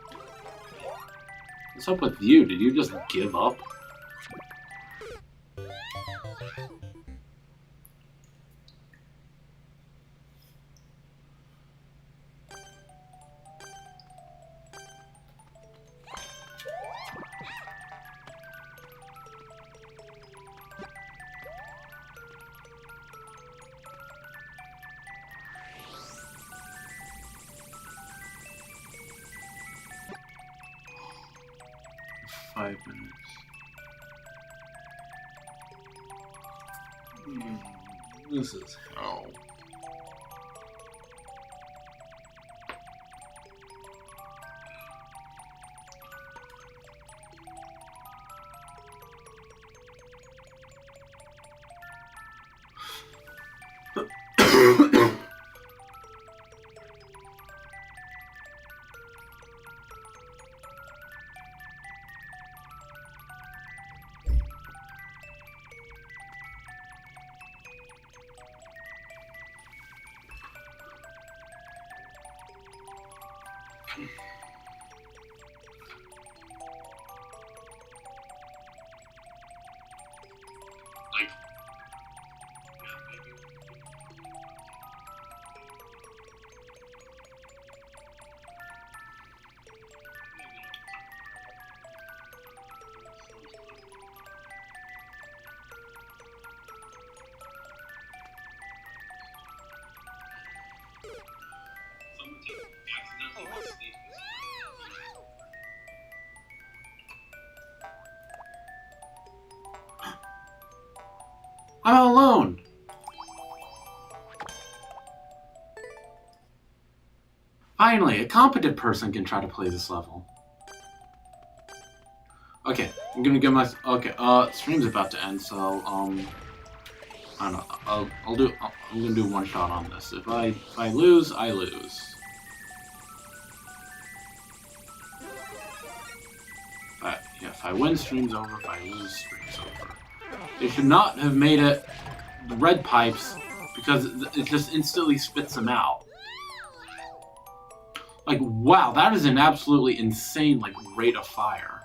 What's up with you? Did you just give up? Five minutes. This is hell. Like, yeah, maybe. Someone accidentally mistake this. I'm all alone. Finally, a competent person can try to play this level. Okay, I'm gonna get my stream's about to end, so I don't know. I'm gonna do one shot on this. If I lose, I lose. If I win, stream's over. If I lose, stream's over. They should not have made it the red pipes because it just instantly spits them out. Like, wow, that is an absolutely insane, like, rate of fire.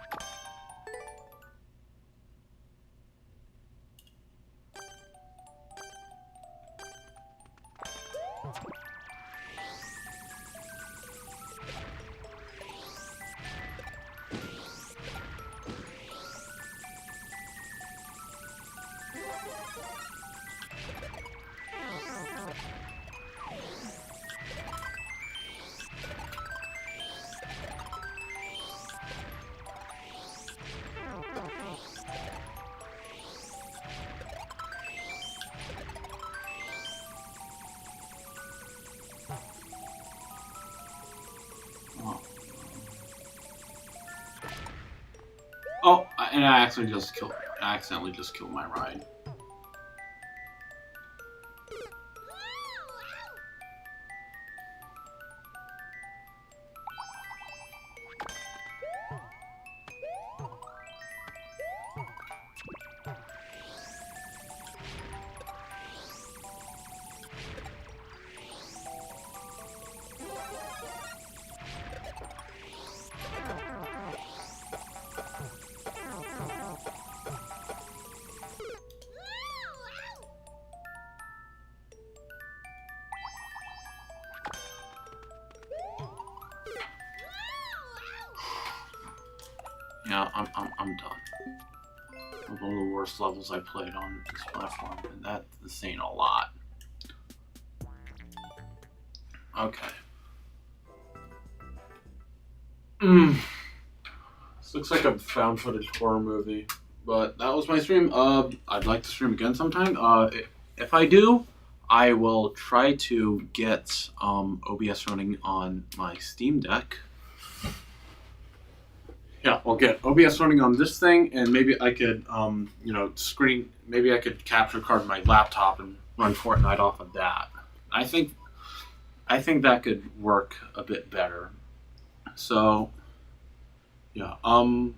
Oh, and I accidentally just killed my ride. Yeah, I'm done. One of the worst levels I played on this platform, and this ain't a lot. Okay. This looks like a found footage horror movie, but that was my stream. I'd like to stream again sometime. If I do, I will try to get OBS running on my Steam Deck. Yeah, I'll get OBS running on this thing, and maybe I could, maybe I could capture card my laptop and run Fortnite off of that. I think that could work a bit better. So, yeah, I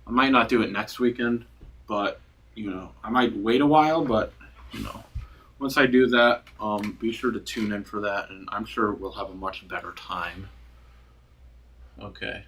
might not do it next weekend, but I might wait a while. But once I do that, be sure to tune in for that, and I'm sure we'll have a much better time. Okay.